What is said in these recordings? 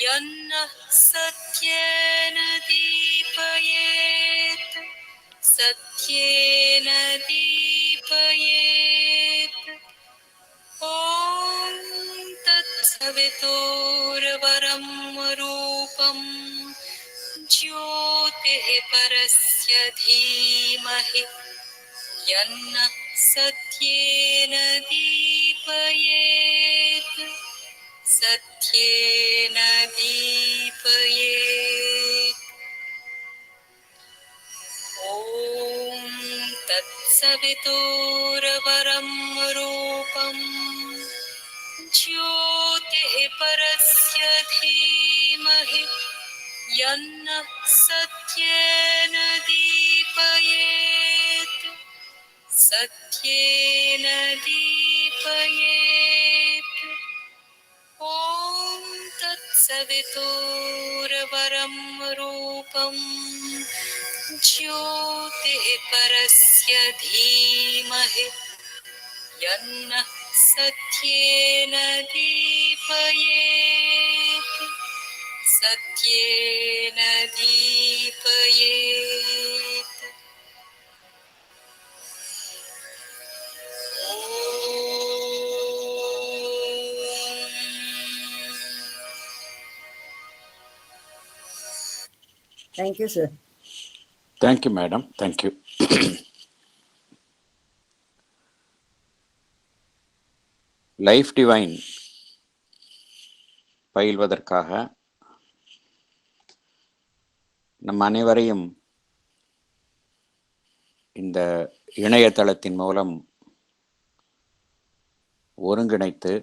यन्नः सत्येन दीपयेत् सत्येन दीपयेत्। ॐ तत्सवितुर्वरं रूपं ज्योतिः परस्य धीमहि यन्नः सत्येन दीपयेत् सत्येन दीपयेत्। ॐ तत्सवितुर्वरं रूपं ज्योतिः परस्य धीमहि यन्नः सत्येन दीपयेत् सत्येन दीपयेत्। ॐ तत्सवितुर्वरं रूपं ज्योतिः परस्य धीमहि यन्नः सत्येन दीपयेत् सत्येन दीपयेत्। Thank you, sir. Thank you, madam. Thank you. Life divine பயில்வதற்காக நம் அனைவரையும் இந்த இணையதளத்தின் மூலம் ஒருங்கிணைத்து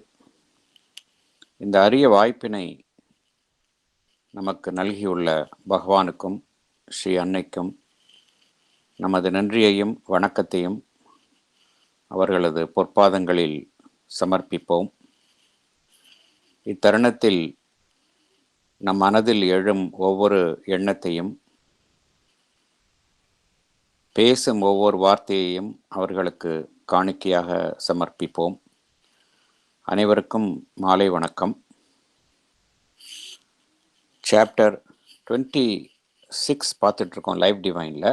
இந்த அரிய வாய்ப்பினை நமக்கு நல்கியுள்ள பகவானுக்கும் ஸ்ரீ அன்னைக்கும் நமது நன்றியையும் வணக்கத்தையும் அவர்களது பொற்பாதங்களில் சமர்ப்பிப்போம். இத்தருணத்தில் நம் மனதில் எழும் ஒவ்வொரு எண்ணத்தையும் பேசும் ஒவ்வொரு வார்த்தையையும் அவர்களுக்கு காணிக்கையாக சமர்ப்பிப்போம். அனைவருக்கும் மாலை வணக்கம். சாப்டர் 26 பார்த்துட்டு இருக்கோம் லைஃப் டிவைனில்.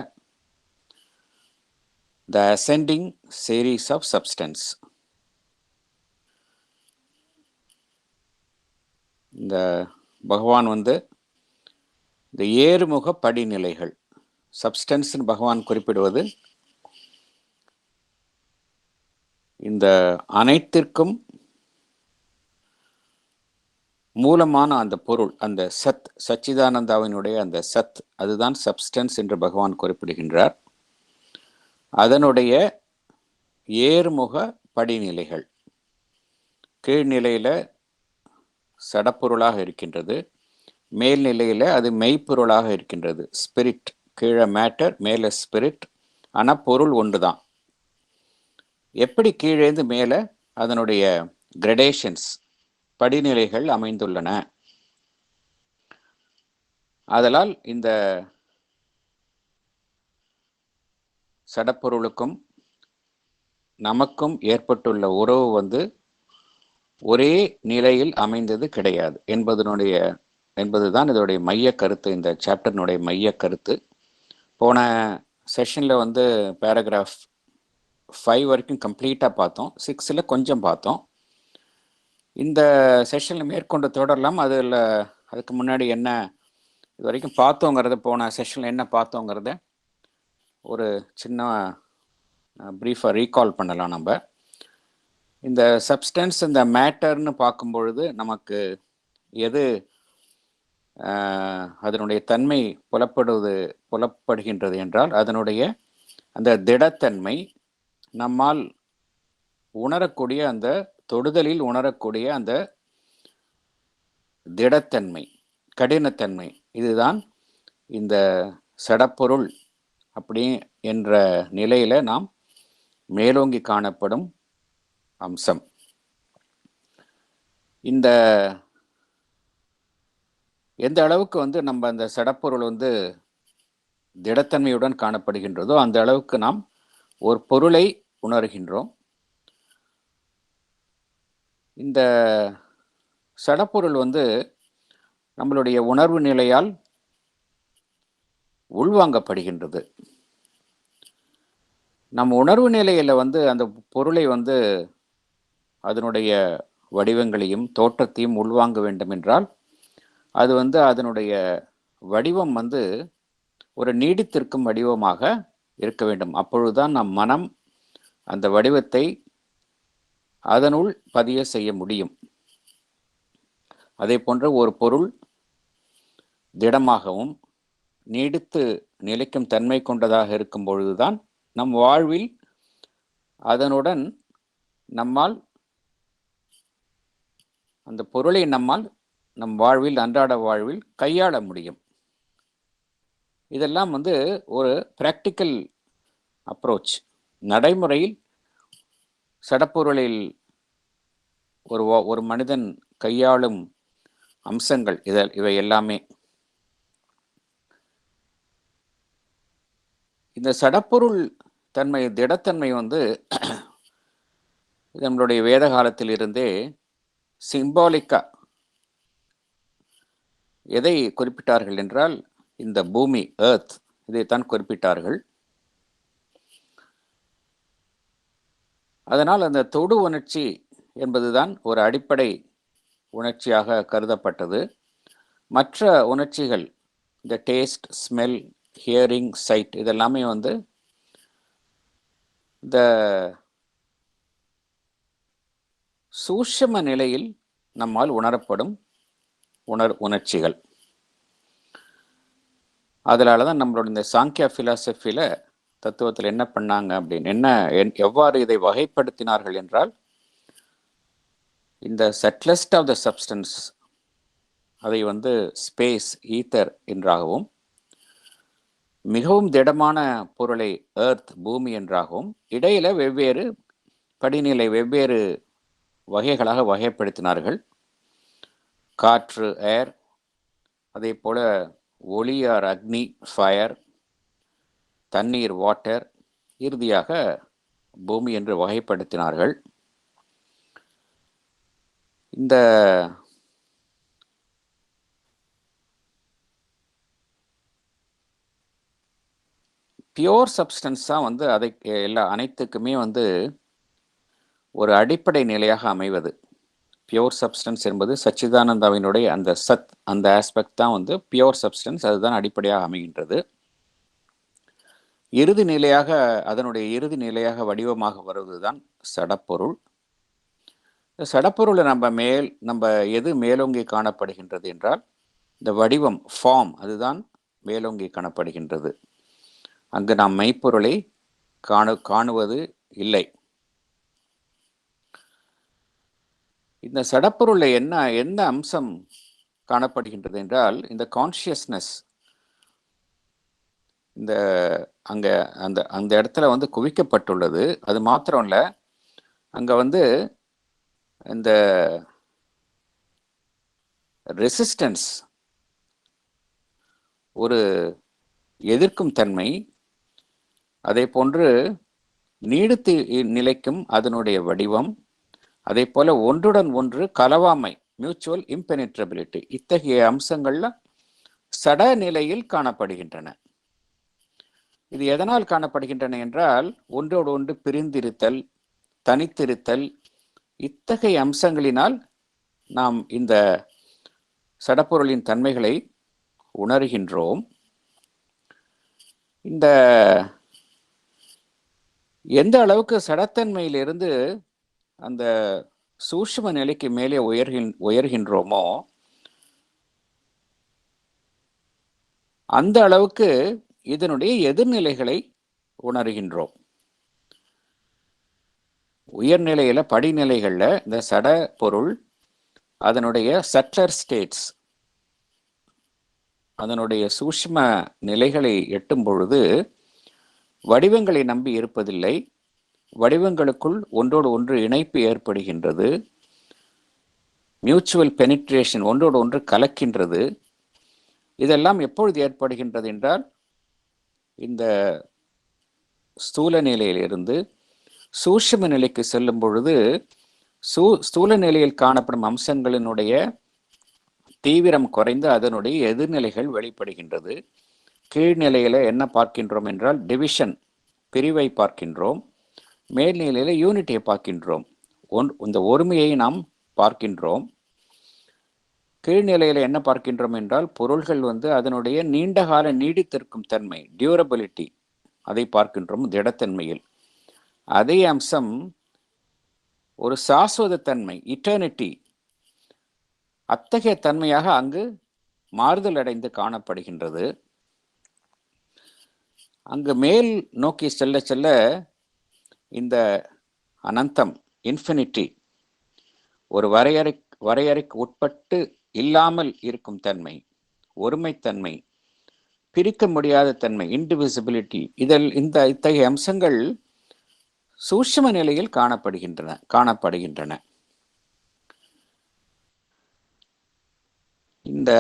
The ascending series of substance. இந்த பகவான் இந்த ஏறுமுக படிநிலைகள் சப்ஸ்டன்ஸ்னு பகவான் குறிப்பிடுவது இந்த அனைத்திற்கும் மூலமான அந்த பொருள், அந்த சச்சிதானந்தாவினுடைய அந்த சத், அதுதான் சப்ஸ்டன்ஸ் என்று பகவான் குறிப்பிடுகின்றார். அதனுடைய ஏறுமுக படிநிலைகள். கீழ்நிலையில் சடப்பொருளாக இருக்கின்றது, மேல்நிலையில் அது மெய்ப்பொருளாக இருக்கின்றது. ஸ்பிரிட், கீழே மேட்டர், மேலே ஸ்பிரிட், ஆனால் பொருள் ஒன்று தான். எப்படி கீழேந்து மேலே அதனுடைய கிரடேஷன்ஸ், படிநிலைகள் அமைந்துள்ளன. ஆதலால் இந்த சடப்பொருளுக்கும் நமக்கும் ஏற்பட்டுள்ள உறவு ஒரே நிலையில் அமைந்தது கிடையாது என்பதுதான் இதோடைய மைய கருத்து, இந்த சாப்டர்னுடைய மைய கருத்து. போன செஷனில் பேராகிராஃப் 5 வரைக்கும் கம்ப்ளீட்டாக பார்த்தோம், 6ல் கொஞ்சம் பார்த்தோம். இந்த செஷனில் மேற்கொண்டு தொடரலாம். அதுக்கு முன்னாடி என்ன இது வரைக்கும் பார்த்தோங்கிறத, போன செஷனில் என்ன பார்த்தோங்கிறத ஒரு சின்ன ப்ரீஃபாக ரீகால் பண்ணலாம். நம்ம இந்த சப்ஸ்டன்ஸ், இந்த மேட்டர்னு பார்க்கும்பொழுது நமக்கு எது அதனுடைய தன்மை புலப்படுகின்றது என்றால், அதனுடைய அந்த திடத்தன்மை, நம்மால் உணரக்கூடிய அந்த தொடுதலில் உணரக்கூடிய அந்த திடத்தன்மை, கடினத்தன்மை, இதுதான் இந்த சடப்பொருள் அப்படி என்ற நிலையில நாம் மேலோங்கி காணப்படும் அம்சம். இந்த எந்த அளவுக்கு நம்ம அந்த சடப்பொருள் திடத்தன்மையுடன் காணப்படுகின்றதோ அந்த அளவுக்கு நாம் ஒரு பொருளை உணர்கின்றோம். இந்த சடப்பொருள் நம்மளுடைய உணர்வு நிலையால் உள்வாங்கப்படுகின்றது. நம்ம உணர்வு நிலையில் அந்த பொருளை அதனுடைய வடிவங்களையும் தோற்றத்தையும் உள்வாங்க வேண்டும் என்றால் அது அதனுடைய வடிவம் ஒரு நீடித்திருக்கும் வடிவமாக இருக்க வேண்டும். அப்பொழுதுதான் நம் மனம் அந்த வடிவத்தை அதனுள் பதிய செய்ய முடியும். அதே போன்ற ஒரு பொருள் திடமாகவும் நீடித்து நிலைக்கும் தன்மை கொண்டதாக இருக்கும் பொழுதுதான் நம் வாழ்வில் அதனுடன் நம்மால் அந்த பொருளை நம் வாழ்வில் அன்றாட வாழ்வில் கையாள முடியும். இதெல்லாம் ஒரு பிராக்டிக்கல் அப்ரோச். நடைமுறையில் சடப்பொருளில் ஒரு மனிதன் கையாளும் அம்சங்கள் இவை எல்லாமே. இந்த சடப்பொருள் தன்மை, திடத்தன்மை நம்மளுடைய வேத காலத்தில் இருந்தே சிம்பாலிக்கா எதை குறிப்பிட்டார்கள் என்றால் இந்த பூமி, எர்த், இதைத்தான் குறிப்பிட்டார்கள். அதனால் அந்த தொடு உணர்ச்சி என்பதுதான் ஒரு அடிப்படை உணர்ச்சியாக கருதப்பட்டது. மற்ற உணர்ச்சிகள், இந்த டேஸ்ட், ஸ்மெல், ஹியரிங், சைட், இதெல்லாமே இந்த சூட்சும நிலையில் நம்மால் உணரப்படும் உணர்ச்சிகள். அதனால தான் நம்மளோட இந்த சாங்கியா பிலாசபியில் தத்துவத்தில் என்ன பண்ணாங்க அப்படின்னு எவ்வாறு இதை வகைப்படுத்தினார்கள் என்றால், இந்த சட்லஸ்ட் ஆஃப் த சப்ஸ்டன்ஸ் அதை ஸ்பேஸ், ஈத்தர் என்றாகவும், மிகவும் திடமான பொருளை எர்த், பூமி என்றாகவும், இடையில வெவ்வேறு படிநிலை, வெவ்வேறு வகைகளாக வகைப்படுத்தினார்கள். காற்று, ஏர், அதே போல ஒளி ஆர் அக்னி, ஃபயர், தண்ணீர், வாட்டர், இறுதியாக பூமி என்று வகைப்படுத்தினார்கள். இந்த பியோர் சப்ஸ்டன்ஸ் தான் அதை அனைத்துக்குமே ஒரு அடிப்படை நிலையாக அமைவது. பியோர் சப்ஸ்டன்ஸ் என்பது சச்சிதானந்தாவினுடைய அந்த சத், அந்த ஆஸ்பெக்ட் தான் பியோர் சப்ஸ்டன்ஸ், அதுதான் அடிப்படையாக அமைகின்றது. இறுதி நிலையாக, அதனுடைய இறுதி நிலையாக வடிவமாக வருவதுதான் சடப்பொருள். சடப்பொருளை நம்ம எது மேலோங்கி காணப்படுகின்றது என்றால் இந்த வடிவம், ஃபார்ம், அதுதான் மேலோங்கி காணப்படுகின்றது. அங்கு நாம் மெய்ப்பொருளை காணுவது இல்லை. இந்த சடப்பொருளில் என்ன அம்சம் காணப்படுகின்றது என்றால், இந்த கான்ஷியஸ்னஸ் அந்த இடத்துல குவிக்கப்பட்டுள்ளது. அது மாத்திரம் இல்லை, அங்கே இந்த ரெசிஸ்டன்ஸ், ஒரு எதிர்க்கும் தன்மை, அதே போன்று நீடித்து நிலைக்கும் அதனுடைய வடிவம், அதே போல ஒன்றுடன் ஒன்று கலவாமை, மியூச்சுவல் இம்பெனிட்ரபிலிட்டி, இத்தகைய அம்சங்கள்ல சட நிலையில் காணப்படுகின்றன. இது எதனால் காணப்படுகின்றன என்றால், ஒன்றோடு ஒன்று பிரிந்திருத்தல், தனித்திருத்தல், இத்தகைய அம்சங்களினால் நாம் இந்த சடப்பொருளின் தன்மைகளை உணர்கின்றோம். இந்த எந்த அளவுக்கு சடத்தன்மையிலிருந்து அந்த சூட்சும நிலைக்கு மேலே உயர்கின்றோமோ அந்த அளவுக்கு இதனுடைய எதிர்நிலைகளை உணர்கின்றோம். உயர்நிலையில, படிநிலைகள்ல இந்த சட பொருள் அதனுடைய சட்டர் ஸ்டேட்ஸ், அதனுடைய சூட்சும நிலைகளை எட்டும் பொழுது வடிவங்களை நம்பி இருப்பதில்லை. வடிவங்களுக்குள் ஒன்றோடு ஒன்று இணைப்பு ஏற்படுகின்றது. மியூச்சுவல் பெனிட்ரேஷன், ஒன்றோடு ஒன்று கலக்கின்றது. இதெல்லாம் எப்பொழுது ஏற்படுகின்றது என்றால், இந்த ஸ்தூல நிலையிலிருந்து சூட்சும நிலைக்கு செல்லும் பொழுது ஸ்தூல நிலையில் காணப்படும் அம்சங்களினுடைய தீவிரம் குறைந்து அதனுடைய எதிர்நிலைகள் வெளிப்படுகின்றது. கீழ்நிலையில என்ன பார்க்கின்றோம் என்றால் டிவிஷன், பிரிவை பார்க்கின்றோம். மேல்நிலையில யூனிட்டியை பார்க்கின்றோம். இந்த ஒருமையை நாம் பார்க்கின்றோம். கீழ்நிலையில என்ன பார்க்கின்றோம் என்றால் பொருள்கள் அதனுடைய நீண்டகால நீடித்திருக்கும் தன்மை, டியூரபிலிட்டி, அதை பார்க்கின்றோம் திடத்தன்மையில். அதே அம்சம் ஒரு சாஸ்வத தன்மை, இட்டர்னிட்டி, அத்தகைய தன்மையாக அங்கு மாறுதல் அடைந்து காணப்படுகின்றது. அங்கு மேல் நோக்கி செல்ல செல்ல இந்த அனந்தம், இன்ஃபினிட்டி, ஒரு வரையறைக்கு உட்பட்டு இல்லாமல் இருக்கும் தன்மை, ஒருமைத்தன்மை, பிரிக்க முடியாத தன்மை, இன்டிவிசிபிலிட்டி, இத்தகைய அம்சங்கள் சூட்சும நிலையில் காணப்படுகின்றன. இந்த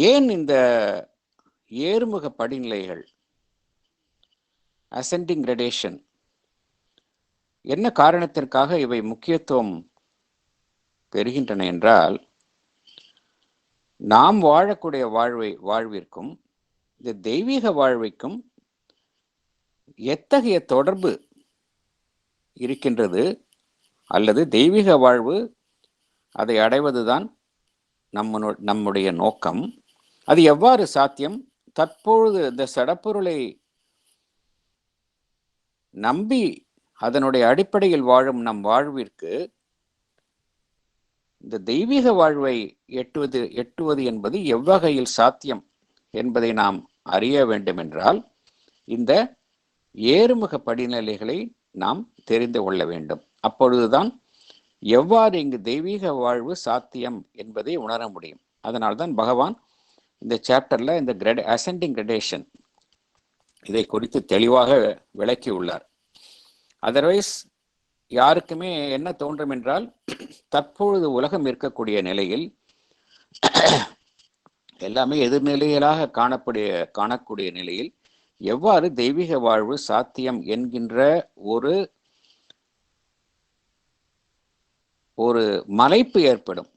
ஏன் இந்த ஏறுமுக படிநிலைகள், அசெண்டிங் கிரடேஷன், என்ன காரணத்திற்காக இவை முக்கியத்துவம் பெறுகின்றன என்றால், நாம் வாழக்கூடிய வாழ்விற்கும் இந்த தெய்வீக வாழ்விற்கும் எத்தகைய தொடர்பு இருக்கின்றது, அல்லது தெய்வீக வாழ்வு அதை அடைவதுதான் நம்முடைய நோக்கம். அது எவ்வாறு சாத்தியம்? தற்பொழுது இந்த சடப்பொருளை நம்பி அதனுடைய அடிப்படையில் வாழும் நம் வாழ்விற்கு இந்த தெய்வீக வாழ்வை எட்டுவது என்பது எவ்வகையில் சாத்தியம் என்பதை நாம் அறிய வேண்டும் என்றால், இந்த ஏறுமுக படிநிலைகளை நாம் தெரிந்து கொள்ள வேண்டும். அப்பொழுதுதான் எவ்வாறு இங்கு தெய்வீக வாழ்வு சாத்தியம் என்பதை உணர முடியும். அதனால்தான் பகவான் இந்த சாப்டர்ல இந்த அசெண்டிங் கிரடேஷன் இதை குறித்து தெளிவாக விளக்கி உள்ளார். அதர்வைஸ் யாருக்குமே என்ன தோன்றும் என்றால், தற்பொழுது உலகம் இருக்கக்கூடிய நிலையில் எல்லாமே எதிர்நிலைகளாக காணக்கூடிய நிலையில் எவ்வாறு தெய்வீக வாழ்வு சாத்தியம் என்கின்ற ஒரு மலைப்பு ஏற்படும்.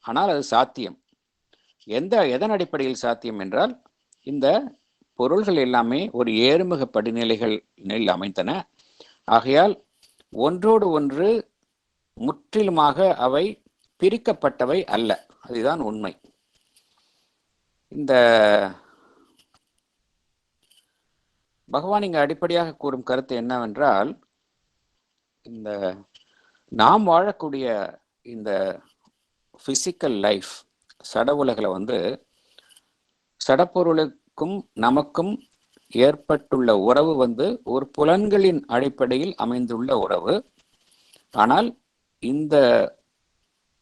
ஆனால் அது சாத்தியம். எதன் அடிப்படையில் சாத்தியம் என்றால், இந்த பொருள்கள் எல்லாமே ஒரு ஏறுமுக படிநிலைகளில் அமைந்தன. ஆகையால் ஒன்றோடு ஒன்று முற்றிலுமாக அவை பிரிக்கப்பட்டவை அல்ல. அதுதான் உண்மை. இந்த பகவான் இங்கு அடிப்படையாக கூறும் கருத்து என்னவென்றால், இந்த நாம் வாழக்கூடிய இந்த பிசிக்கல் லைஃப், சட உலகில் சடப்பொருளுக்கும் நமக்கும் ஏற்பட்டுள்ள உறவு ஒரு புலன்களின் அடிப்படையில் அமைந்துள்ள உறவு. ஆனால் இந்த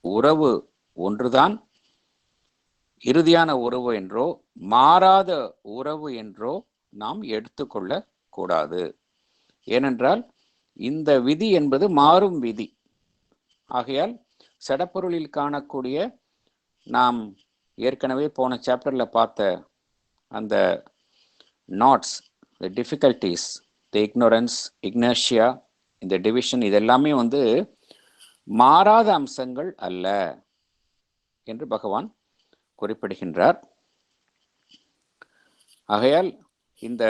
உறவு ஒன்றுதான் இறுதியான உறவு என்றோ மாறாத உறவு என்றோ நாம் எடுத்துக்கொள்ள கூடாது. ஏனென்றால் இந்த விதி என்பது மாறும் விதி. ஆகையால் சடப்பொருளில் காணக்கூடிய நாம் ஏற்கனவே போன சாப்டர்ல பார்த்த அந்த knots, the difficulties, the ignorance, inertia, இந்த டிவிஷன், இதெல்லாமே மாறாத அம்சங்கள் அல்ல என்று பகவான் குறிப்பிடுகின்றார். ஆகையால் இந்த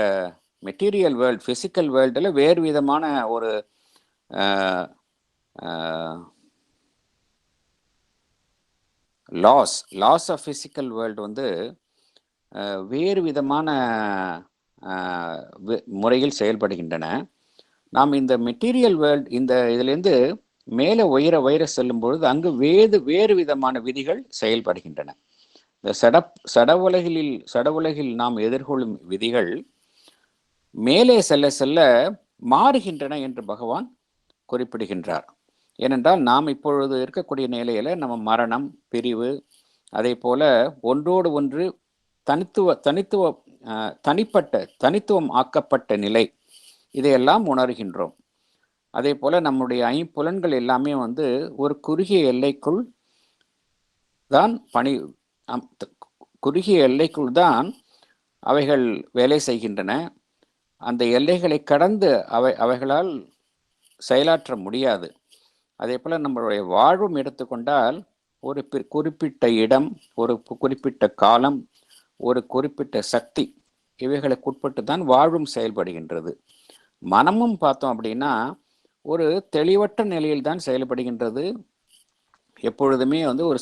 மெட்டீரியல் வேர்ல்ட், பிசிக்கல் வேர்ல்டில் வேறு விதமான ஒரு லாஸ் ஆஃப் பிசிக்கல் வேர்ல்டு வேறு விதமான முறையில் செயல்படுகின்றன. நாம் இந்த மெட்டீரியல் வேர்ல்ட் இதிலிருந்து மேலே உயர செல்லும் பொழுது அங்கு வேறு விதமான விதிகள் செயல்படுகின்றன. இந்த சட உலகில் நாம் எதிர்கொள்ளும் விதிகள் மேலே செல்ல செல்ல மாறுகின்றன என்று பகவான் குறிப்பிடுகின்றார். ஏனென்றால் நாம் இப்பொழுது இருக்கக்கூடிய நிலையில நம்ம மரணம், பிரிவு, அதே போல ஒன்றோடு ஒன்று தனித்துவம் ஆக்கப்பட்ட நிலை, இதையெல்லாம் உணர்கின்றோம். அதே போல நம்முடைய ஐம்புலன்கள் எல்லாமே ஒரு குறுகிய எல்லைக்குள் தான் அவைகள் வேலை செய்கின்றன. அந்த எல்லைகளை கடந்து அவைகளால் செயலாற்ற முடியாது. அதே போல் நம்மளுடைய வாழ்வும் எடுத்துக்கொண்டால் ஒரு குறிப்பிட்ட இடம், ஒரு குறிப்பிட்ட காலம், ஒரு குறிப்பிட்ட சக்தி, இவைகளுக்கு உட்பட்டு தான் வாழ்வும் செயல்படுகின்றது. மனமும் பார்த்தோம் அப்படின்னா ஒரு தெளிவற்ற நிலையில் தான் செயல்படுகின்றது. எப்பொழுதுமே ஒரு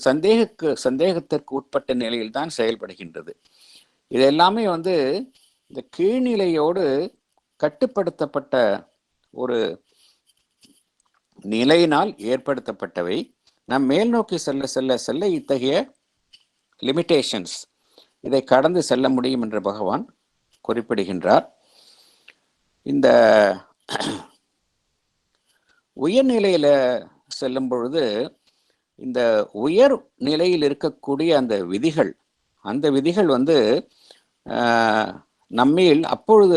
சந்தேகத்திற்கு உட்பட்ட நிலையில் தான் செயல்படுகின்றது. இது எல்லாமே இந்த கீழ்நிலையோடு கட்டுப்படுத்தப்பட்ட ஒரு நிலையினால் ஏற்படுத்தப்பட்டவை. நாம் மேல் நோக்கி செல்ல செல்ல செல்ல இத்தகைய லிமிட்டேஷன்ஸ், இதை கடந்து செல்ல முடியும் என்று பகவான் குறிப்பிடுகின்றார். இந்த உயர்நிலையில செல்லும் பொழுது இந்த உயர் நிலையில் இருக்கக்கூடிய அந்த விதிகள் நம்மில் அப்பொழுது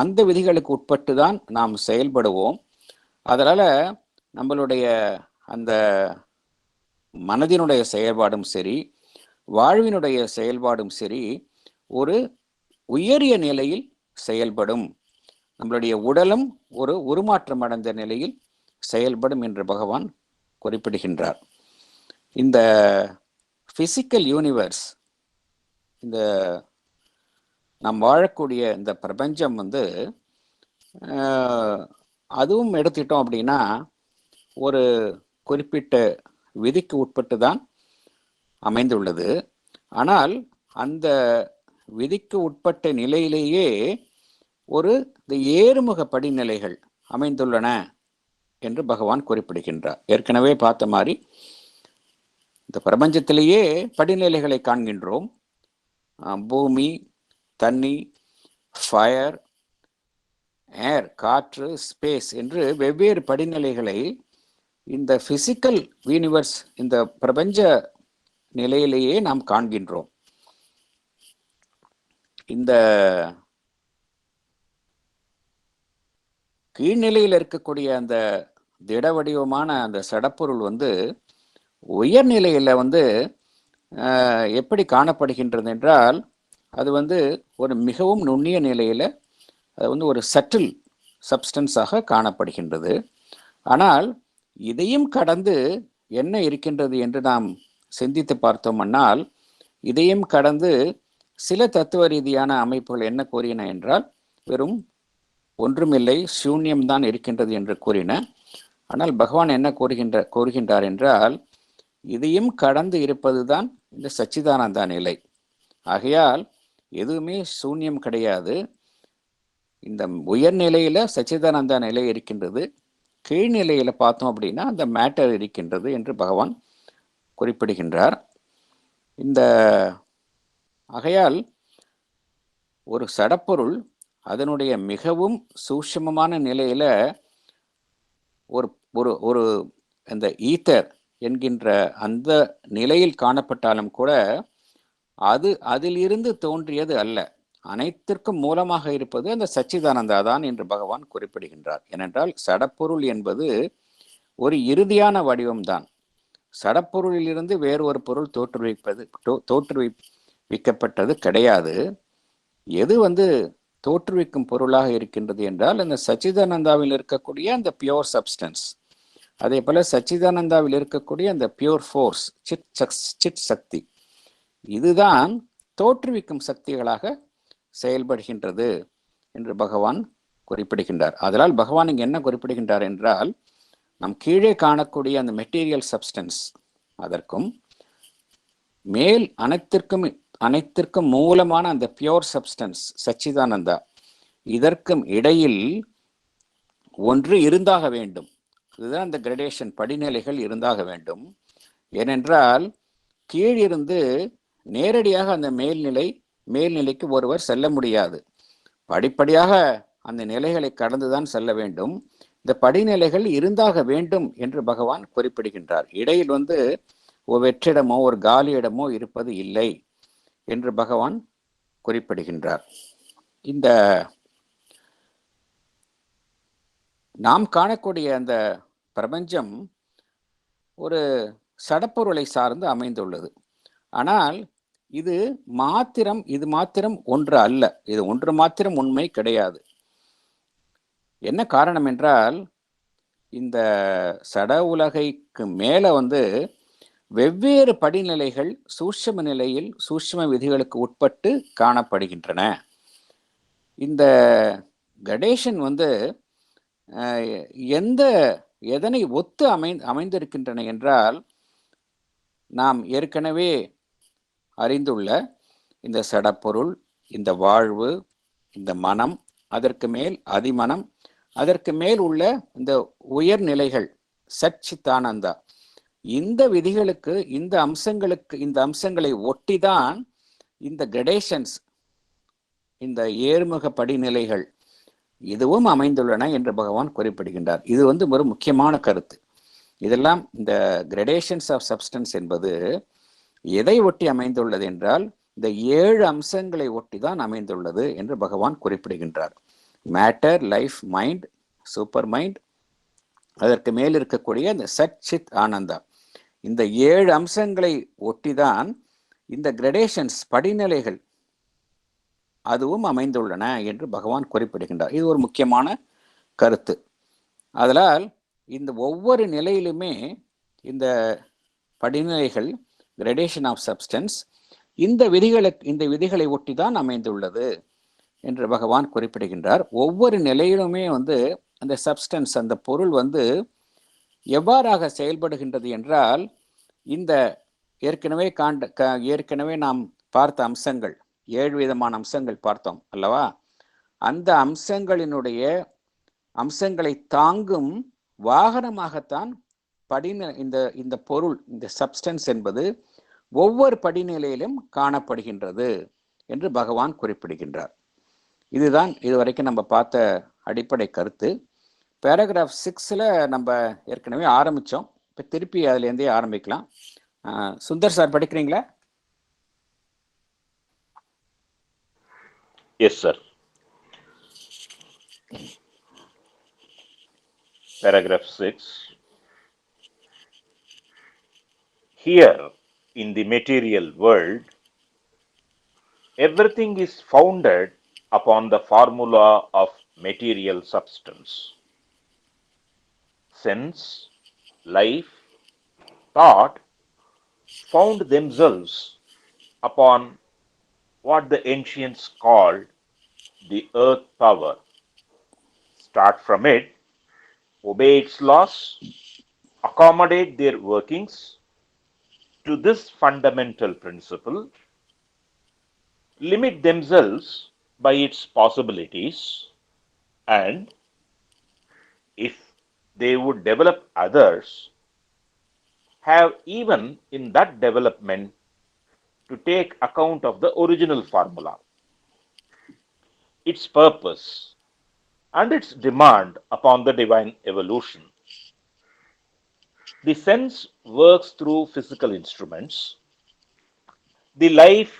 அந்த விதிகளுக்கு உட்பட்டு தான் நாம் செயல்படுவோம். அதனால நம்மளுடைய அந்த மனதினுடைய செயல்பாடும் சரி, வாழ்வினுடைய செயல்பாடும் சரி, ஒரு உயரிய நிலையில் செயல்படும். நம்மளுடைய உடலும் ஒரு உருமாற்றம் அடைந்த நிலையில் செயல்படும் என்று பகவான் குறிப்பிடுகின்றார். இந்த பிசிக்கல் யூனிவர்ஸ், இந்த நாம் வாழக்கூடிய இந்த பிரபஞ்சம் அதுவும் எடுத்துட்டோம் அப்படின்னா ஒரு குறிப்பிட்ட விதிக்கு உட்பட்டு தான் அமைந்துள்ளது. ஆனால் அந்த விதிக்கு உட்பட்ட நிலையிலேயே இந்த ஏறுமுக படிநிலைகள் அமைந்துள்ளன என்று பகவான் குறிப்பிடுகின்றார். ஏற்கனவே பார்த்த மாதிரி இந்த பிரபஞ்சத்திலேயே படிநிலைகளை காண்கின்றோம். பூமி, தண்ணி, ஃபயர், ஏர், காற்று, ஸ்பேஸ் என்று வெவ்வேறு படிநிலைகளை இந்த பிசிக்கல் யூனிவர்ஸ், இந்த பிரபஞ்ச நிலையிலேயே நாம் காண்கின்றோம். இந்த கீழ்நிலையில் இருக்கக்கூடிய அந்த திட வடிவமான அந்த சடப்பொருள் உயர்நிலையில எப்படி காணப்படுகின்றது என்றால் அது ஒரு மிகவும் நுண்ணிய நிலையில அது ஒரு சட்டில் சப்ஸ்டன்ஸாக காணப்படுகின்றது. ஆனால் இதையும் கடந்து என்ன இருக்கின்றது என்று நாம் சிந்தித்து பார்த்தோம்னால், இதையும் கடந்து சில தத்துவ ரீதியான அமைப்புகள் என்ன கூறின என்றால் வெறும் ஒன்றுமில்லை, சூன்யம்தான் இருக்கின்றது என்று கூறின. ஆனால் பகவான் என்ன கூறுகின்றார் என்றால் இதையும் கடந்து இருப்பதுதான் இந்த சச்சிதானந்த நிலை. ஆகையால் எதுவுமே சூன்யம் கிடையாது. இந்த உயர்நிலையில சச்சிதானந்த நிலை இருக்கின்றது, கீழ்நிலையில பார்த்தோம் அப்படின்னா அந்த மேட்டர் இருக்கின்றது என்று பகவான் குறிப்பிடுகின்றார். ஆகையால் ஒரு சடப்பொருள் அதனுடைய மிகவும் சூட்சுமமான நிலையில ஒரு ஒரு அந்த ஈத்தர் என்கின்ற அந்த நிலையில் காணப்பட்டாலும் கூட அதிலிருந்து தோன்றியது அல்ல. அனைத்திற்கும் மூலமாக இருப்பது அந்த சச்சிதானந்தா தான் என்று பகவான் குறிப்பிடுகின்றார். ஏனென்றால் சடப்பொருள் என்பது ஒரு இறுதியான வடிவம்தான். சடப்பொருளிலிருந்து வேறு ஒரு பொருள் தோற்றுவிக்கப்பட்டது கிடையாது. எது தோற்றுவிக்கும் பொருளாக இருக்கின்றது என்றால் அந்த சச்சிதானந்தாவில் இருக்கக்கூடிய அந்த பியோர் சப்ஸ்டன்ஸ், அதே போல சச்சிதானந்தாவில் இருக்கக்கூடிய அந்த பியோர் ஃபோர்ஸ், சிட் சக்தி, இதுதான் தோற்றுவிக்கும் சக்திகளாக செயல்படுகின்றது என்று பகவான் குறிப்பிடுகின்றார். அதனால் பகவான் இங்கு என்ன குறிப்பிடுகின்றார் என்றால் நம் கீழே காணக்கூடிய அந்த மெட்டீரியல் சப்ஸ்டன்ஸ், அதற்கும் மேல் அனைத்திற்கும் மூலமான அந்த பியோர் சப்ஸ்டன்ஸ் சச்சிதானந்தா, இதற்கும் இடையில் ஒன்று இருந்தாக வேண்டும். இதுதான் அந்த கிரடேஷன், படிநிலைகள் இருந்தாக வேண்டும். ஏனென்றால் கீழிருந்து நேரடியாக அந்த மேல்நிலைக்கு ஒருவர் செல்ல முடியாது. படிப்படியாக அந்த நிலைகளை கடந்துதான் செல்ல வேண்டும். இந்த படிநிலைகள் இருந்தாக வேண்டும் என்று பகவான் குறிப்பிடுகின்றார். இடையில் ஒரு வெற்றிடமோ ஒரு காலியிடமோ இருப்பது இல்லை என்று பகவான் குறிப்பிடுகின்றார். இந்த நாம் காணக்கூடிய அந்த பிரபஞ்சம் ஒரு சடப்பொருளை சார்ந்து அமைந்துள்ளது. ஆனால் இது மாத்திரம் ஒன்று அல்ல. இது ஒன்று மாத்திரம் உண்மை கிடையாது. என்ன காரணம் என்றால் இந்த சட உலகைக்கு மேலே வெவ்வேறு படிநிலைகள் சூட்சும நிலையில் சூட்சும விதிகளுக்கு உட்பட்டு காணப்படுகின்றன. இந்த கடேஷன் எதனை ஒத்து அமைந்திருக்கின்றன என்றால், நாம் ஏற்கனவே அறிந்துள்ள இந்த சடப்பொருள், இந்த வாழ்வு, இந்த மனம், அதற்கு மேல் அதிமனம், அதற்கு மேல் உள்ள இந்த உயர்நிலைகள் சச்சித்தானந்தா, இந்த விதிகளுக்கு இந்த அம்சங்களை ஒட்டிதான் இந்த கிரடேஷன்ஸ், இந்த ஏறுமுக படிநிலைகள் இதுவும் அமைந்துள்ளன என்று பகவான் குறிப்பிடுகின்றார். இது ஒரு முக்கியமான கருத்து. இதெல்லாம் இந்த கிரடேஷன்ஸ் ஆஃப் சப்ஸ்டன்ஸ் என்பது எதை ஒட்டி அமைந்துள்ளது என்றால், இந்த 7 அம்சங்களை ஒட்டி தான் அமைந்துள்ளது என்று பகவான் குறிப்பிடுகின்றார். Matter, life, mind, super mind, அதற்கு மேல் இருக்கக்கூடிய இந்த சச்சித் ஆனந்தா, இந்த 7 அம்சங்களை ஒட்டிதான் இந்த கிரடேஷன்ஸ் படிநிலைகள் அதுவும் அமைந்துள்ளன என்று பகவான் குறிப்பிடுகின்றார். இது ஒரு முக்கியமான கருத்து. அதனால் இந்த ஒவ்வொரு நிலையிலுமே இந்த படிநிலைகள், கிரடேஷன் ஆஃப் சப்ஸ்டன்ஸ், இந்த விதிகளை ஒட்டி தான் அமைந்துள்ளது என்று பகவான் குறிப்பிடுகின்றார். ஒவ்வொரு நிலையிலுமே அந்த சப்ஸ்டன்ஸ், அந்த பொருள் எவ்வாறாக செயல்படுகின்றது என்றால், இந்த ஏற்கனவே நாம் பார்த்த அம்சங்கள், 7 விதமான அம்சங்கள் பார்த்தோம் அல்லவா? அந்த அம்சங்களை தாங்கும் வாகனமாகத்தான் இந்த பொருள், இந்த சப்ஸ்டன்ஸ் என்பது ஒவ்வொரு படிநிலையிலும் காணப்படுகின்றது என்று பகவான் குறிப்பிடுகின்றார். இதுதான் இதுவரைக்கும் நம்ம பார்த்த அடிப்படை கருத்து. பேராகிராஃப் 6ல் நம்ம ஏற்கனவே ஆரம்பித்தோம். இப்போ திருப்பி அதுலேருந்தே ஆரம்பிக்கலாம். சுந்தர் சார், படிக்கிறீங்களா? Yes, sir. Paragraph 6. Here, in the material world, everything is founded upon the formula of material substance. Sense, life, thought found themselves upon what the ancients called the earth power. Start from it, obey its laws, accommodate their workings to this fundamental principle, limit themselves by its possibilities, and if they would develop others, have even in that development to take account of the original formula, its purpose, and its demand upon the divine evolution. The sense works through physical instruments, the life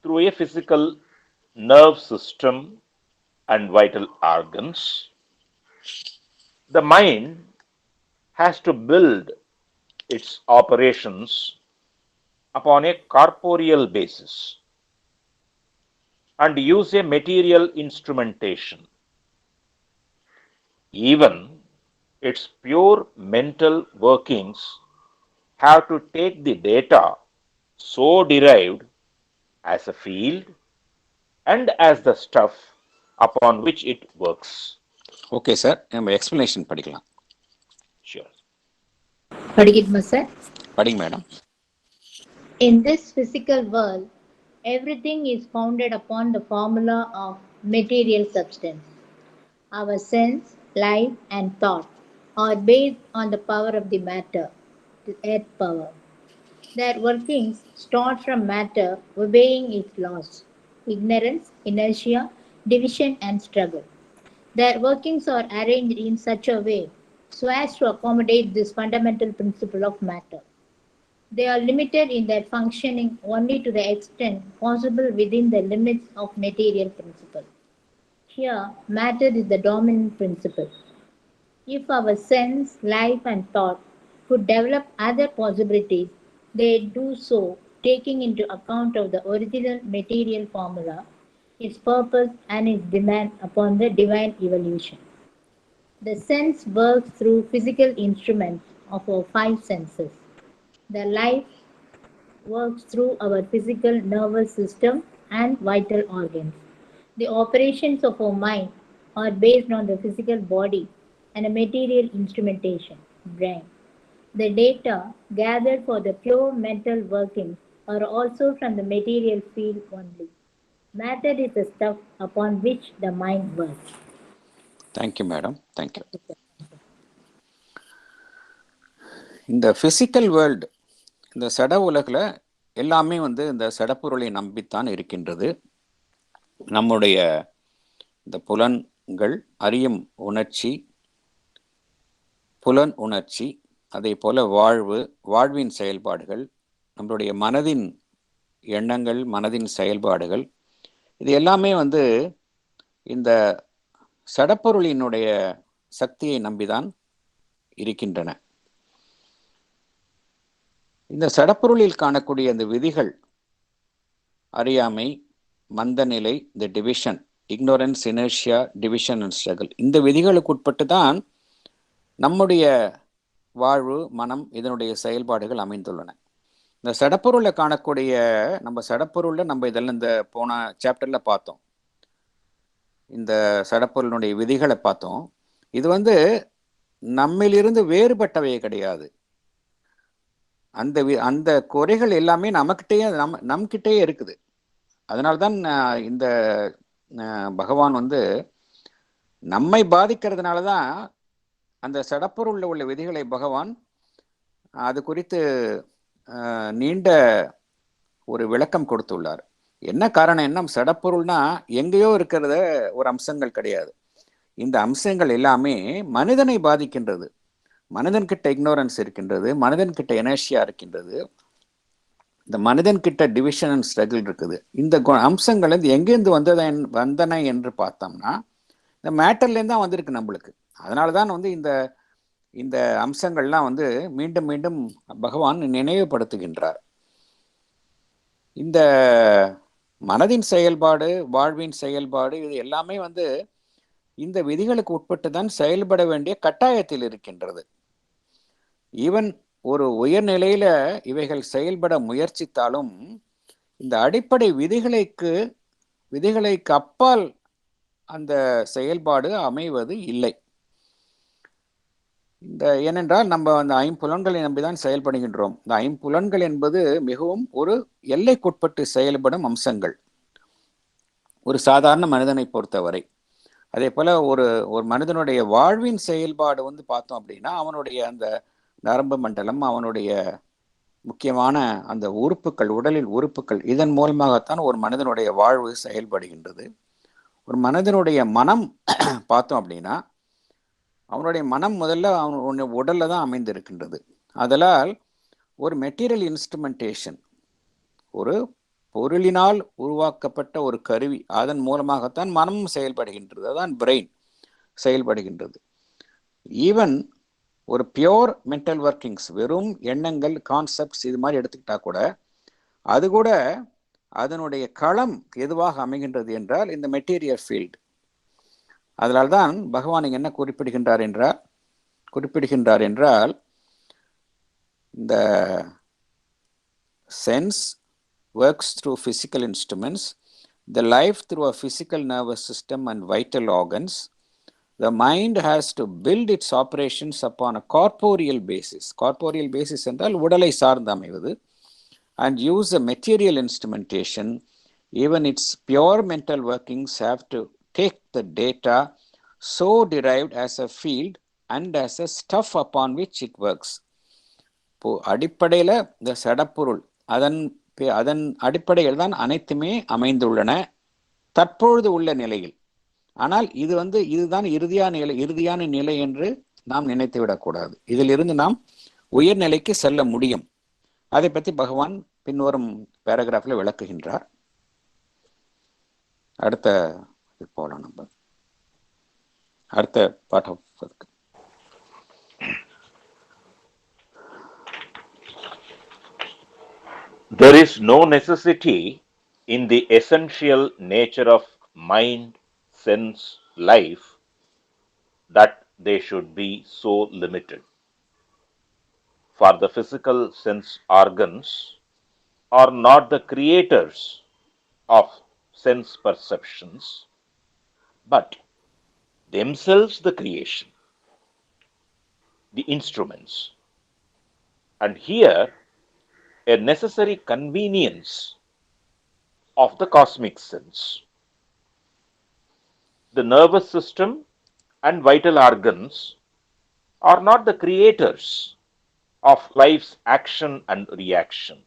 through a physical nerve system and vital organs. The mind has to build its operations upon a corporeal basis and use a material instrumentation. Even its pure mental workings have to take the data so derived as a field and as the stuff upon which it works. Okay, sir. நம்ம explanation படிக்கலாம். Sure. படிக்கட்டுமா sir? படிங்க madam. In this physical world, everything is founded upon the formula of material substance. Our sense, life, and thought are based on the power of the matter, the earth power. Their workings start from matter obeying its laws: ignorance, inertia, division, and struggle. Their workings are arranged in such a way so as to accommodate this fundamental principle of matter. They are limited in their functioning only to the extent possible within the limits of material principle. Here, matter is the dominant principle. If our sense, life, and thought could develop other possibilities, they do so taking into account of the original material formula, its purpose, and its demand upon the divine evolution. The sense works through physical instruments of our five senses. The life works through our physical nervous system and vital organs. The operations of our mind are based on the physical body and a material instrumentation, brain. The data gathered for the pure mental workings are also from the material field only. Matter is the stuff upon which the mind works. Thank you madam, thank you. இந்த physical world, இந்த சட உலகில் எல்லாமே வந்து இந்த சடப்பொருளை நம்பித்தான் இருக்கின்றது. நம்முடைய இந்த புலன்கள், அறியும் உணர்ச்சி, புலன் உணர்ச்சி, அதே போல் வாழ்வின் செயல்பாடுகள், நம்மளுடைய மனதின் எண்ணங்கள், மனதின் செயல்பாடுகள், இது எல்லாமே வந்து இந்த சடப்பொருளினுடைய சக்தியை நம்பிதான் இருக்கின்றன. இந்த சடப்பொருளில் காணக்கூடிய அந்த விதிகள், அறியாமை, மந்தநிலை, இந்த division, ignorance, inertia, division and struggle, இந்த விதிகளுக்கு உட்பட்டு தான் நம்முடைய வாழ்வு, மனம், இதனுடைய செயல்பாடுகள் அமைந்துள்ளன. இந்த சடப்பொருளை காணக்கூடிய நம்ம இதெல்லாம் இந்த போன சாப்டரில் பார்த்தோம். இந்த சடப்பொருளினுடைய விதிகளை பார்த்தோம். இது வந்து நம்மிலிருந்து வேறுபட்டவையே கிடையாது. அந்த குறைகள் எல்லாமே நம்மக்கிட்டேயே இருக்குது. அதனால்தான் இந்த பகவான் வந்து நம்மை பாதிக்கிறதுனால தான் அந்த சடப்பொருளில் உள்ள விதிகளை பகவான் அது குறித்து நீண்ட ஒரு விளக்கம் கொடுத்துள்ளார். என்ன காரணம்? என்ன, சடப்பொருள்னா எங்கேயோ இருக்கிறத ஒரு அம்சங்கள் கிடையாது. இந்த அம்சங்கள் எல்லாமே மனிதனை பாதிக்கின்றது. மனிதன்கிட்ட இக்னோரன்ஸ் இருக்கின்றது, மனிதன்கிட்ட எனர்ஷியா இருக்கின்றது, இந்த மனிதன்கிட்ட டிவிஷன் அண்ட் ஸ்ட்ரகிள் இருக்குது. இந்த அம்சங்கள் எங்கேருந்து வந்தன என்று பார்த்தோம்னா இந்த மேட்டர்லேருந்து தான் வந்திருக்கு நம்மளுக்கு. அதனால தான் வந்து இந்த அம்சங்கள்லாம் வந்து மீண்டும் மீண்டும் பகவான் நினைவுபடுத்துகின்றார். இந்த மனதின் செயல்பாடு, வாழ்வின் செயல்பாடு, இது எல்லாமே வந்து இந்த விதிகளுக்கு உட்பட்டு தான் செயல்பட வேண்டிய கட்டாயத்தில் இருக்கின்றது. ஈவன் ஒரு உயர்நிலையில இவைகள் செயல்பட முயற்சித்தாலும் இந்த அடிப்படை விதிகளுக்கு அப்பால் அந்த செயல்பாடு அமைவது இல்லை. ஏனென்றால் நம்ம அந்த ஐம்புலன்களை நம்பிதான் செயல்படுகின்றோம். இந்த ஐம்புலன்கள் என்பது மிகவும் ஒரு எல்லைக்குட்பட்டு செயல்படும் அம்சங்கள் ஒரு சாதாரண மனிதனை பொறுத்தவரை. அதே போல ஒரு மனிதனுடைய வாழ்வின் செயல்பாடு வந்து பார்த்தோம் அப்படின்னா அவனுடைய அந்த நரம்பு மண்டலம், அவனுடைய முக்கியமான அந்த உறுப்புகள், உடலில் உறுப்புகள், இதன் மூலமாகத்தான் ஒரு மனிதனுடைய வாழ்வு செயல்படுகின்றது. ஒரு மனிதனுடைய மனம் பார்த்தோம் அப்படின்னா அவனுடைய மனம் முதல்ல அவனுடைய உடல்ல தான் அமைந்திருக்கின்றது. அதனால் ஒரு மெட்டீரியல் இன்ஸ்ட்ருமெண்டேஷன், ஒரு பொருளினால் உருவாக்கப்பட்ட ஒரு கருவி, அதன் மூலமாகத்தான் மனமும் செயல்படுகின்றது. அதான் பிரெயின் செயல்படுகின்றது. ஈவன் ஒரு பியோர் மென்டல் ஒர்க்கிங்ஸ், வெறும் எண்ணங்கள், கான்செப்ட்ஸ், இது மாதிரி எடுத்துக்கிட்டா கூட அது கூட அதனுடைய களம் எதுவாக அமைகின்றது என்றால் இந்த மெட்டீரியல் ஃபீல்டு. அதனால்தான் பகவான் என்ன குறிப்பிடுகின்றார் என்றால் இந்த sense works through physical instruments, the life through a physical nervous system and vital organs. The mind has to build its operations upon a corporeal basis. Corporeal basis என்றால் உடலை சார்ந்து அமைவது. And use a material instrumentation. Even its pure mental workings have to take the data so derived as a field and as a stuff upon which it works. அடிப்படையில் இந்த சடப்பொருள் அதன் அடிப்படையில் தான் அனைத்துமே அமைந்துள்ளன தற்பொழுது உள்ள நிலையில். ஆனால் இதுதான் இறுதியான நிலை என்று நாம் நினைத்து விடக்கூடாது. இதிலிருந்து நாம் உயர்நிலைக்கு செல்ல முடியும். அதை பற்றி பகவான் பின்வரும் பேராகிராஃபில் விளக்குகின்றார். அடுத்த போகலாம், நம்ம அடுத்த பாடம். There is no necessity in the essential nature of mind, sense, life that they should be so limited. For the physical sense organs are not the creators of sense perceptions, but themselves the creation, the instruments. And here, a necessary convenience of the cosmic sense. The nervous system and vital organs are not the creators of life's action and reaction,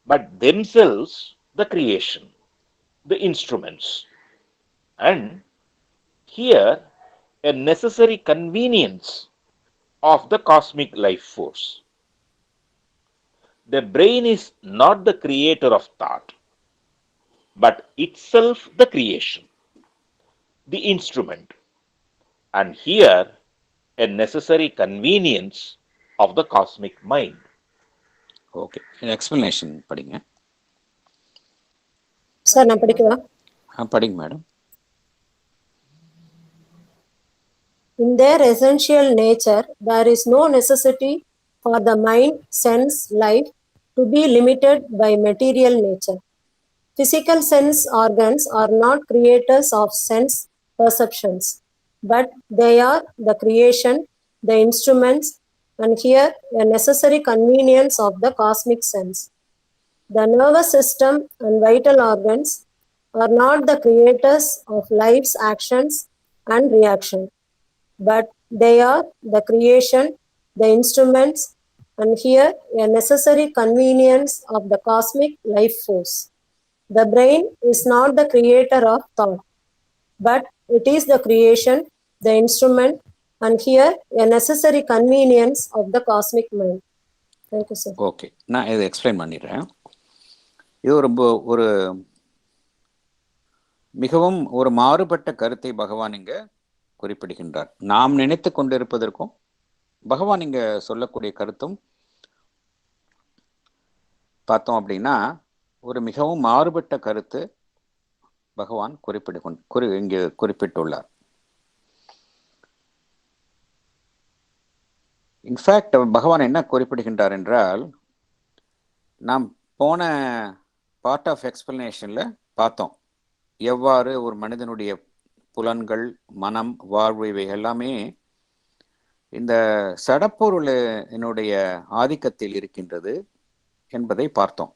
but themselves the creation, the instruments. And here, a necessary convenience of the cosmic life force. The brain is not the creator of thought, but itself the creation, the instrument, and here a necessary convenience of the cosmic mind. Okay, explanation படிங்க. Sir நான் படிக்கவா? படிங்க madam. In their essential nature, there is no necessity for the mind, sense, life to be limited by material nature. Physical sense organs are not creators of sense perceptions, but they are the creation, the instruments, and here a necessary convenience of the cosmic sense. The nervous system and vital organs are not the creators of life's actions and reaction, but they are the creation, the instruments, and here a necessary convenience of the cosmic life force. The brain is not the creator of thought, but it is the creation, the instrument, and here a necessary convenience of the cosmic mind. Thank you, sir. Okay, நான் இதை explain பண்ணிடுறேன். இது ரொம்ப ஒரு மிகவும் ஒரு மாறுபட்ட கருத்தை பகவான் இங்கே குறிப்பிடுகின்றார். நாம் நினைத்து கொண்டிருப்பதற்கும் பகவான் இங்கே சொல்லக்கூடிய கருத்தும் பார்த்தோம் அப்படின்னா ஒரு மிகவும் மாறுபட்ட கருத்து பகவான் இங்கே குறிப்பிட்டுள்ளார். இன்ஃபேக்ட் பகவான் என்ன குறிப்பிடுகின்றார் என்றால், நாம் போன பார்ட் ஆஃப் எக்ஸ்பிளனேஷனில் பார்த்தோம் எவ்வாறு ஒரு மனிதனுடைய புலன்கள், மனம், வாழ்வு இவை எல்லாமே இந்த சடப்பொருளினுடைய ஆதிக்கத்தில் இருக்கின்றது என்பதை பார்த்தோம்.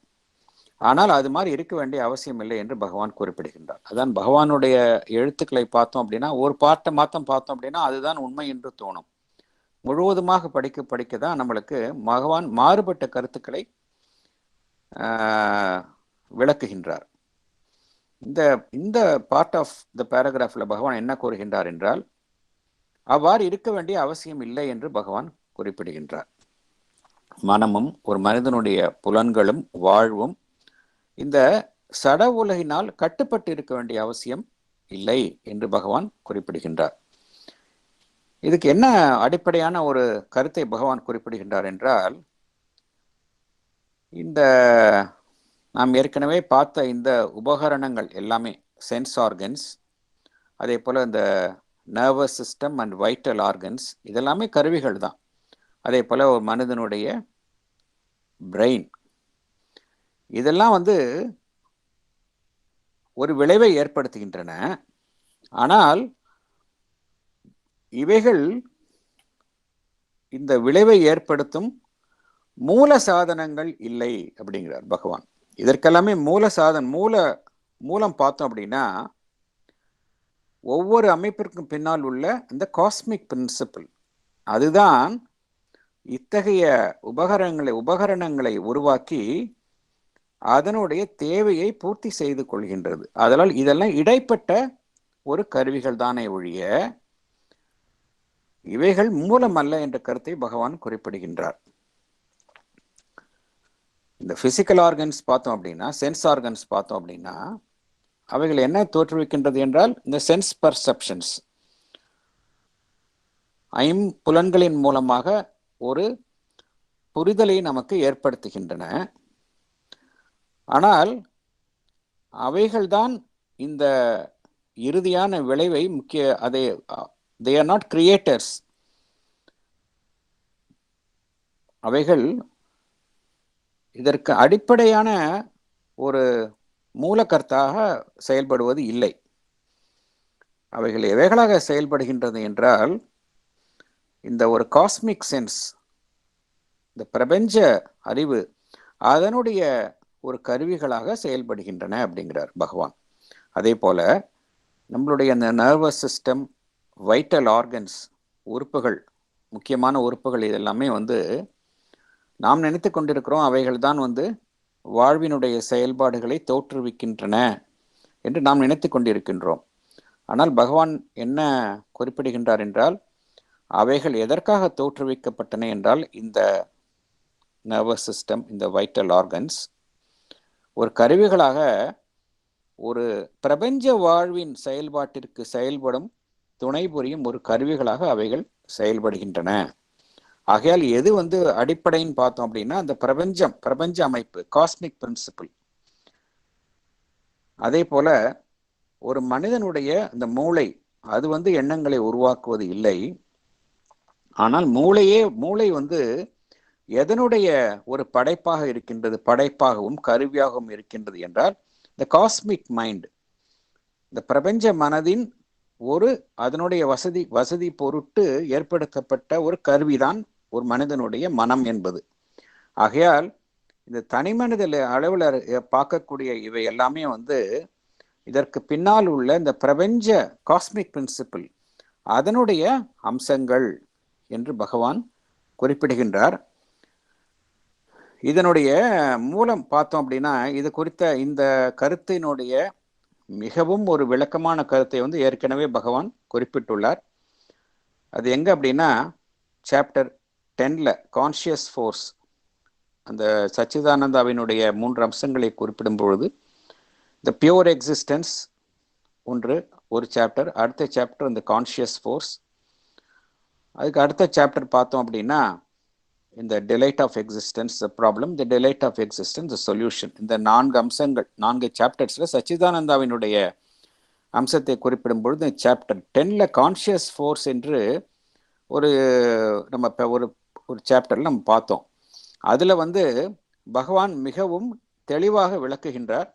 ஆனால் அது மாதிரி இருக்க வேண்டிய அவசியம் இல்லை என்று பகவான் குறிப்பிடுகின்றார். அதான் பகவானுடைய எழுத்துக்களை பார்த்தோம் அப்படின்னா ஒரு பார்ட்டை மாத்தம் பார்த்தோம் அப்படின்னா அதுதான் உண்மை என்று தோணும். முழுவதுமாக படிக்க தான் நம்மளுக்கு பகவான் மாறுபட்ட கருத்துக்களை விளக்குகின்றார். இந்த பார்ட் ஆஃப் த பேராகிராஃப்ல பகவான் என்ன கூறுகின்றார் என்றால், அவ்வாறு இருக்க வேண்டிய அவசியம் இல்லை என்று பகவான் குறிப்பிடுகின்றார். மனமும் ஒரு மனிதனுடைய புலன்களும் வாழ்வும் இந்த சட உலகினால் கட்டுப்பட்டு இருக்க வேண்டிய அவசியம் இல்லை என்று பகவான் குறிப்பிடுகின்றார். இதுக்கு என்ன அடிப்படையான ஒரு கருத்தை பகவான் குறிப்பிடுகின்றார் என்றால், இந்த நாம் ஏற்கனவே பார்த்த இந்த உபகரணங்கள் எல்லாமே சென்ஸ் ஆர்கன்ஸ், அதே போல் இந்த nervous system and vital organs இதெல்லாமே கருவிகள் தான். அதே போல் ஒரு மனிதனுடைய பிரெயின் இதெல்லாம் ஒரு விளைவை ஏற்படுத்துகின்றன. ஆனால் இவைகள் இந்த விளைவை ஏற்படுத்தும் மூல சாதனங்கள் இல்லை அப்படிங்கிறார் பகவான். இதற்கெல்லாமே மூலம் பார்த்தோம் அப்படின்னா ஒவ்வொரு அமைப்பிற்கும் பின்னால் உள்ள இந்த காஸ்மிக் பிரின்சிபிள் அதுதான் இத்தகைய உபகரணங்களை உருவாக்கி அதனுடைய தேவையை பூர்த்தி செய்து கொள்கின்றது. அதனால் இதெல்லாம் இடைப்பட்ட ஒரு கருவிகள் தானே ஒழிய இவைகள் மூலம் அல்ல என்ற கருத்தை பகவான் குறிப்பிடுகின்றார். இந்த பிசிக்கல் ஆர்கன்ஸ் பார்த்தோம் அப்படின்னா, சென்ஸ் ஆர்கன்ஸ் பார்த்தோம் அப்படின்னா அவைகள் என்ன தோற்றுவிக்கின்றது என்றால் இந்த சென்ஸ் பர்செப்ஷன்ஸ், ஐம்புலன்களின் மூலமாக ஒரு புரிதலை நமக்கு ஏற்படுத்துகின்றன. ஆனால் அவைகள்தான் இந்த இறுதியான விளைவை அதை they are not creators. அவைகள் இதற்கு அடிப்படையான ஒரு மூலக்கர்த்தாக செயல்படுவது இல்லை. அவைகள் எவைகளாக செயல்படுகின்றது என்றால், இந்த ஒரு காஸ்மிக் சென்ஸ், இந்த பிரபஞ்ச அறிவு, அதனுடைய ஒரு கருவிகளாக செயல்படுகின்றன அப்படிங்கிறார் பகவான். அதே போல நம்மளுடைய அந்த நர்வஸ் சிஸ்டம், வைட்டல் ஆர்கன்ஸ், உறுப்புகள், முக்கியமான உறுப்புகள், இதெல்லாமே நாம் நினைத்து கொண்டிருக்கிறோம் அவைகள் தான் வாழ்வினுடைய செயல்பாடுகளை தோற்றுவிக்கின்றன என்று நாம் நினைத்து கொண்டிருக்கின்றோம். ஆனால் பகவான் என்ன குறிப்பிடுகின்றார் என்றால், அவைகள் எதற்காக தோற்றுவிக்கப்பட்டன என்றால், இந்த நர்வஸ் சிஸ்டம், இந்த வைட்டல் ஆர்கன்ஸ் ஒரு கருவிகளாக, ஒரு பிரபஞ்ச வாழ்வின் செயல்பாட்டிற்கு செயல்படும் துணை புரியும் ஒரு கருவிகளாக அவைகள் செயல்படுகின்றன. ஆகையால் எது அடிப்படைன்னு பார்த்தோம் அப்படின்னா, அந்த பிரபஞ்ச அமைப்பு, காஸ்மிக் பிரின்சிபிள். அதே போல ஒரு மனிதனுடைய அந்த மூளை, அது எண்ணங்களை உருவாக்குவது இல்லை. ஆனால் மூளை எதனுடைய ஒரு படைப்பாக இருக்கின்றது, படைப்பாகவும் கருவியாகவும் இருக்கின்றது என்றால், இந்த காஸ்மிக் மைண்ட், இந்த பிரபஞ்ச மனதின் அதனுடைய வசதி பொருட்டு ஏற்படுத்தப்பட்ட ஒரு கருவிதான் ஒரு மனிதனுடைய மனம் என்பது. ஆகையால் இந்த தனி மனித அளவில் பார்க்கக்கூடிய இவை எல்லாமே இதற்கு பின்னால் உள்ள இந்த பிரபஞ்ச காஸ்மிக் பிரின்சிபிள், அதனுடைய அம்சங்கள் என்று பகவான் குறிப்பிடுகின்றார். இதனுடைய மூலம் பார்த்தோம் அப்படின்னா, இது குறித்த இந்த கருத்தினுடைய மிகவும் ஒரு விளக்கமான கருத்தை ஏற்கனவே பகவான் குறிப்பிட்டுள்ளார். அது எங்க அப்படின்னா, சாப்டர் 10ல் கான்ஷியஸ் ஃபோர்ஸ், அந்த சச்சிதானந்தாவினுடைய 3 அம்சங்களை குறிப்பிடும் பொழுது, இந்த பியூர் எக்ஸிஸ்டன்ஸ் ஒரு சாப்டர், அடுத்த சாப்டர் இந்த கான்ஷியஸ் ஃபோர்ஸ், அதுக்கு அடுத்த சாப்டர் பார்த்தோம் அப்படின்னா இந்த delight of existence problem, the delight of existence solution. இந்த 4 அம்சங்கள், 4 சாப்டர்ஸில் சச்சிதானந்தாவினுடைய அம்சத்தை குறிப்பிடும் பொழுது சாப்டர் 10ல் கான்ஷியஸ் ஃபோர்ஸ் என்று நம்ம இப்போ ஒரு சாப்டரில் நம்ம பார்த்தோம். அதில் பகவான் மிகவும் தெளிவாக விளக்குகின்றார்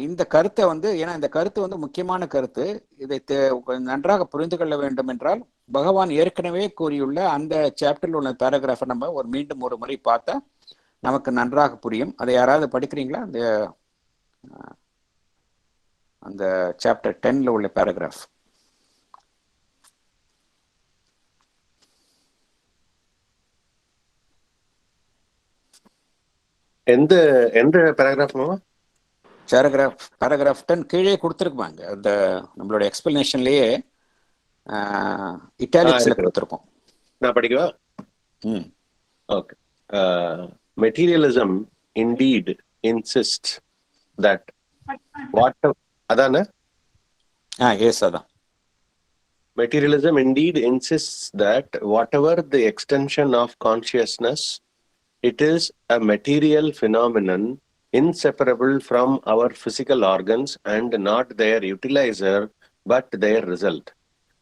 இந்த கருத்தை. ஏன்னா இந்த கருத்து முக்கியமான கருத்து. இதை நன்றாக புரிந்து கொள்ள வேண்டும் என்றால், பகவான் ஏற்கனவே கூறியுள்ள அந்த சாப்டரில் உள்ள பேராகிராஃபை நம்ம மீண்டும் ஒரு முறை பார்த்தா நமக்கு நன்றாக புரியும். அதை யாராவது படிக்கிறீங்களா? அந்த சாப்டர் 10ல் உள்ள பேராகிராஃப். எந்த பேராகிராஃப்? பேராகிராஃப் 10 கீழே கொடுத்துருக்குமாங்க. அந்த நம்மளோட எக்ஸ்பிளனேஷன்லயே இட்டாலிக்ஸ்ல கொடுத்துருக்கோம். நான் படிக்கவா? Okay. Materialism indeed insists that அதானே? எஸ், அதான். Materialism indeed insists that whatever the extension of consciousness, it is a material phenomenon inseparable from our physical organs and not their utilizer but their result.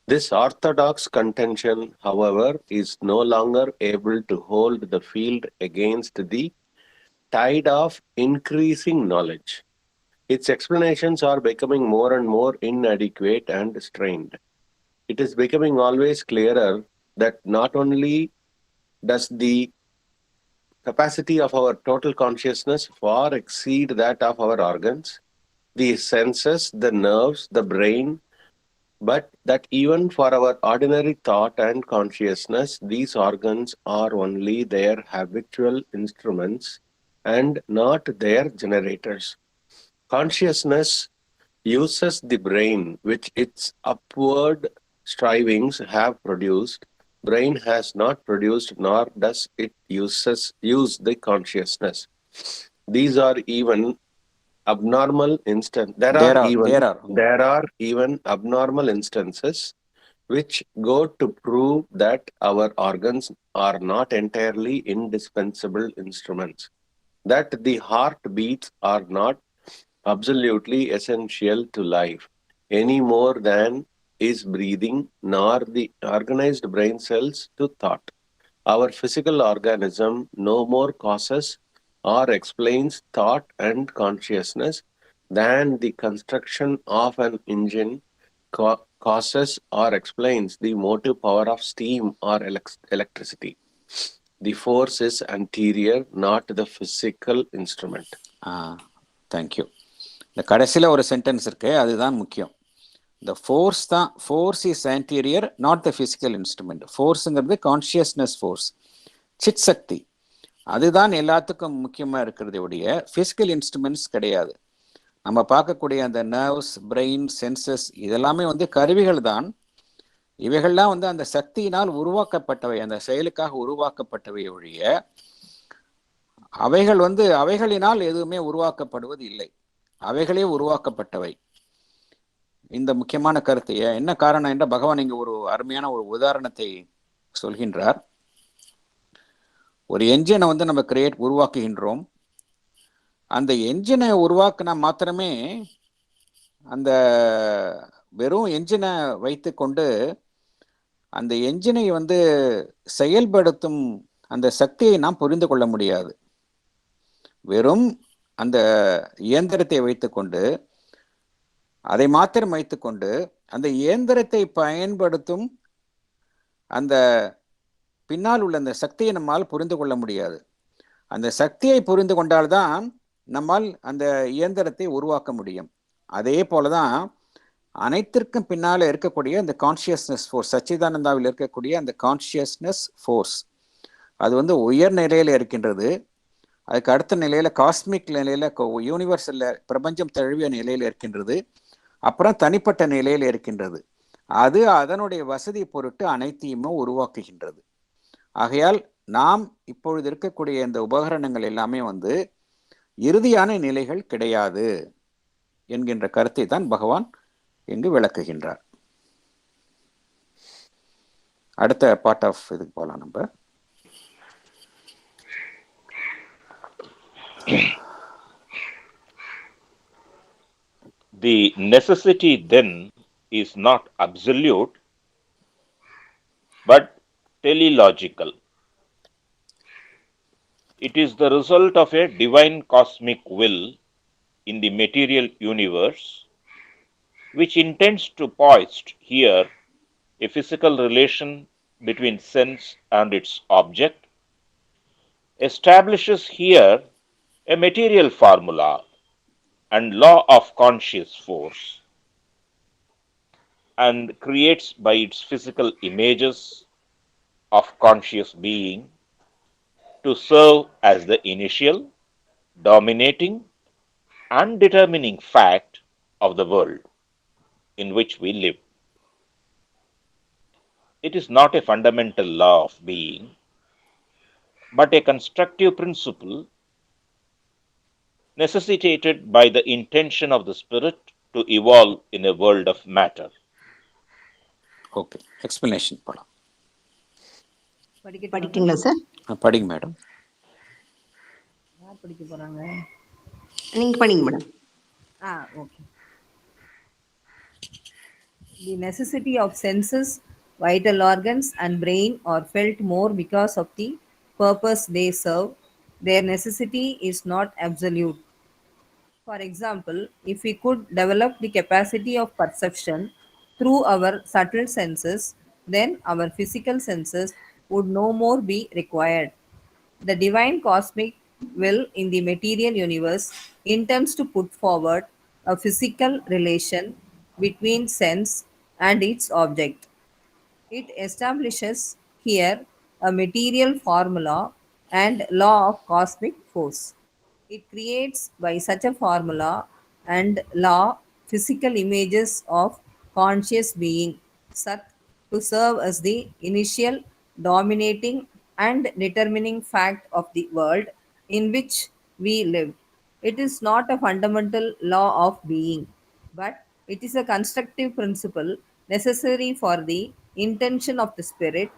This orthodox contention, however, is no longer able to hold the field against the tide of increasing knowledge. Its explanations are becoming more and more inadequate and strained. It is becoming always clearer that not only does the capacity of our total consciousness far exceed that of our organs, the senses, the nerves, the brain, but that even for our ordinary thought and consciousness, these organs are only their habitual instruments and not their generators. Consciousness uses the brain which its upward strivings have produced. Brain has not produced, nor does it use the consciousness. These are even abnormal instances. There are even abnormal instances which go to prove that our organs are not entirely indispensable instruments, that the heartbeats are not absolutely essential to life any more than is breathing, nor the organized brain cells to thought. Our physical organism no more causes or explains thought and consciousness than the construction of an engine causes or explains the motive power of steam or electricity. The force is anterior, not the physical instrument. Thank you. இந்த கடைசியில் ஒரு sentence இருக்கு, அதுதான் முக்கியம். இந்த force தான், force is anterior not the physical instrument. ஃபோர்ஸுங்கிறது consciousness force, சிட் சக்தி, அதுதான் எல்லாத்துக்கும் முக்கியமாக இருக்கிறத உடைய ஃபிசிக்கல் இன்ஸ்ட்ருமெண்ட்ஸ் கிடையாது. நம்ம பார்க்கக்கூடிய அந்த நர்வ்ஸ், பிரெயின், சென்சஸ் இதெல்லாமே வந்து கருவிகள் தான். இவைகள்லாம் வந்து அந்த சக்தியினால் உருவாக்கப்பட்டவை, அந்த செயலுக்காக உருவாக்கப்பட்டவை ஒழிய அவைகள் வந்து அவைகளினால் எதுவுமே உருவாக்கப்படுவது இல்லை, அவைகளே உருவாக்கப்பட்டவை. இந்த முக்கியமான கருத்து என்ன காரணம் என்ற பகவான் இங்கு ஒரு அருமையான ஒரு உதாரணத்தை சொல்கின்றார். ஒரு என்ஜினை வந்து நம்ம உருவாக்குகின்றோம். அந்த என்ஜினை உருவாக்குனா மாத்திரமே, அந்த வெறும் என்ஜினை வைத்து கொண்டு அந்த என்ஜினை வந்து செயல்படுத்தும் அந்த சக்தியை நாம் புரிந்து கொள்ள முடியாது. வெறும் அந்த இயந்திரத்தை வைத்துக்கொண்டு, அதை மாத்திரம் வைத்துக்கொண்டு அந்த இயந்திரத்தை பயன்படுத்தும் அந்த பின்னால் உள்ள அந்த சக்தியை நம்மால் புரிந்து கொள்ள முடியாது. அந்த சக்தியை புரிந்து கொண்டால்தான் நம்மால் அந்த இயந்திரத்தை உருவாக்க முடியும். அதே போலதான் அனைத்திற்கும் பின்னால இருக்கக்கூடிய அந்த கான்சியஸ்னஸ் ஃபோர்ஸ், சச்சிதானந்தாவில் இருக்கக்கூடிய அந்த கான்சியஸ்னஸ் ஃபோர்ஸ், அது வந்து உயர் நிலையில இருக்கின்றது. அதுக்கு அடுத்த நிலையில காஸ்மிக் நிலையில, யூனிவர்சல்ல, பிரபஞ்சம் தழுவிய நிலையில இருக்கின்றது. அப்புறம் தனிப்பட்ட நிலையில இருக்கின்றது. அது அதனுடைய வசதி பொருட்டு அனைத்தையுமே உருவாக்குகின்றது. ஆகையால் நாம் இப்பொழுது இருக்கக்கூடிய இந்த உபகரணங்கள் எல்லாமே வந்து இறுதியான நிலைகள் கிடையாது என்கின்ற கருத்தை தான் பகவான் இங்கு விளக்குகின்றார். அடுத்த பார்ட் ஆஃப் இதுக்கு போகலாம் நம்ம. The necessity then is not absolute but teleological. It is the result of a divine cosmic will in the material universe, which intends to foist here a physical relation between sense and its object, establishes here a material formula and law of conscious force, and creates by its physical images of conscious being to serve as the initial, dominating, and determining fact of the world in which we live. It is not a fundamental law of being, but a constructive principle necessitated by the intention of the spirit to evolve in a world of matter. Okay, explanation போகலாம். படிக்கீங்களா sir? படிங்க madam. யார் படிக்க போறாங்க? நீங்க படிங்க madam. Okay. The necessity of senses, vital organs, and brain are felt more because of the purpose they serve. Their necessity is not absolute. For example, if we could develop the capacity of perception through our subtle senses, then our physical senses would no more be required. The divine cosmic will in the material universe intends to put forward a physical relation between sense and its object. It establishes here a material formula and law of cosmic force. It creates by such a formula and law physical images of conscious being, Sat, to serve as the initial, dominating, and determining fact of the world in which we live. It is not a fundamental law of being, but it is a constructive principle necessary for the intention of the spirit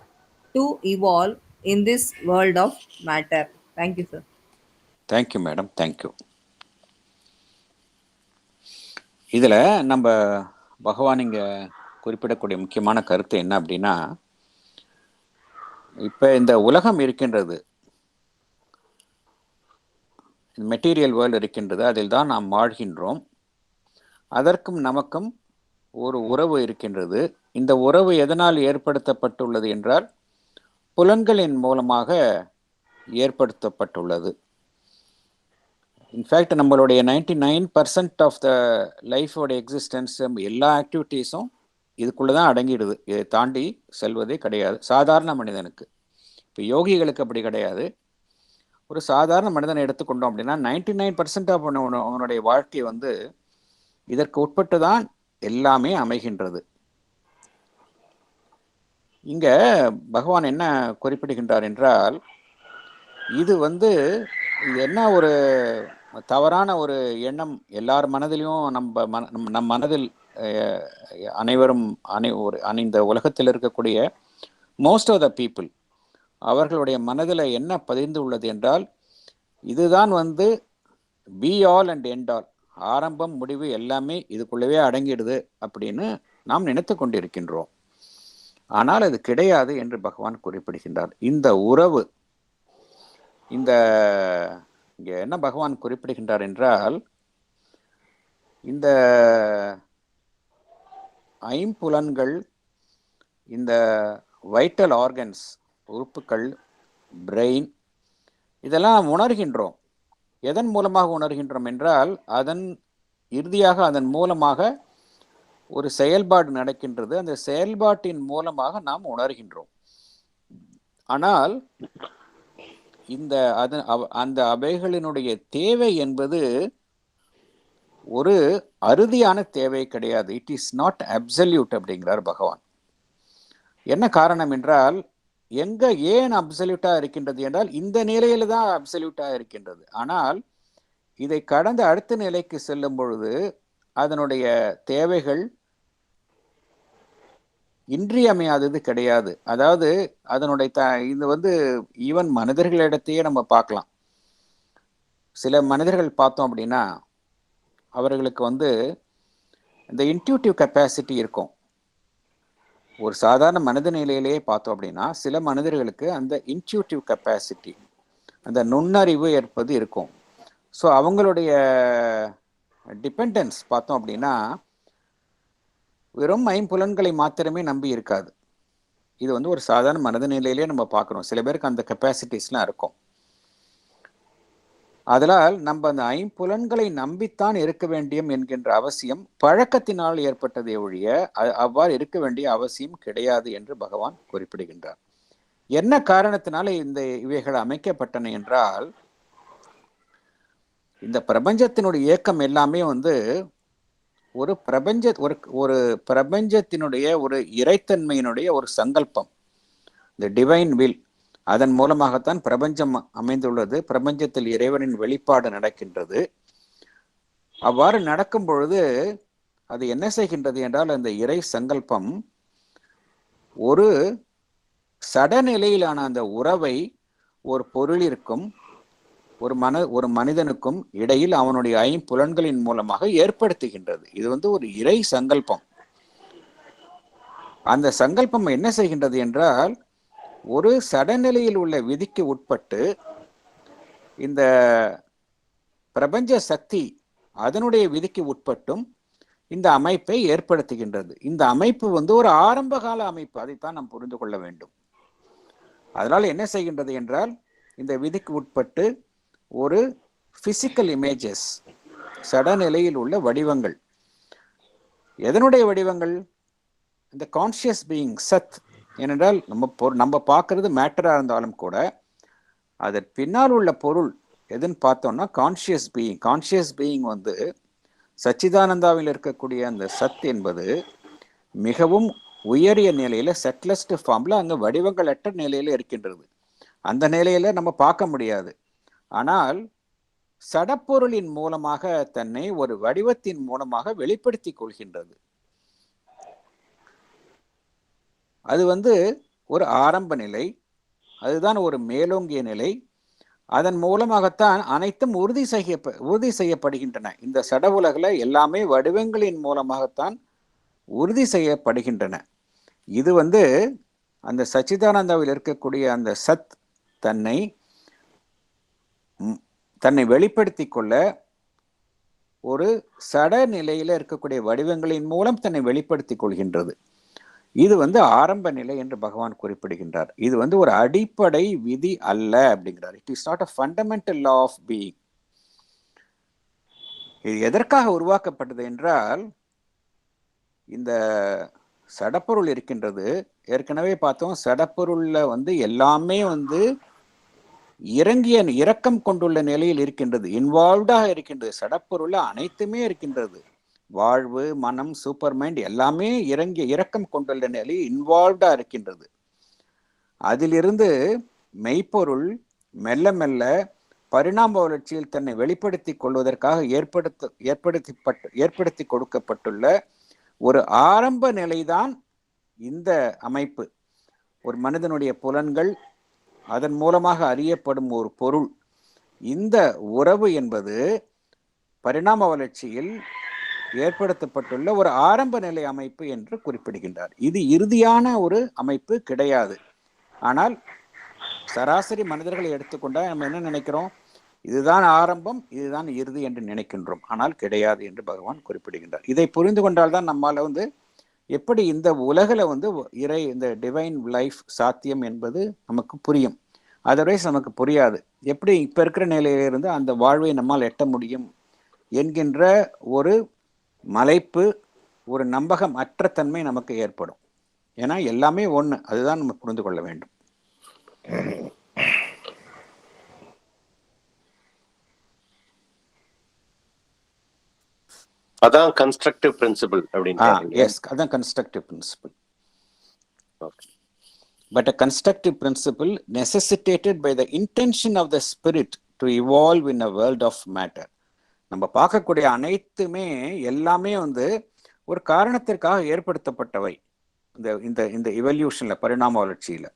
to evolve in this world of matter. Thank you, sir. Thank you madam, thank you. இதில் நம்ம பகவான் இங்கே குறிப்பிடக்கூடிய முக்கியமான கருத்து என்ன அப்படின்னா, இப்போ இந்த உலகம் இருக்கின்றது, மெட்டீரியல் வேர்ல்டு இருக்கின்றது, அதில் தான் நாம் வாழ்கின்றோம். அதற்கும் நமக்கும் ஒரு உறவு இருக்கின்றது. இந்த உறவு எதனால் ஏற்படுத்தப்பட்டுள்ளது என்றால் புலன்களின் மூலமாக ஏற்படுத்தப்பட்டுள்ளது. இன்ஃபேக்ட் நம்மளுடைய 99% ஆஃப் த லைஃபோட எக்ஸிஸ்டன்ஸ் எல்லா ஆக்டிவிட்டீஸும் இதுக்குள்ளே தான் அடங்கிடுது. இதை தாண்டி செல்வதே கிடையாது சாதாரண மனிதனுக்கு. இப்போ யோகிகளுக்கு அப்படி கிடையாது. ஒரு சாதாரண மனிதனை எடுத்துக்கொண்டோம் அப்படின்னா 99% ஆஃப் அவனுடைய வாழ்க்கை வந்து இதற்கு உட்பட்டு தான் எல்லாமே அமைகின்றது. இங்க பகவான் என்ன குறிப்பிடுகின்றார் என்றால், இது வந்து என்ன ஒரு தவறான ஒரு எண்ணம் எல்லார் மனதிலையும் நம் மனதில் அனைவரும் இந்த உலகத்தில் இருக்கக்கூடிய மோஸ்ட் ஆஃப் த பீப்புள் அவர்களுடைய மனதில் என்ன பதிந்து உள்ளது என்றால், இதுதான் வந்து B all and end all, ஆரம்பம் முடிவு எல்லாமே இதுக்குள்ளவே அடங்கிடுது அப்படின்னு நாம் நினைத்து கொண்டிருக்கின்றோம். ஆனால் அது கிடையாது என்று பகவான் குறிப்பிடுகின்றார். இந்த உறவு, இந்த இங்கே என்ன பகவான் குறிப்பிடுகின்றார் என்றால், இந்த ஐம்புலன்கள், இந்த வைட்டல் ஆர்கன்ஸ், உறுப்புகள், பிரெயின், இதெல்லாம் நாம் உணர்கின்றோம். எதன் மூலமாக உணர்கின்றோம் என்றால், இறுதியாக அதன் மூலமாக ஒரு செயல்பாடு நடக்கின்றது. அந்த செயல்பாட்டின் மூலமாக நாம் உணர்கின்றோம். ஆனால் அந்த அவைகளினுடைய தேவை என்பது ஒரு அறுதியான தேவை கிடையாது. இட் இஸ் நாட் அப்சல்யூட் அப்படிங்கிறார் பகவான். என்ன காரணம் என்றால், ஏன் அப்சல்யூட்டா இருக்கின்றது என்றால் இந்த நிலையில தான் அப்சல்யூட்டா இருக்கின்றது. ஆனால் இதை கடந்த அடுத்த நிலைக்கு செல்லும் பொழுது அதனுடைய தேவைகள் இன்றியமையாதது கிடையாது. அதாவது அதனுடைய இது வந்து ஈவன் மனிதர்களிடத்தையே நம்ம பார்க்கலாம். சில மனிதர்கள் பார்த்தோம் அப்படின்னா அவர்களுக்கு வந்து இந்த இன்ட்யூட்டிவ் கெப்பாசிட்டி இருக்கும். ஒரு சாதாரண மனித நிலையிலேயே பார்த்தோம் அப்படின்னா சில மனிதர்களுக்கு அந்த இன்ட்யூட்டிவ் கெப்பாசிட்டி, அந்த நுண்ணறிவு ஏற்பது இருக்கும். ஸோ அவங்களுடைய டிபெண்டன்ஸ் பார்த்தோம் அப்படின்னா வெறும் ஐம்புலன்களை மாத்திரமே நம்பி இருக்காது. இது வந்து ஒரு சாதாரண மனித நிலையிலே நம்ம பார்க்குறோம். சில பேருக்கு அந்த கெப்பாசிட்டிஸ்லாம் இருக்கும். அதனால் நம்ம அந்த ஐம்புலன்களை நம்பித்தான் இருக்க வேண்டும் என்கின்ற அவசியம் பழக்கத்தினால் ஏற்பட்டதை ஒழிய அவ்வாறு இருக்க வேண்டிய அவசியம் கிடையாது என்று பகவான் குறிப்பிடுகின்றார். என்ன காரணத்தினால இவைகள் அமைக்கப்பட்டன என்றால், இந்த பிரபஞ்சத்தினுடைய இயக்கம் எல்லாமே வந்து ஒரு பிரபஞ்சத்தினுடைய ஒரு இறைத்தன்மையினுடைய ஒரு சங்கல்பம், இந்த டிவைன் வில். அதன் மூலமாகத்தான் பிரபஞ்சம் அமைந்துள்ளது. பிரபஞ்சத்தில் இறைவனின் வெளிப்பாடு நடக்கின்றது. அவ்வாறு நடக்கும் பொழுது அது என்ன செய்கின்றது என்றால், அந்த இறை சங்கல்பம் ஒரு சடநிலையிலான அந்த உறவை ஒரு பொருளிற்கும் ஒரு மனிதனுக்கும் இடையில் அவனுடைய ஐம்புலன்களின் மூலமாக ஏற்படுத்துகின்றது. இது வந்து ஒரு இறை சங்கல்பம். அந்த சங்கல்பம் என்ன செய்கின்றது என்றால், ஒரு சடநிலையில் உள்ள விதிக்கு உட்பட்டு இந்த பிரபஞ்ச சக்தி அதனுடைய விதிக்கு உட்பட்டும் இந்த அமைப்பை ஏற்படுத்துகின்றது. இந்த அமைப்பு வந்து ஒரு ஆரம்ப கால அமைப்பு, அதைத்தான் நாம் புரிந்து கொள்ள வேண்டும். அதனால் என்ன செய்கின்றது என்றால், இந்த விதிக்கு உட்பட்டு ஒரு பிசிக்கல் இமேஜஸ், சடநிலையில் உள்ள வடிவங்கள். எதனுடைய வடிவங்கள்? இந்த கான்சியஸ் பீயிங், சத். ஏனென்றால் நம்ம பார்க்கறது மேட்டரா இருந்தாலும் கூட அதன் பின்னால் உள்ள பொருள் எதுன்னு பார்த்தோம்னா கான்சியஸ் பீயிங். கான்சியஸ் பீயிங் வந்து சச்சிதானந்தாவில் இருக்கக்கூடிய அந்த சத் என்பது மிகவும் உயரிய நிலையில, செட்லஸ்ட் ஃபார்ம்ல, அங்கே வடிவங்களற்ற நிலையில இருக்கின்றது. அந்த நிலையில நம்ம பார்க்க முடியாது. ஆனால் சடப்பொருளின் மூலமாக தன்னை ஒரு வடிவத்தின் மூலமாக வெளிப்படுத்திக் கொள்கின்றது. அது வந்து ஒரு ஆரம்ப நிலை, அதுதான் ஒரு மேலோங்கிய நிலை. அதன் மூலமாகத்தான் அனைத்தும் உறுதி செய்யப்படுகின்றன. இந்த சட உலகில் எல்லாமே வடிவங்களின் மூலமாகத்தான் உறுதி செய்யப்படுகின்றன. இது அந்த சச்சிதானந்தாவில் இருக்கக்கூடிய அந்த சத் தன்னை வெளிப்படுத்தி கொள்ள ஒரு சட நிலையில இருக்கக்கூடிய வடிவங்களின் மூலம் தன்னை வெளிப்படுத்திக் கொள்கின்றது. இது ஆரம்ப நிலை என்று பகவான் குறிப்பிடுகின்றார். இது ஒரு அடிப்படை விதி அல்ல அப்படிங்கிறார். It is not a fundamental law of being. இது எதற்காக உருவாக்கப்பட்டது என்றால், இந்த சடப்பொருள் இருக்கின்றது. ஏற்கனவே பார்த்தோம், சடப்பொருள்ல எல்லாமே இரக்கம் கொண்டுள்ள நிலையில் இருக்கின்றது, இன்வால்வ்டாக இருக்கின்றது. சடப்பொருள்ல அனைத்துமே இருக்கின்றது. வாழ்வு, மனம், சூப்பர் மைண்ட் எல்லாமே இரக்கம் கொண்டுள்ள நிலையில் இன்வால்வ்டா இருக்கின்றது. அதிலிருந்து மெய்ப்பொருள் மெல்ல மெல்ல பரிணாம வளர்ச்சியில் தன்னை வெளிப்படுத்தி கொள்வதற்காக ஏற்படுத்தி கொடுக்கப்பட்டுள்ள ஒரு ஆரம்ப நிலைதான் இந்த அமைப்பு. ஒரு மனிதனுடைய புலன்கள், அதன் மூலமாக அறியப்படும் ஒரு பொருள். இந்த உறவு என்பது பரிணாம வளர்ச்சியில் ஏற்படுத்தப்பட்டுள்ள ஒரு ஆரம்ப நிலை அமைப்பு என்று குறிப்பிடுகின்றார். இது இறுதியான ஒரு அமைப்பு கிடையாது. ஆனால் சராசரி மனிதர்களை எடுத்துக்கொண்டால் நம்ம என்ன நினைக்கிறோம்? இதுதான் ஆரம்பம், இதுதான் இறுதி என்று நினைக்கின்றோம். ஆனால் கிடையாது என்று பகவான் குறிப்பிடுகின்றார். இதை புரிந்து கொண்டால்தான் நம்மால எப்படி இந்த உலகில் இந்த டிவைன் லைஃப் சாத்தியம் என்பது நமக்கு புரியும். அதர்வைஸ் நமக்கு புரியாது. எப்படி இப்போ இருக்கிற நிலையிலிருந்து அந்த வாழ்வை நம்மால் எட்ட முடியும் என்கின்ற ஒரு மலைப்பு, ஒரு நம்பகம் அற்ற தன்மை நமக்கு ஏற்படும். ஏன்னா எல்லாமே ஒன்று, அதுதான் நம்ம புரிந்து கொள்ள வேண்டும். அதான் கன்ஸ்ட்ரக்டிவ் பிரின்சிபல் அப்படின்னு. எஸ், அதான் constructive principle. But a constructive principle necessitated by the intention of the spirit to evolve in a world of matter. நம்ம பார்க்கக்கூடிய அனைத்துமே எல்லாமே ஒரு காரணத்திற்காக ஏற்படுத்தப்பட்டவை. இந்த இவல்யூஷன்ல, பரிணாம வளர்ச்சியில.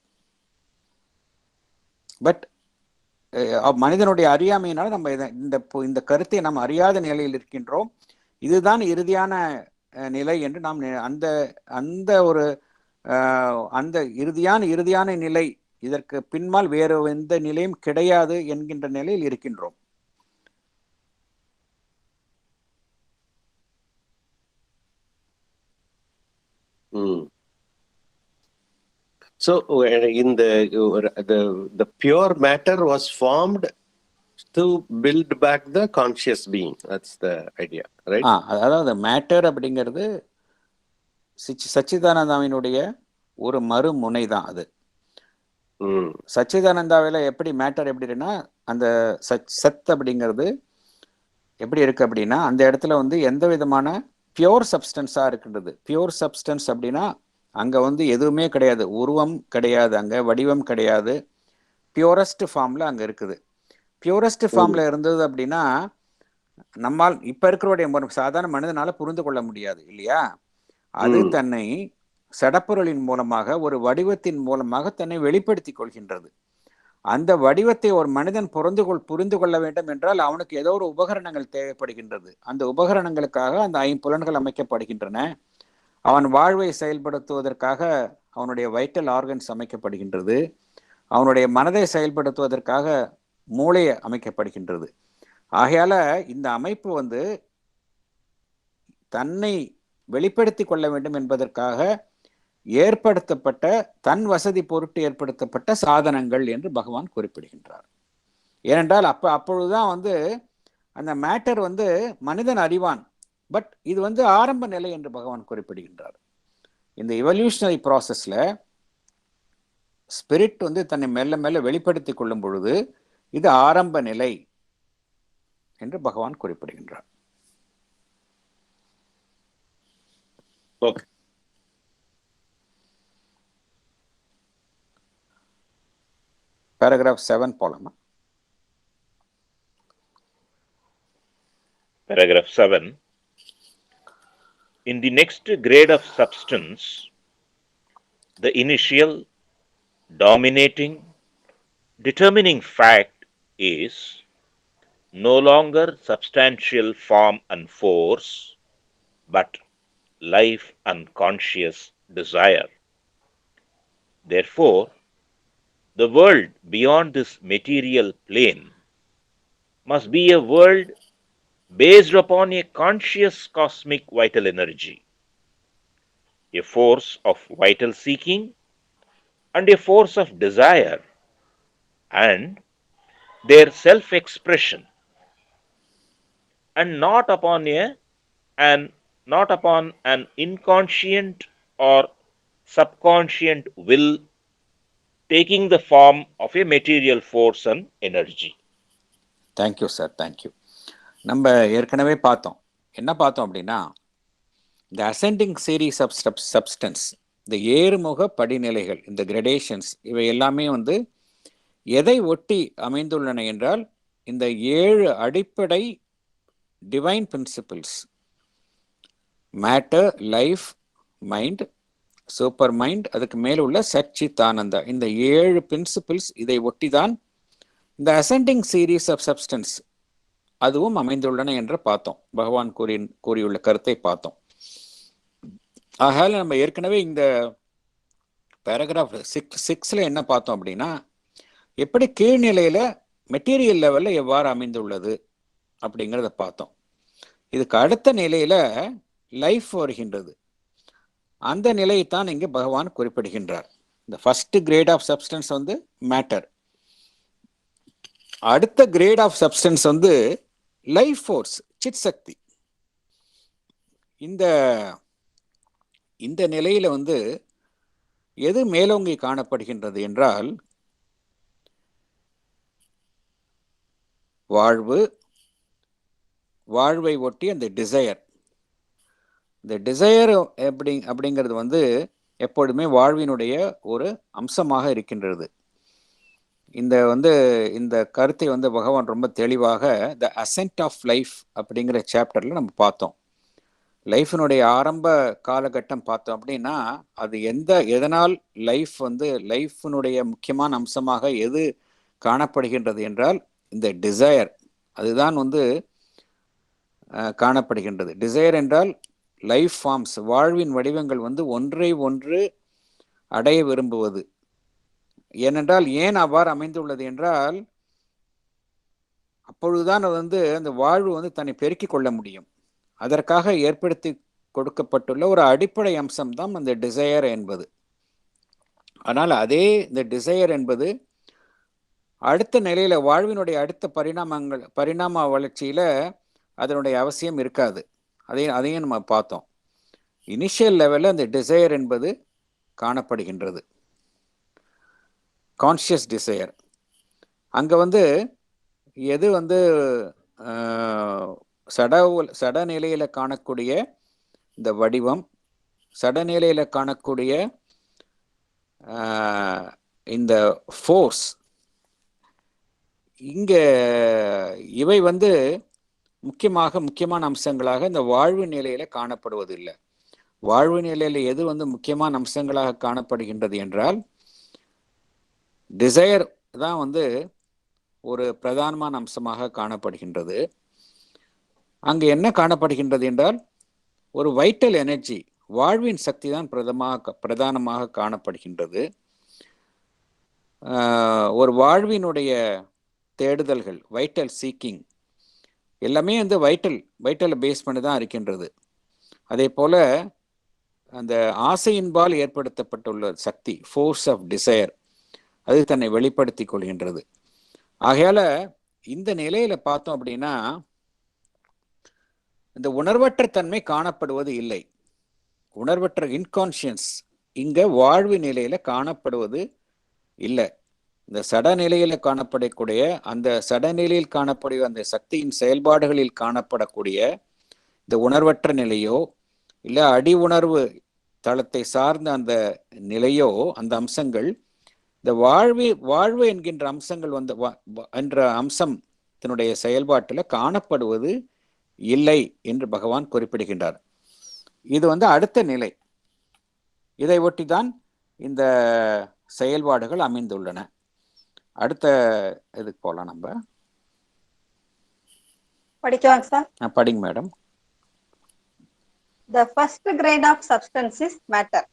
பட் மனிதனுடைய அறியாமையினால நம்ம இந்த கருத்தை நாம் அறியாத நிலையில் இருக்கின்றோம். இதுதான் இறுதியான நிலை என்று நாம் அந்த இறுதியான நிலை, இதற்கு பின்னால் வேறு எந்த நிலையும் கிடையாது என்கின்ற நிலையில் இருக்கின்றோம். So in the pure matter was formed to build back the conscious being. That's the idea, right? அதாவது மேட்டர் அப்படிங்கிறது சச்சிதானந்தாவினுடைய ஒரு மறுமுனை தான். அது சச்சிதானந்தாவில எப்படி மேட்டர் எப்படின்னா, அந்த சத் அப்படிங்கிறது எப்படி இருக்கு அப்படின்னா, அந்த இடத்துல எந்த விதமான பியோர் சப்ஸ்டன்ஸா இருக்கின்றது. பியோர் சப்ஸ்டன்ஸ் அப்படின்னா அங்க எதுவுமே கிடையாது, உருவம் கிடையாது, அங்க வடிவம் கிடையாது, பியூரஸ்ட் ஃபார்ம்ல அங்க இருக்குது. பியூரஸ்ட் ஃபார்ம்ல இருந்தது அப்படின்னா நம்மால் இப்ப இருக்கிற சாதாரண மனிதனால புரிந்து கொள்ள முடியாது இல்லையா? அது தன்னை சடப்பொருளின் மூலமாக, ஒரு வடிவத்தின் மூலமாக தன்னை வெளிப்படுத்தி கொள்கின்றது. அந்த வடிவத்தை ஒரு மனிதன் புரிந்து கொள்ள வேண்டும் என்றால் அவனுக்கு ஏதோ ஒரு உபகரணங்கள் தேவைப்படுகின்றது. அந்த உபகரணங்களுக்காக அந்த ஐம்புலன்கள் அமைக்கப்படுகின்றன. அவன் வாழ்வை செயல்படுத்துவதற்காக அவனுடைய வைட்டல் ஆர்கன்ஸ் அமைக்கப்படுகின்றது. அவனுடைய மனதை செயல்படுத்துவதற்காக மூளை அமைக்கப்படுகின்றது. ஆகையால இந்த அமைப்பு தன்னை வெளிப்படுத்தி கொள்ள வேண்டும் என்பதற்காக ஏற்படுத்தப்பட்ட, தன் வசதி பொருட்டு ஏற்படுத்தப்பட்ட சாதனங்கள் என்று பகவான் குறிப்பிடுகின்றார். ஏனென்றால் அப்பொழுதுதான் அந்த மேட்டர் மனிதன் அறிவான். பட் இது ஆரம்ப நிலை என்று பகவான் குறிப்பிடுகின்றார். இந்த இவல்யூஷனரி ப்ராசஸ்ல ஸ்பிரிட் தன்னை மெல்ல மெல்ல வெளிப்படுத்தி கொள்ளும் பொழுது இது ஆரம்ப நிலை என்று பகவான் குறிப்பிடுகின்றார். Paragraph 7 போலாமா? Paragraph 7. In the next grade of substance, the initial, dominating, determining fact is no longer substantial form and force, but life and conscious desire. Therefore, the world beyond this material plane must be a world based upon a conscious cosmic vital energy, a force of vital seeking and a force of desire and their self expression, and an not upon an inconscient or subconscious will taking the form of a material force and energy. Thank you sir, thank you. நம்ம ஏற்கனவே பார்த்தோம், என்ன பார்த்தோம் அப்படின்னா, இந்த ascending series of substance, இந்த ஏறுமுக படிநிலைகள், இந்த கிரடேஷன்ஸ், இவை எல்லாமே வந்து எதை ஒட்டி அமைந்துள்ளன என்றால், இந்த 7 அடிப்படை divine principles, matter, life, mind, super mind, அதுக்கு மேல உள்ள சச்சிதானந்தா, இந்த 7 பிரின்சிபிள்ஸ் இதை ஒட்டி தான் இந்த அசெண்டிங் சீரீஸ் ஆஃப் சப்ஸ்டன்ஸ் அதுவும் அமைந்துள்ளன என்று பார்த்தோம். பகவான் கூறியுள்ள கருத்தை பார்த்தோம். ஆக நம்ம ஏற்கனவே இந்த பேராகிராஃப் 6ல என்ன பார்த்தோம் அப்படின்னா, எப்படி கீழ்நிலையில மெட்டீரியல் லெவல்ல எவ்வாறு அமைந்துள்ளது அப்படிங்கிறத பார்த்தோம். இதுக்கு அடுத்த நிலையில லைஃப் வருகின்றது. அந்த நிலையைத்தான் இங்கே பகவான் குறிப்பிடுகின்றார். இந்த ஃபர்ஸ்ட் கிரேட் ஆஃப் சப்ஸ்டன்ஸ் வந்து மேட்டர், அடுத்த கிரேட் ஆஃப் சப்ஸ்டன்ஸ் வந்து லைஃப் ஃபோர்ஸ், சித் சக்தி. இந்த நிலையில வந்து எது மேலோங்கி காணப்படுகின்றது என்றால், வாழ்வை ஒட்டி அந்த டிசையர். இந்த டிசையர் அப்படிங்கிறது வந்து எப்பொழுதுமே வாழ்வினுடைய ஒரு அம்சமாக இருக்கின்றது. இந்த கருத்தை வந்து பகவான் ரொம்ப தெளிவாக த அசென்ட் ஆஃப் லைஃப் அப்படிங்கிற சாப்டர்ல நம்ம பார்த்தோம். லைஃபினுடைய ஆரம்ப காலகட்டம் பார்த்தோம் அப்படின்னா, அது எதனால் லைஃபினுடைய முக்கியமான அம்சமாக எது காணப்படுகின்றது என்றால் இந்த டிசையர், அதுதான் வந்து காணப்படுகின்றது. டிசையர் என்றால் லைஃப் ஃபார்ம்ஸ், வாழ்வின் வடிவங்கள் வந்து ஒன்றை ஒன்று அடைய விரும்புவது. ஏனென்றால் ஏன் அவ்வாறு அமைந்துள்ளது என்றால், அப்பொழுதுதான் வந்து அந்த வாழ்வு வந்து தன்னை பெருக்கிக் கொள்ள முடியும். அதற்காக ஏற்படுத்தி கொடுக்கப்பட்டுள்ள ஒரு அடிப்படை அம்சம்தான் அந்த டிசையர் என்பது. ஆனால் அதே இந்த டிசையர் என்பது அடுத்த நிலையில வாழ்வினுடைய அடுத்த பரிணாம வளர்ச்சியில அதனுடைய அவசியம் இருக்காது. அதையும் நம்ம பார்த்தோம். இனிஷியல் லெவலில் அந்த டிசையர் என்பது காணப்படுகின்றது, கான்ஷியஸ் டிசையர். அங்கே வந்து எது வந்து சடநிலையில் காணக்கூடிய இந்த வடிவம், சடநிலையில் காணக்கூடிய இந்த ஃபோர்ஸ், இங்கே இவை வந்து முக்கியமான அம்சங்களாக இந்த வாழ்வு நிலையில காணப்படுவதில்லை. வாழ்வு நிலையில எது வந்து முக்கியமான அம்சங்களாக காணப்படுகின்றது என்றால், டிசையர் தான் வந்து ஒரு பிரதானமான அம்சமாக காணப்படுகின்றது. அங்கு என்ன காணப்படுகின்றது என்றால், ஒரு வைட்டல் எனர்ஜி, வாழ்வின் சக்தி தான் பிரதானமாக காணப்படுகின்றது. ஒரு வாழ்வினுடைய தேடுதல்கள், வைட்டல் சீக்கிங் எல்லாமே வந்து வைட்டலை பேஸ் பண்ணி தான் இருக்கின்றது. அதே போல அந்த ஆசையின்பால் ஏற்படுத்தப்பட்டுள்ள சக்தி, ஃபோர்ஸ் ஆஃப் டிசையர், அது தன்னை வெளிப்படுத்தி கொள்கின்றது. ஆகையால இந்த நிலையில பார்த்தோம் அப்படின்னா, இந்த உணர்வற்ற தன்மை காணப்படுவது இல்லை. உணர்வற்ற இன்கான்ஷியன்ஸ் இங்க வாழ்வு நிலையில காணப்படுவது இல்லை. இந்த சடநிலையில காணப்படக்கூடிய அந்த சடநிலையில் காணக்கூடிய அந்த சக்தியின் செயல்பாடுகளில் காணப்படக்கூடிய இந்த உணர்வற்ற நிலையோ இல்லை அடி உணர்வு தளத்தை சார்ந்த அந்த நிலையோ, அந்த அம்சங்கள் இந்த வாழ்வு என்கின்ற அம்சங்கள் என்ற அம்சம் தன்னுடைய செயல்பாட்டில் காணப்படுவது இல்லை என்று பகவான் குறிப்பிடுகின்றார். இது வந்து அடுத்த நிலை. இதை ஒட்டிதான் இந்த செயல்பாடுகள் அமைந்துள்ளன. அடுத்த இதுக்கு போகலாம். நம்ம படிக்கலாங்க சார்? படிங்க madam. The first grade of substance is matter.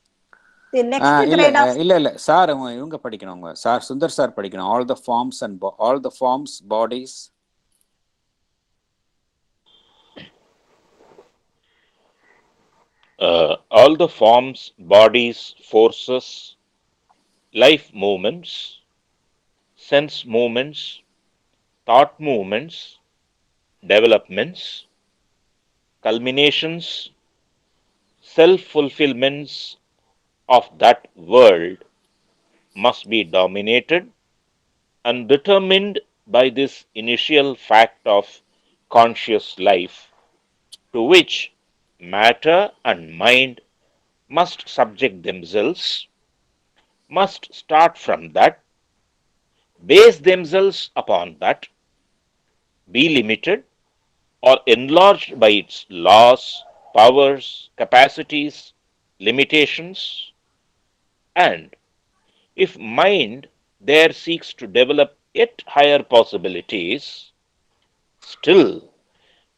The next grade of இல்ல சார் இவங்க படிக்கணும், சார் சுந்தர் சார் படிக்கணும். All the forms and all the forms, bodies. All the forms, bodies, forces, life movements, sense movements, thought movements, developments, culminations, self-fulfillments of that world must be dominated and determined by this initial fact of conscious life, to which matter and mind must subject themselves, must start from that, base themselves upon that, be limited or enlarged by its laws, powers, capacities, limitations, and if mind there seeks to develop yet higher possibilities, still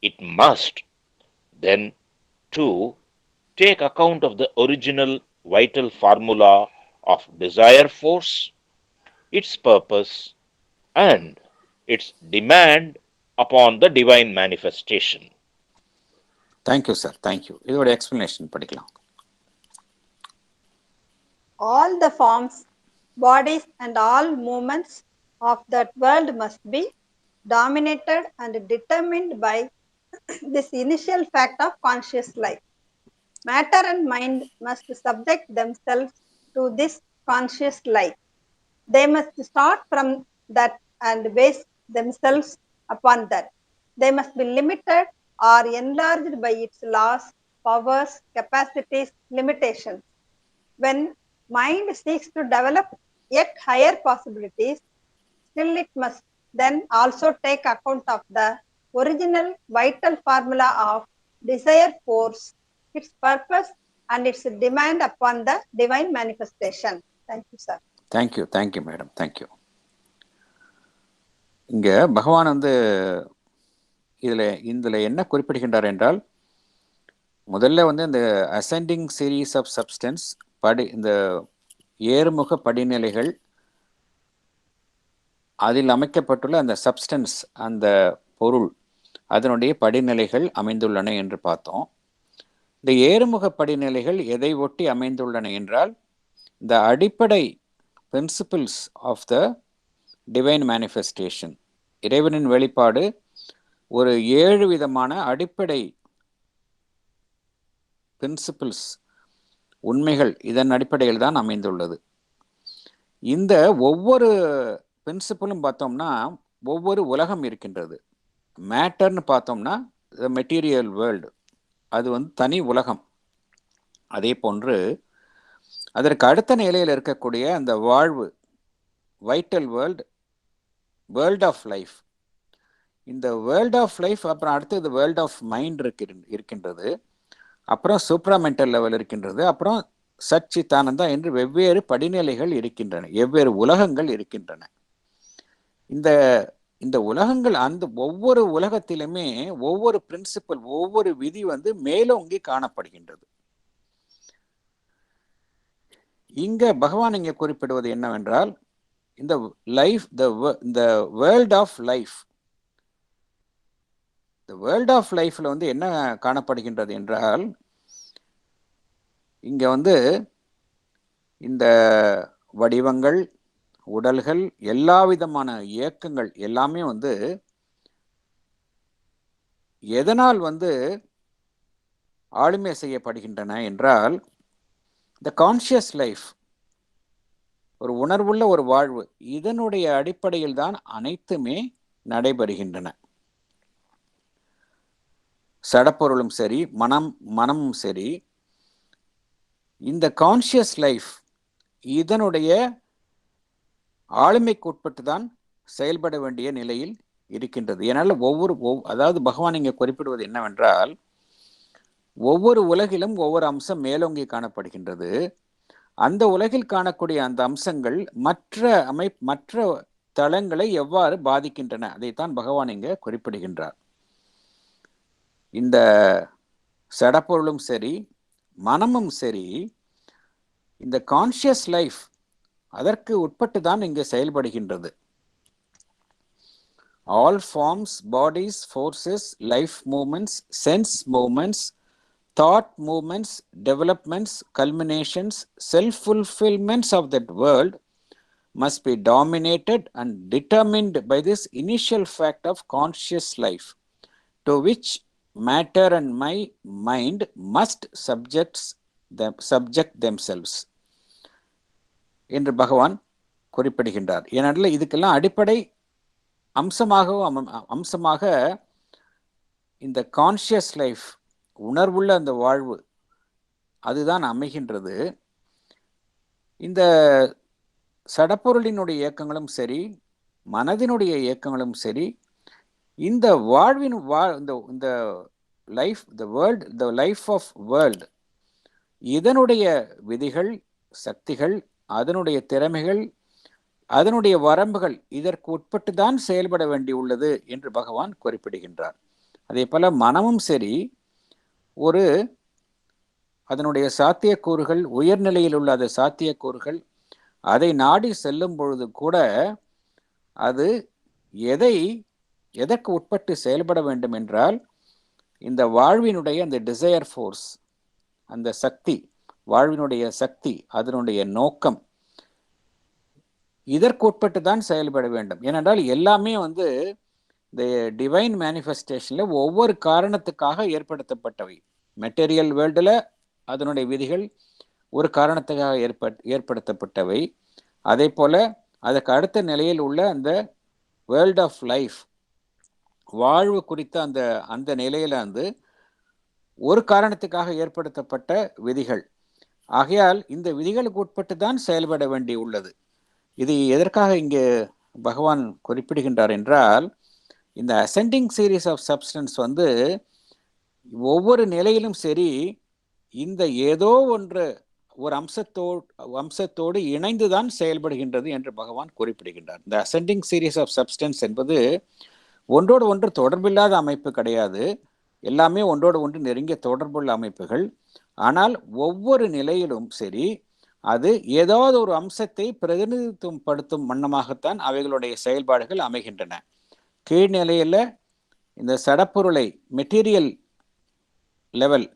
it must then too take account of the original vital formula of desire force, its purpose, and its demand upon the divine manifestation. Thank you, sir. Thank you. இதோட explanation படிக்கலாம். all the forms, bodies and all movements of that world must be dominated and determined by this initial fact of conscious life. Matter and mind must subject themselves to this conscious life. They must start from that and base themselves upon that. They must be limited or enlarged by its laws, powers, capacities, limitations. When mind seeks to develop yet higher possibilities, still it must then also take account of the original vital formula of desire force, its purpose and its demand upon the divine manifestation. Thank you, sir. Thank you madam. Thank you. இங்க பகவான் வந்து இதுல என்ன குறிப்பிடுகின்றார் என்றால், முதல்ல வந்து இந்த அசெண்டிங் சீரீஸ் ஆஃப் சப்ஸ்டன்ஸ் இந்த ஏறுமுக படிநிலைகள், அதில் அமைக்கப்பட்டுள்ள அந்த சப்ஸ்டன்ஸ், அந்த பொருள், அதனுடைய படிநிலைகள் அமைந்துள்ளன என்று பார்த்தோம். இந்த ஏறுமுக படிநிலைகள் எதை ஒட்டி அமைந்துள்ளன என்றால், இந்த அடிப்படை principles of the divine manifestation, இறைவனின் வெளிப்பாடு ஒரு 7 விதமான அடிப்படை பிரின்சிபிள்ஸ், உண்மைகள், இதன் அடிப்படையில் தான் அமைந்துள்ளது. இந்த ஒவ்வொரு பிரின்சிபிளும் பார்த்தோம்னா ஒவ்வொரு உலகம் இருக்கின்றது. மேட்டர்னு பார்த்தோம்னா மெட்டீரியல் வேர்ல்டு, அது வந்து தனி உலகம். அதே போன்று அதற்கு அடுத்த நிலையில் இருக்கக்கூடிய அந்த வாழ்வு, vital world, world of life. இந்த வேர்ல்ட் ஆஃப் லைஃப் அப்புறம் அடுத்தது வேர்ல்ட் ஆஃப் மைண்ட் இருக்கின்றது, அப்புறம் சூப்ராமெண்டல் லெவல் இருக்கின்றது, அப்புறம் சச்சிதானந்தா என்று வெவ்வேறு படிநிலைகள் இருக்கின்றன, வெவ்வேறு உலகங்கள் இருக்கின்றன. இந்த உலகங்கள், அந்த ஒவ்வொரு உலகத்திலுமே ஒவ்வொரு பிரின்சிபல், ஒவ்வொரு விதி வந்து மேலோங்கி காணப்படுகின்றது. இங்க பகவான் இங்க குறிப்பிடுவது என்னவென்றால், இந்த லைஃப், இந்த வேர்ல்ட் ஆஃப் லைஃப், இந்த வேர்ல்ட் ஆஃப் லைஃப்ல வந்து என்ன காணப்படுகின்றது என்றால், இங்க வந்து இந்த வடிவங்கள், உடல்கள், எல்லா விதமான இயக்கங்கள் எல்லாமே வந்து எதனால் வந்து ஆளுமை செய்யப்படுகின்றன என்றால், இந்த கான்ஷியஸ் லைஃப், ஒரு உணர்வுள்ள ஒரு வாழ்வு, இதனுடைய அடிப்படையில் தான் அனைத்துமே நடைபெறுகின்றன. சடப்பொருளும் சரி, மனமும் சரி, இந்த கான்ஷியஸ் லைஃப் இதனுடைய ஆளுமைக்கு உட்பட்டு தான் செயல்பட வேண்டிய நிலையில் இருக்கின்றது. ஏனால் அதாவது பகவான் இங்கே குறிப்பிடுவது என்னவென்றால், ஒவ்வொரு உலகிலும் ஒவ்வொரு அம்சம் மேலோங்கி காணப்படுகின்றது. அந்த உலகில் காணக்கூடிய அந்த அம்சங்கள் மற்ற தளங்களை எவ்வாறு பாதிக்கின்றன, அதைத்தான் பகவான் இங்கே குறிப்பிடுகின்றார். இந்த சடப்பொருளும் சரி மனமும் சரி இந்த கான்ஷியஸ் லைஃப் அதற்கு உட்பட்டு தான் இங்கே செயல்படுகின்றது. All forms, bodies, forces, life movements, sense movements, thought movements, developments, culminations, self-fulfillments of that world must be dominated and determined by this initial fact of conscious life, to which matter and my mind must subject themselves என்று பகவான் குறிப்பிடுகின்றார். ஏனென்றால் இதுக்கெல்லாம் அடிப்படை அம்சமாக இந்த conscious life, உணர்வுள்ள அந்த வாழ்வு அதுதான் அமைகின்றது. இந்த சடப்பொருளினுடைய இயக்கங்களும் சரி மனதினுடைய இயக்கங்களும் சரி இந்த வாழ்வின் இந்த life, the life of world, இதனுடைய விதிகள், சக்திகள், அதனுடைய திறமைகள், அதனுடைய வரம்புகள் இதற்கு உட்பட்டு தான் செயல்பட வேண்டியுள்ளது என்று பகவான் குறிப்பிடுகின்றார். அதே போல மனமும் சரி அதனுடைய சாத்தியக்கூறுகள், உயர்நிலையில் உள்ள அது சாத்தியக்கூறுகள் அதை நாடி செல்லும் பொழுது கூட அது எதற்கு உட்பட்டு செயல்பட வேண்டும் என்றால் இந்த வாழ்வினுடைய அந்த டிசையர் ஃபோர்ஸ், அந்த சக்தி, வாழ்வினுடைய சக்தி, அதனுடைய நோக்கம் இதற்கு உட்பட்டு தான் செயல்பட வேண்டும். ஏனென்றால் எல்லாமே இந்த டிவைன் மேனிஃபெஸ்டேஷனில் ஒவ்வொரு காரணத்துக்காக ஏற்படுத்தப்பட்டவை. மெட்டீரியல் வேர்ல்டில் அதனுடைய விதிகள் ஒரு காரணத்துக்காக ஏற்படுத்தப்பட்டவை. அதே போல் அதுக்கு அடுத்த நிலையில் உள்ள அந்த வேர்ல்ட் ஆஃப் லைஃப், வாழ்வு குறித்த அந்த நிலையில் ஒரு காரணத்துக்காக ஏற்படுத்தப்பட்ட விதிகள். ஆகையால் இந்த விதிகளுக்கு உட்பட்டு தான் செயல்பட வேண்டி உள்ளது. இது எதற்காக இங்கே பகவான் குறிப்பிடுகின்றார் என்றால் இந்த அசெண்டிங் சீரீஸ் ஆஃப் சப்ஸ்டன்ஸ் ஒவ்வொரு நிலையிலும் சரி இந்த ஏதோ ஒரு அம்சத்தோடு இணைந்துதான் செயல்படுகின்றது என்று பகவான் குறிப்பிடுகின்றார். இந்த அசெண்டிங் சீரீஸ் ஆஃப் சப்ஸ்டன்ஸ் என்பது ஒன்றோடு ஒன்று தொடர்பில்லாத அமைப்பு கிடையாது. எல்லாமே ஒன்றோடு ஒன்று நெருங்கிய தொடர்புள்ள அமைப்புகள். ஆனால் ஒவ்வொரு நிலையிலும் சரி அது ஏதாவது ஒரு அம்சத்தை பிரதிநிதித்துவம் படுத்தும் வண்ணமாகத்தான் அவைகளுடைய செயல்பாடுகள் அமைகின்றன. கீழ்நிலையில் இந்த சடப்பொருளை, மெட்டீரியல் லெவல்,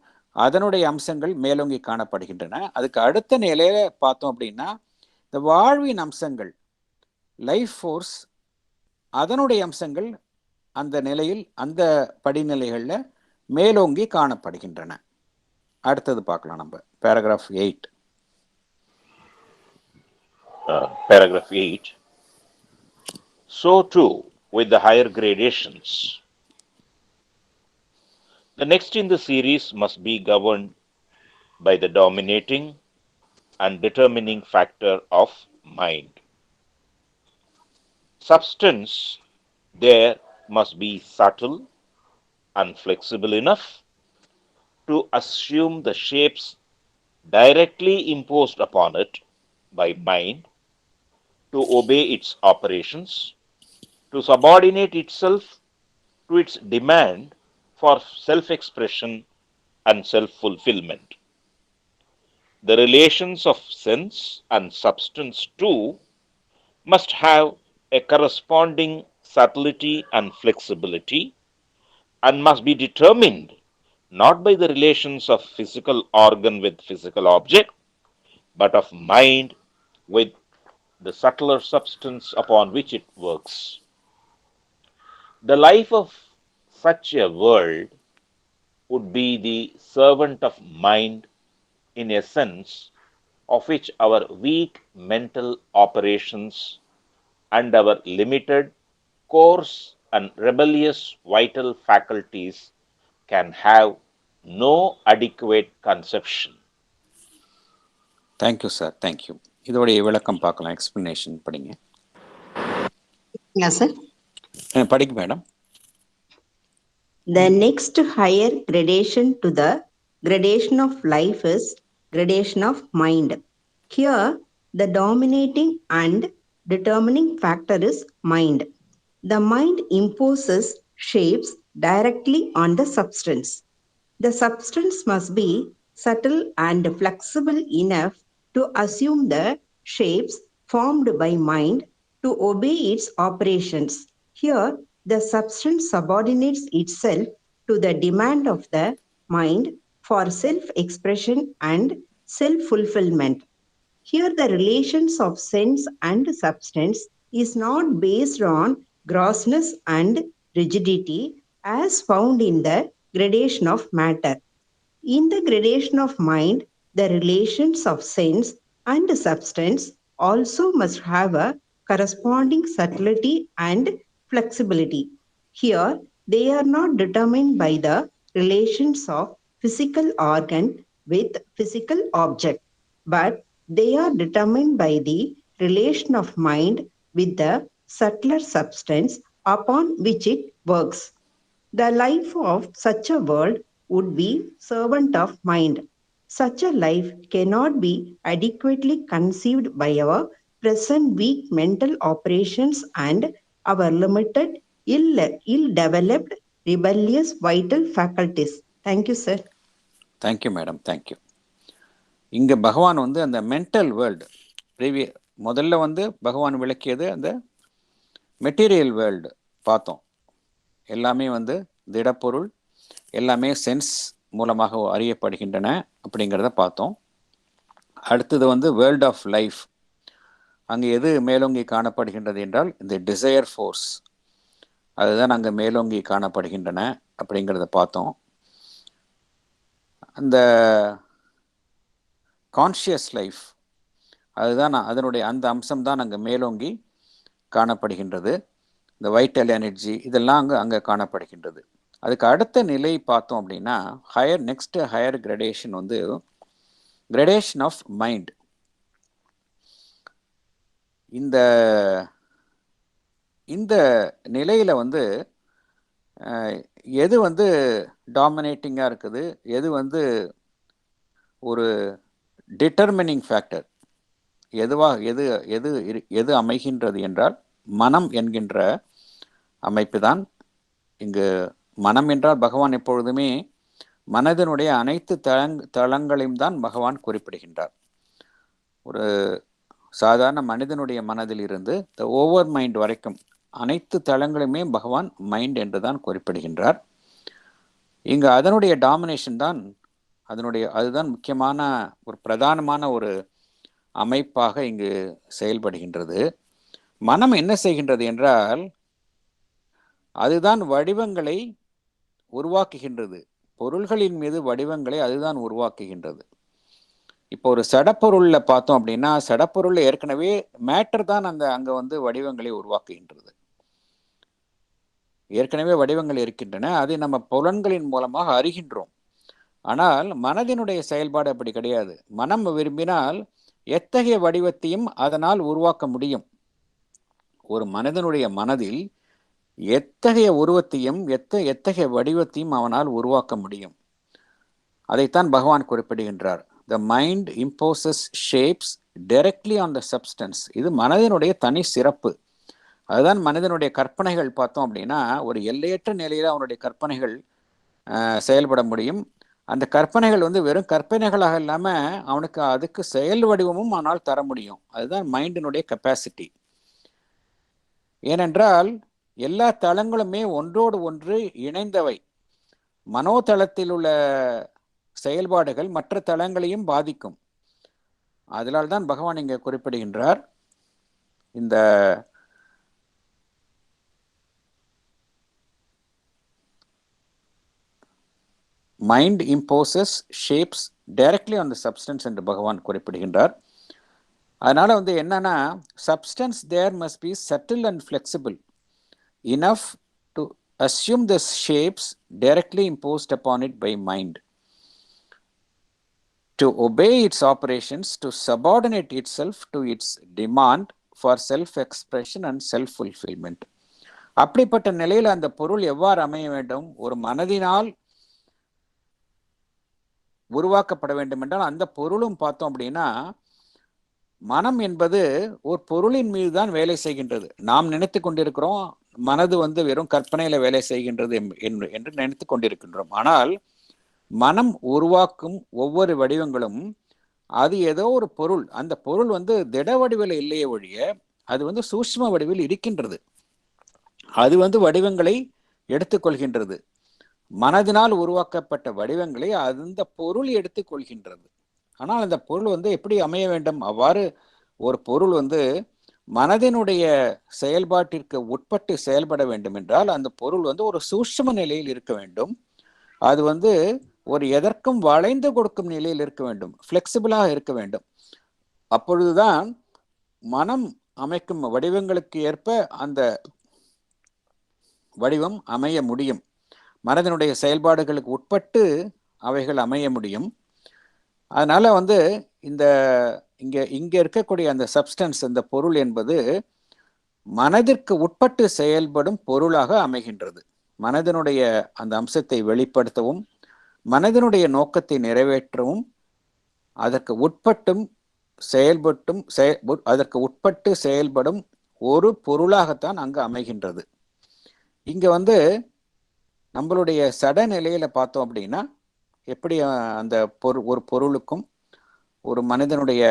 அதனுடைய அம்சங்கள் மேலோங்கி காணப்படுகின்றன. அதுக்கு அடுத்த நிலையில பார்த்தோம் அப்படின்னா இந்த வாழ்வின் அம்சங்கள், லைஃப் ஃபோர்ஸ், அதனுடைய அம்சங்கள் அந்த நிலையில், அந்த படிநிலைகளில் மேலோங்கி காணப்படுகின்றன. அடுத்தது பார்க்கலாம் நம்ம paragraph 8. Paragraph 8. So too with the higher gradations. The next in the series must be governed by the dominating and determining factor of mind. Substance there must be subtle and flexible enough to assume the shapes directly imposed upon it by mind, to obey its operations, to subordinate itself to its demand for self-expression and self-fulfillment. The relations of sense and substance too must have a corresponding subtlety and flexibility and must be determined not by the relations of physical organ with physical object, but of mind with the subtler substance upon which it works. The life of such a world would be the servant of mind in a sense of which our weak mental operations and our limited, coarse and rebellious vital faculties can have no adequate conception. Thank you sir, thank you. இதோடைய விளக்கம் பார்க்கலாம், explanation படிங்க. Sir படிங்க madam. The next higher gradation to the gradation of life is gradation of mind. Here, the dominating and determining factor is mind. The mind imposes shapes directly on the substance. The substance must be subtle and flexible enough to assume the shapes formed by mind to obey its operations. Here, the substance subordinates itself to the demand of the mind for self-expression and self-fulfillment. Here, the relations of sense and substance is not based on grossness and rigidity as found in the gradation of matter. In the gradation of mind, the relations of sense and substance also must have a corresponding subtlety and flexibility. Here, they are not determined by the relations of physical organ with physical object, but they are determined by the relation of mind with the subtler substance upon which it works. The life of such a world would be servant of mind. Such a life cannot be adequately conceived by our present weak mental operations and our limited, ill-developed, rebellious vital faculties. Thank you, sir. Thank you madam, thank you. இங்கே பகவான் வந்து அந்த mental world முதல்ல வந்து பகவான் விளக்கியது அந்த material world பார்த்தோம். எல்லாமே வந்து திடப்பொருள், எல்லாமே சென்ஸ் மூலமாக அறியப்படுகின்றன அப்படிங்கிறத பார்த்தோம். அடுத்தது வந்து வேர்ல்ட் ஆஃப் லைஃப். அங்கே எது மேலோங்கி காணப்படுகின்றது என்றால் இந்த டிசையர் ஃபோர்ஸ், அதுதான் அங்கே மேலோங்கி காணப்படுகின்றன அப்படிங்கிறத பார்த்தோம். அந்த கான்ஷியஸ் லைஃப், அதுதான் அதனுடைய அந்த அம்சம்தான் அங்கே மேலோங்கி காணப்படுகின்றது. இந்த வைட்டல் எனர்ஜி இதெல்லாம் அங்கே காணப்படுகின்றது. அதுக்கு அடுத்த நிலை பார்த்தோம் அப்படின்னா நெக்ஸ்ட் ஹையர் கிரடேஷன் வந்து கிரடேஷன் ஆஃப் மைண்ட். இந்த நிலையில் வந்து எது வந்து டாமினேட்டிங்காக இருக்குது, எது வந்து ஒரு டிட்டர்மினிங் ஃபேக்டர், எது அமைகின்றது என்றால் மனம் என்கின்ற அமைப்பு தான். இங்கு மனம் என்றால் பகவான் எப்பொழுதுமே மனதினுடைய அனைத்து தளங்களையும் தான் பகவான் குறிப்பிடுகின்றார். ஒரு சாதாரண மனிதனுடைய மனதில் இருந்து ஓவர் மைண்ட் வரைக்கும் அனைத்து தளங்களுமே பகவான் மைண்ட் என்று தான் குறிப்பிடுகின்றார். இங்கு அதனுடைய டாமினேஷன் தான் அதுதான் முக்கியமான ஒரு பிரதானமான ஒரு அமைப்பாக இங்கு செயல்படுகின்றது. மனம் என்ன செய்கின்றது என்றால் அதுதான் வடிவங்களை உருவாக்குகின்றது. பொருள்களின் மீது வடிவங்களை அதுதான் உருவாக்குகின்றது. இப்போ ஒரு சடப்பொருளில் பார்த்தோம் அப்படின்னா சடப்பொருள் ஏற்கனவே மேட்டர் தான் அங்கே வந்து வடிவங்களை உருவாக்குகின்றது. ஏற்கனவே வடிவங்கள் இருக்கின்றன, அதை நம்ம புலன்களின் மூலமாக அறிகின்றோம். ஆனால் மனதினுடைய செயல்பாடு அப்படி கிடையாது. மனம் விரும்பினால் எத்தகைய வடிவத்தையும் அதனால் உருவாக்க முடியும். ஒரு மனிதனுடைய மனதில் எத்தகைய உருவத்தையும் எத்தகைய வடிவத்தையும் அவனால் உருவாக்க முடியும். அதைத்தான் பகவான் குறிப்பிடுகின்றார். The mind imposes shapes directly on the substance. இது மனதினுடைய தனி சிறப்பு. அதுதான் மனிதனுடைய கற்பனைகள் பார்த்தோம் அப்படின்னா ஒரு எல்லையற்ற நிலையில் அவனுடைய கற்பனைகள் செயல்பட முடியும். அந்த கற்பனைகள் வந்து வெறும் கற்பனைகளாக இல்லாமல் அவனுக்கு அதுக்கு செயல் வடிவமும் அவனால் தர முடியும். அதுதான் மைண்டினுடைய கெப்பாசிட்டி. ஏனென்றால் எல்லா தளங்களுமே ஒன்றோடு ஒன்று இணைந்தவை. மனோதளத்தில் உள்ள செயல்பாடுகள் மற்ற தளங்களையும் பாதிக்கும். அதனால் தான் பகவான் இங்கே குறிப்பிடுகின்றார் இந்த mind imposes shapes directly on the substance என்று பகவான் குறிப்பிடுகின்றார். அதனால வந்து என்னன்னா substance there must be subtle and flexible enough to assume the shapes directly imposed upon it by mind, to obey its operations, to subordinate itself to its demand for self-expression and self-fulfillment. அப்படிப்பட்ட நிலையில் அந்த பொருள் எவ்வாறு அமைய வேண்டும்? ஒரு மனதினால் உருவாக்கப்பட வேண்டும் என்றால் அந்த பொருளும் பார்த்தோம் அப்படின்னா மனம் என்பது ஒரு பொருளின் மீது தான் வேலை செய்கின்றது. நாம் நினைத்து கொண்டிருக்கிறோம் மனது வந்து வெறும் கற்பனையில வேலை செய்கின்றது என்று நினைத்து கொண்டிருக்கின்றோம். ஆனால் மனம் உருவாக்கும் ஒவ்வொரு வடிவங்களும் அது ஏதோ ஒரு பொருள், அந்த பொருள் வந்து திட வடிவில் இல்லையே ஒழிய அது வந்து சூஷ்ம வடிவில் இருக்கின்றது. அது வந்து வடிவங்களை எடுத்துக்கொள்கின்றது. மனதினால் உருவாக்கப்பட்ட வடிவங்களை அந்த பொருள் எடுத்துக்கொள்கின்றது. ஆனால் அந்த பொருள் வந்து எப்படி அமைய வேண்டும்? அவ்வாறு ஒரு பொருள் வந்து மனதினுடைய செயல்பாட்டிற்கு உட்பட்டு செயல்பட வேண்டும் என்றால் அந்த பொருள் வந்து ஒரு சூஷ்ம நிலையில் இருக்க வேண்டும். அது வந்து ஒரு எதற்கும் வளைந்து கொடுக்கும் நிலையில் இருக்க வேண்டும், ஃப்ளெக்சிபிளாக இருக்க வேண்டும். அப்பொழுதுதான் மனம் அமைக்கும் வடிவங்களுக்கு ஏற்ப அந்த வடிவம் அமைய முடியும். மனதினுடைய செயல்பாடுகளுக்கு உட்பட்டு அவைகள் அமைய முடியும். அதனால வந்து இந்த இங்க இருக்கக்கூடிய அந்த சப்ஸ்டன்ஸ், இந்த பொருள் என்பது மனதிற்கு உட்பட்டு செயல்படும் பொருளாக அமைகின்றது. மனதினுடைய அந்த அம்சத்தை வெளிப்படுத்தவும் மனதினுடைய நோக்கத்தை நிறைவேற்றவும் அதற்கு உட்பட்டு செயல்படும் ஒரு பொருளாகத்தான் அங்கு அமைகின்றது. இங்க வந்து நம்மளுடைய சட நிலையில பார்த்தோம் அப்படின்னா எப்படி அந்த ஒரு பொருளுக்கும் ஒரு மனிதனுடைய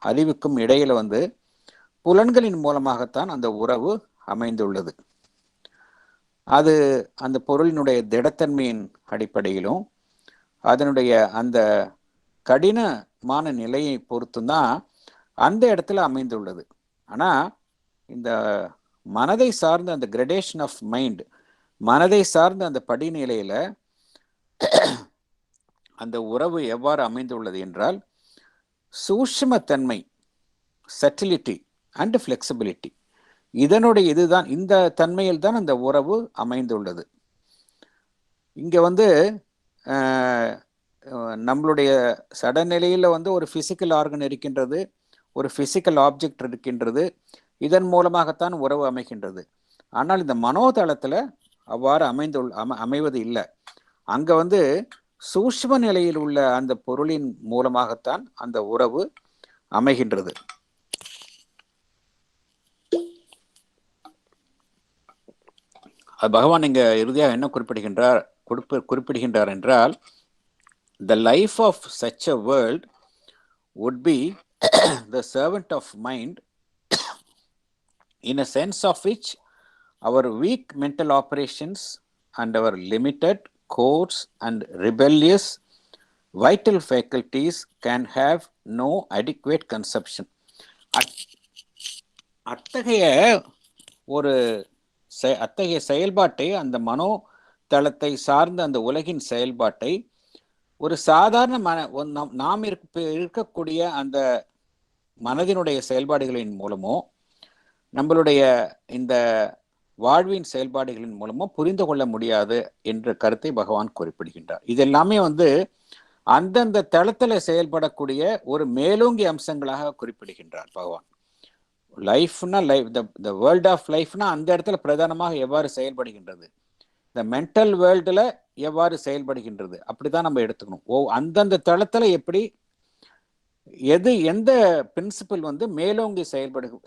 அறிவுக்கும் இடையில வந்து புலன்களின் மூலமாகத்தான் அந்த உறவு அமைந்துள்ளது. அது அந்த பொருளினுடைய திடத்தன்மையின் அடிப்படையிலும் அதனுடைய அந்த கடினமான நிலையை பொறுத்தும் தான் அந்த இடத்துல அமைந்துள்ளது. ஆனால் இந்த மனதை சார்ந்த அந்த கிரடேஷன் ஆஃப் மைண்ட், மனதை சார்ந்த அந்த படிநிலையில அந்த உறவு எவ்வாறு அமைந்துள்ளது என்றால் சூஷ்மத்தன்மை, சட்டிலிட்டி அண்ட் ஃப்ளெக்சிபிலிட்டி, இந்த தன்மையில் தான் அந்த உறவு அமைந்துள்ளது. இங்க வந்து நம்மளுடைய சடநிலையில் வந்து ஒரு ஃபிசிக்கல் ஆர்கன் இருக்கின்றது, ஒரு ஃபிசிக்கல் ஆப்ஜெக்ட் இருக்கின்றது, இதன் மூலமாகத்தான் உறவு அமைகின்றது. ஆனால் இந்த மனோதளத்தில் அவ்வாறு அமைவது இல்லை. அங்கே வந்து சூஷ்ம நிலையில் உள்ள அந்த பொருளின் மூலமாகத்தான் அந்த உறவு அமைகின்றது. பகவான் இங்க இறுதியாக என்ன குறிப்பிடுகின்றார் என்றால், the life of such a world would be the servant of mind, in a sense of which our weak mental operations and our limited, coarse and rebellious vital faculties can have no adequate conception. அத்தகைய செயல்பாட்டை, அந்த மனோ தளத்தை சார்ந்த அந்த உலகின் செயல்பாட்டை ஒரு சாதாரண நாம் இருக்கக்கூடிய அந்த மனதினுடைய செயல்பாடுகளின் மூலமோ நம்மளுடைய இந்த வாழ்வின் செயல்பாடுகளின் மூலமோ புரிந்து கொள்ள முடியாது என்ற கருத்தை பகவான் குறிப்பிடுகின்றார். இதெல்லாமே வந்து அந்தந்த தளத்தில் செயல்படக்கூடிய ஒரு மேலோங்கி அம்சங்களாக குறிப்பிடுகின்றார் பகவான். லைஃப்னா த வேர்ல்ட் ஆஃப் லைஃப்னா அந்த இடத்துல பிரதானமாக எவ்வாறு செயல்படுகின்றது, இந்த மென்டல் வேர்ல்டுல எவ்வாறு செயல்படுகின்றது, அப்படிதான் நம்ம எடுத்துக்கணும். அந்தந்த தளத்துல எப்படி எந்த பிரின்சிபல் வந்து மேலோங்கி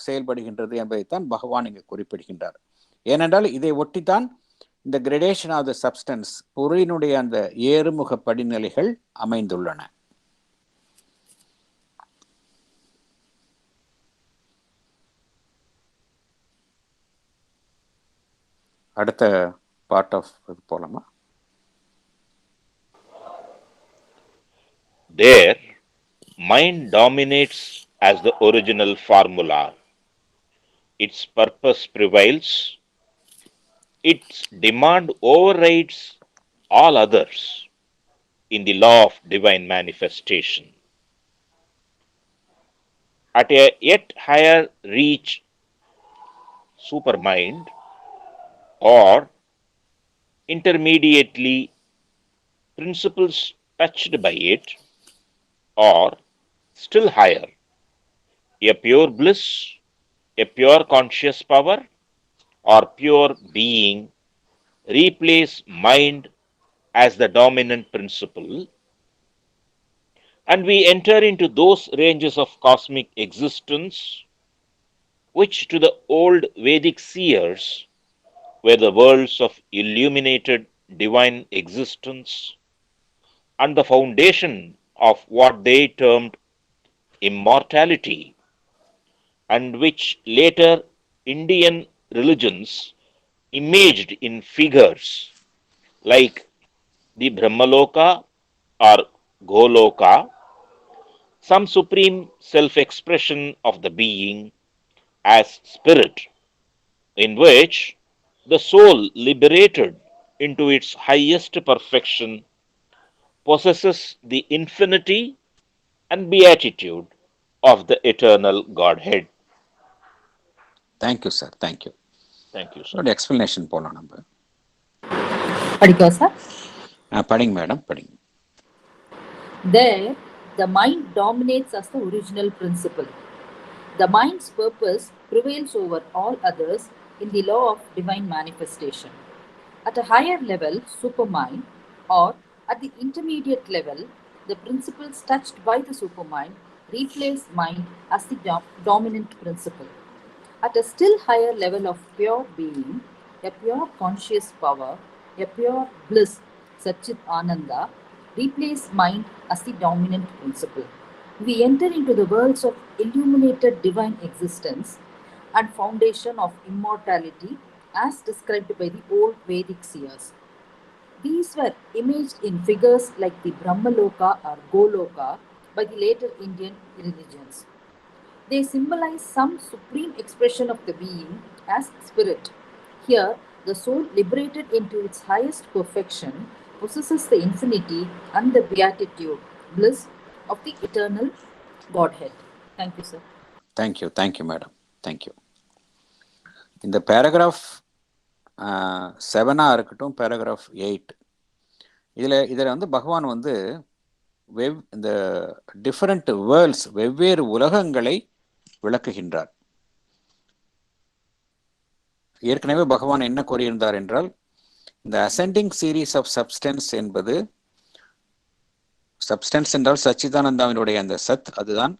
செயல்படுகின்றது என்பதைத்தான் பகவான் இங்கு குறிப்பிடுகின்றார். ஏனென்றால் இதை ஒட்டித்தான் இந்த கிரடேஷன் ஆஃப் த சப்ஸ்டன்ஸ், பொருளினுடைய அந்த ஏறுமுக படிநிலைகள் அமைந்துள்ளன. அடுத்த பார்ட் ஆஃப் போலாமா? There, mind dominates as the original formula. Its purpose prevails. Its demand overrides all others in the law of divine manifestation. At a yet higher reach, supermind, or intermediately principles touched by it, or still higher, a pure bliss, a pure conscious power, or pure being replace mind as the dominant principle, and we enter into those ranges of cosmic existence which to the old Vedic seers were the worlds of illuminated divine existence and the foundation of what they termed immortality, and which later Indian religions imaged in figures like the Brahmaloka or Goloka, some supreme self expression of the being as spirit, in which the soul, liberated into its highest perfection, possesses the infinity and beatitude of the eternal Godhead. Thank you sir, thank you. Thank you, sir. அதோட explanation போகலாம் நம்ம. படிக்கவா sir? படிங்க madam, படிங்க. There, the mind dominates as the original principle. The mind's purpose prevails over all others in the law of divine manifestation. At a higher level, supermind, or at the intermediate level, the principles touched by the supermind replace mind as the dominant principle. At a still higher level of pure being, a pure conscious power, a pure bliss, Satchit Ananda, replace mind as the dominant principle. We enter into the worlds of illuminated divine existence and foundation of immortality as described by the old Vedic seers. These were imaged in figures like the Brahmaloka or Goloka by the later Indian religions. They symbolize some supreme expression of the being as spirit. Here, the soul, liberated into its highest perfection, possesses the infinity and the beatitude, bliss of the eternal Godhead. Thank you, sir. Thank you, thank you madam, thank you. இந்த paragraph 7 இருக்கட்டும், paragraph 8, இதில் வந்து பகவான் வந்து இந்த different world's, வெவ்வேறு உலகங்களை விளக்குகின்றார். ஏற்கனவே பகவான் என்ன கூறியிருந்தார் என்றால், இந்த அசெண்டிங் சீரீஸ் ஆஃப் சப்ஸ்டன்ஸ் என்பது, சப்ஸ்டன்ஸ் என்றால் சச்சிதானந்தாவினுடைய அந்த சத், அதுதான்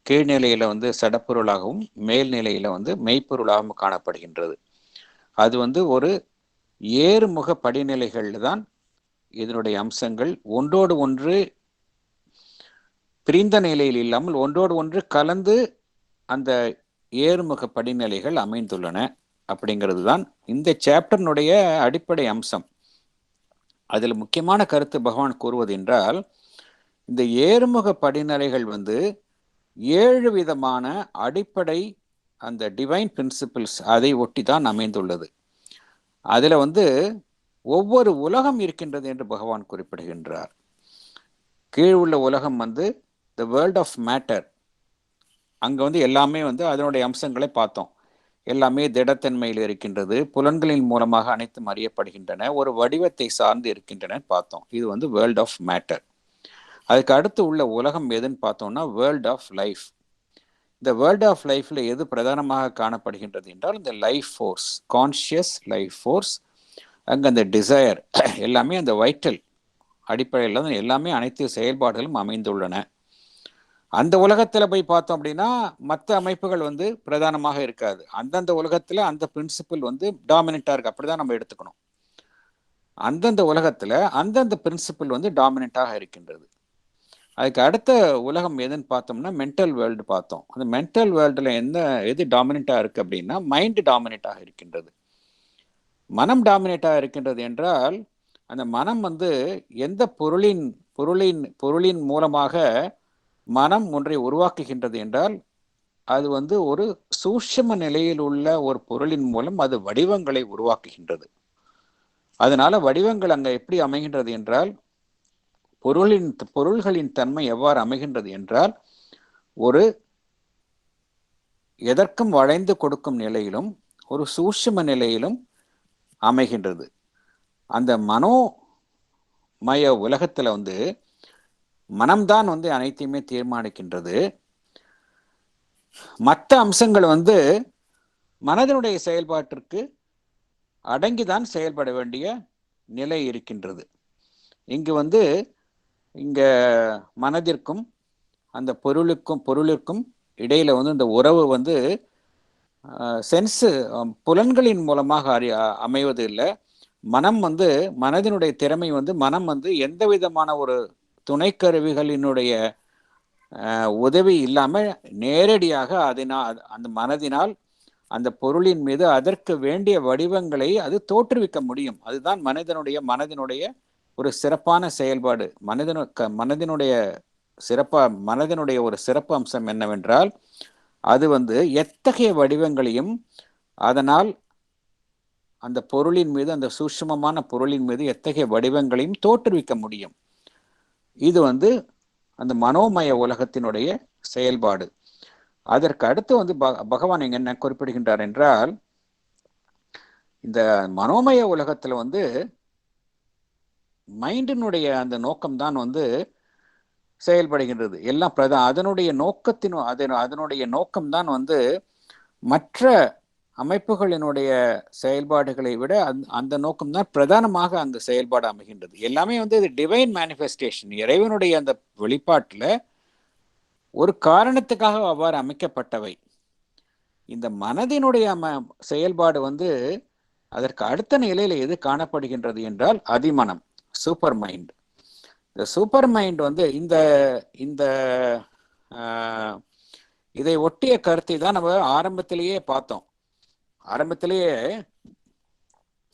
கீழ்நிலையில வந்து சடப்பொருளாகவும் மேல்நிலையில வந்து மெய்ப்பொருளாகவும் காணப்படுகின்றது. அது வந்து ஒரு ஏறுமுக படிநிலைகள் தான் இதனுடைய அம்சங்கள். ஒன்றோடு ஒன்று பிரிந்த நிலையில் இல்லாமல் ஒன்றோடு ஒன்று கலந்து அந்த ஏறுமுக படிநிலைகள் அமைந்துள்ளன அப்படிங்கிறது தான் இந்த சாப்டர்னுடைய அடிப்படை அம்சம். அதில் முக்கியமான கருத்து பகவான் கூறுவது என்றால், இந்த ஏறுமுக படிநிலைகள் வந்து 7 விதமான அடிப்படை அந்த டிவைன் பிரின்சிபிள்ஸ் அதை ஒட்டி தான் அமைந்துள்ளது. அதில் வந்து ஒவ்வொரு உலகம் இருக்கின்றது என்று பகவான் குறிப்பிடுகின்றார். கீழ் உள்ள உலகம் வந்து த வேர்ல்ட் ஆஃப் மேட்டர். அங்கே வந்து எல்லாமே வந்து அதனுடைய அம்சங்களை பார்த்தோம். எல்லாமே திடத்தன்மையில் இருக்கின்றது, புலன்களின் மூலமாக அனைத்தும் அறியப்படுகின்றன, ஒரு வடிவத்தை சார்ந்து இருக்கின்றன பார்த்தோம். இது வந்து வேர்ல்ட் ஆஃப் மேட்டர். அதுக்கு அடுத்து உள்ள உலகம் எதுன்னு பார்த்தோம்னா வேர்ல்ட் ஆஃப் லைஃப். இந்த வேர்ல்ட் ஆஃப் லைஃப்ல எது பிரதானமாக காணப்படுகின்றது என்றால் இந்த life force, conscious life force. அங்கே அந்த டிசையர் எல்லாமே அந்த வைட்டல் அடிப்படையில் தான் எல்லாமே அனைத்து செயல்பாடுகளும் அமைந்துள்ளன. அந்த உலகத்தில் போய் பார்த்தோம் அப்படின்னா மற்ற அமைப்புகள் வந்து பிரதானமாக இருக்காது. அந்தந்த உலகத்தில் அந்த பிரின்சிபிள் வந்து டாமினண்ட்டாக இருக்குது, அப்படி தான் நம்ம எடுத்துக்கணும். அந்தந்த உலகத்தில் அந்தந்த பிரின்சிபிள் வந்து டாமினண்ட்டாக இருக்கின்றது. அதுக்கு அடுத்த உலகம் எதுன்னு பார்த்தோம்னா மென்டல் வேர்ல்டு பார்த்தோம். அந்த மென்டல் வேர்ல்டில் எது டாமினண்ட்டாக இருக்குது அப்படின்னா மைண்டு டாமினண்ட்டாக இருக்கின்றது. மனம் டாமினேட்டாக இருக்கின்றது என்றால் அந்த மனம் வந்து எந்த பொருளின் மூலமாக மனம் ஒன்றை உருவாக்குகின்றது என்றால் அது வந்து ஒரு சூட்சும நிலையில் உள்ள ஒரு பொருளின் மூலம் அது வடிவங்களை உருவாக்குகின்றது. அதனால வடிவங்கள் அங்கே எப்படி அமைகின்றது என்றால் பொருள்களின் தன்மை எவ்வாறு அமைகின்றது என்றால் ஒரு எதற்கும் வளைந்து கொடுக்கும் நிலையிலும் ஒரு சூட்சும நிலையிலும் அமைகின்றது. அந்த மனோமய உலகத்துல வந்து மனம்தான் வந்து அனைத்தையுமே தீர்மானிக்கின்றது. மற்ற அம்சங்கள் வந்து மனதினுடைய செயல்பாட்டிற்கு அடங்கிதான் செயல்பட வேண்டிய நிலை இருக்கின்றது. இங்கு வந்து இங்க மனதிற்கும் அந்த பொருளிற்கும் இடையில வந்து இந்த உறவு வந்து சென்ஸு புலன்களின் மூலமாக அமைவது இல்லை. மனதினுடைய திறமை வந்து மனம் வந்து எந்த விதமான ஒரு துணைக்கருவிகளினுடைய உதவி இல்லாமல் நேரடியாக அந்த மனதினால் அந்த பொருளின் மீது அதற்கு வேண்டிய வடிவங்களை அது தோற்றுவிக்க முடியும். அதுதான் மனதினுடைய ஒரு சிறப்பான செயல்பாடு. மனதினுடைய ஒரு சிறப்பு அம்சம் என்னவென்றால், அது எத்தகைய வடிவங்களையும் அதனால் அந்த பொருளின் மீது, அந்த சூட்சுமமான பொருளின் மீது எத்தகைய வடிவங்களையும் தோற்றுவிக்க முடியும். இது அந்த மனோமய உலகத்தினுடைய செயல்பாடு. அதற்கு அடுத்து பகவான் என்ன குறிப்பிடுகின்றார் என்றால், இந்த மனோமய உலகத்துல மைண்டினுடைய அந்த நோக்கம்தான் செயல்படுகின்றது. எல்லாம் அதனுடைய நோக்கம்தான் மற்ற அமைப்புகளினுடைய செயல்பாடுகளை விட அந்த நோக்கம்தான் பிரதானமாக அங்கு செயல்பாடு அமைகின்றது. எல்லாமே இது டிவைன் மேனிஃபெஸ்டேஷன், இறைவனுடைய அந்த வெளிப்பாட்டுல ஒரு காரணத்துக்காக அவ்வாறு அமைக்கப்பட்டவை. இந்த மனதினுடைய செயல்பாடு அதற்கு அடுத்த நிலையில எது காணப்படுகின்றது என்றால் அதிமனம், சூப்பர் மைண்ட். இந்த சூப்பர் மைண்ட் இந்த இந்த இதை ஒட்டிய கருத்தை தான் நம்ம ஆரம்பத்திலேயே பார்த்தோம். ஆரம்பத்திலேயே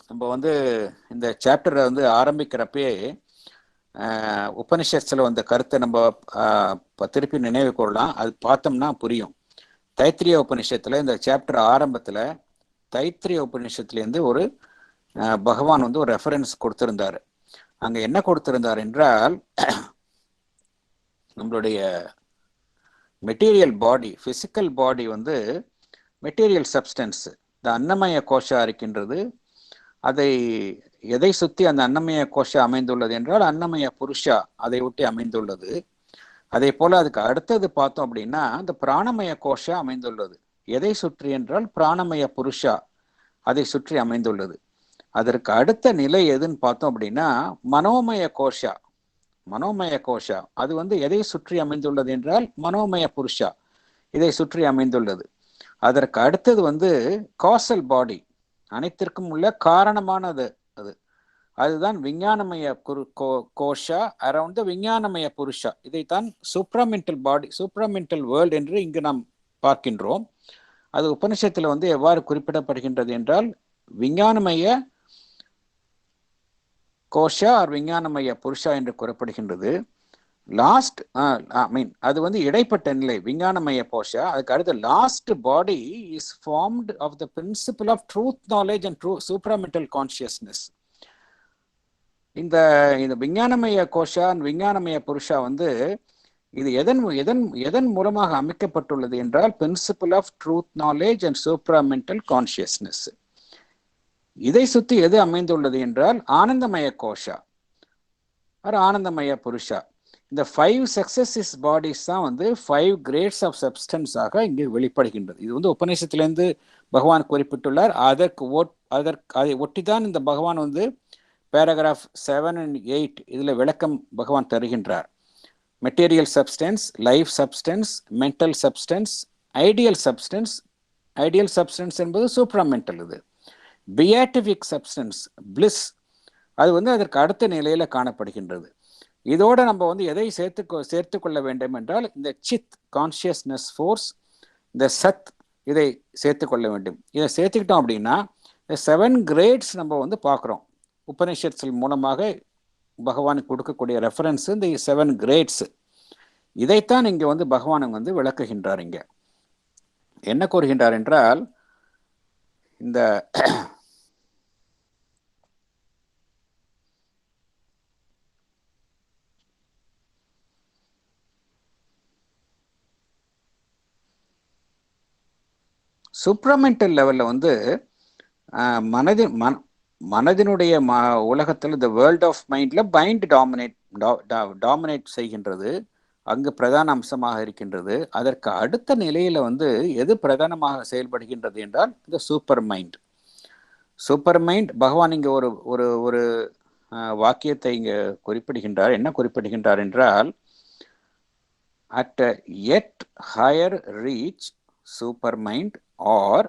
நம்ம இந்த சாப்டரை ஆரம்பிக்கிறப்பே உபனிஷத்துல கருத்தை நம்ம திருப்பி நினைவு கொள்ளலாம். அது பார்த்தோம்னா புரியும். தைத்திரிய உபனிஷத்துல இந்த சாப்டர் ஆரம்பத்துல தைத்திரிய உபனிஷத்துலேருந்து ஒரு பகவான் ஒரு ரெஃபரன்ஸ் கொடுத்திருந்தாரு. அங்க என்ன கொடுத்திருந்தார் என்றால், நம்மளுடைய மெட்டீரியல் பாடி, பிசிக்கல் பாடி மெட்டீரியல் சப்ஸ்டன்ஸ், இந்த அன்னமய கோஷா இருக்கின்றது. எதை சுத்தி அந்த அன்னமய கோஷா அமைந்துள்ளது என்றால் அன்னமய புருஷா அதை ஒட்டி அமைந்துள்ளது. அதே போல அதுக்கு அடுத்தது பார்த்தோம் அப்படின்னா அந்த பிராணமய கோஷா அமைந்துள்ளது. எதை சுற்றி என்றால் பிராணமய புருஷா அதை சுற்றி அமைந்துள்ளது. அதற்கு அடுத்த நிலை எதுன்னு பார்த்தோம் அப்படின்னா மனோமய கோஷா. மனோமய கோஷா அது எதை சுற்றி அமைந்துள்ளது என்றால் மனோமய புருஷா இதை சுற்றி அமைந்துள்ளது. அதற்கு அடுத்தது காசல் பாடி, அனைத்திற்கும் உள்ள காரணமானது. அதுதான் விஞ்ஞானமய கோஷா அரவுண்ட் த விஞ்ஞானமய புருஷா. இதைத்தான் சூப்ராமெண்டல் பாடி, சூப்ராமெண்டல் வேர்ல்ட் என்று இங்கு நாம் பார்க்கின்றோம். அது உபனிஷத்துல எவ்வாறு குறிப்பிடப்படுகின்றது என்றால் விஞ்ஞானமய கோஷா ஆர் விஞ்ஞானமய புருஷா என்று கூறப்படுகின்றது. லாஸ்ட் அது இடைப்பட்ட நிலை விஞ்ஞானமய கோஷா. அதுக்கு அடுத்த last body is formed of the principle of truth knowledge and supramental consciousness. இந்த விஞ்ஞானமய கோஷா விஞ்ஞானமய புருஷா இது எதன் மூலமாக அமைக்கப்பட்டுள்ளது என்றால் principle of truth knowledge and supramental consciousness. இதை சுத்தி எது அமைந்துள்ளது என்றால் ஆனந்தமய கோஷா ஆனந்தமய புருஷா. இந்த 5 சக்சஸிவ் பாடிஸ் தான் 5 கிரேட்ஸ் ஆஃப் சப்ஸ்டன்ஸ் ஆக இங்கு வெளிப்படுகின்றது. இது உபநிஷத்திலிருந்து பகவான் குறிப்பிட்டுள்ளார். அதை ஒட்டிதான் இந்த பகவான் பேராகிராஃப் 7 and 8 இதுல விளக்கம் பகவான் தருகின்றார். Material substance, life substance, mental substance, ideal substance. Ideal substance என்பது சூப்ராமெண்டல். இது பியாட்டிஃபிக் சப்ஸ்டன்ஸ், பிளிஸ், அது அதற்கு அடுத்த நிலையில காணப்படுகின்றது. இதோட நம்ம எதை சேர்த்து கொள்ள வேண்டும் என்றால் இந்த சித் கான்சியஸ்னஸ் ஃபோர்ஸ், இந்த சத் இதை சேர்த்து கொள்ள வேண்டும். இதை சேர்த்துக்கிட்டோம் அப்படின்னா 7 கிரேட்ஸ் நம்ம பார்க்குறோம். உபனிஷத்கள் மூலமாக பகவானுக்கு கொடுக்கக்கூடிய ரெஃபரன்ஸ் இந்த 7 கிரேட்ஸ். இதைத்தான் இங்க பகவான் விளக்குகின்றார். இங்க என்ன கூறுகின்றார் என்றால் இந்த சூப்ராமெண்டல் லெவல்ல மனதினுடைய உலகத்தில் இந்த வேர்ல்ட் ஆஃப் மைண்ட்ல மைண்ட் டாமினேட் செய்கின்றது, அங்கு பிரதான அம்சமாக இருக்கின்றது. அதற்கு அடுத்த நிலையில எது பிரதானமாக செயல்படுகின்றது என்றால் இந்த சூப்பர் மைண்ட். சூப்பர் மைண்ட் பகவான் இங்க ஒரு ஒரு வாக்கியத்தை இங்க குறிப்பிடுகின்றார். என்ன குறிப்பிடுகின்றார் என்றால் at its higher reach supermind are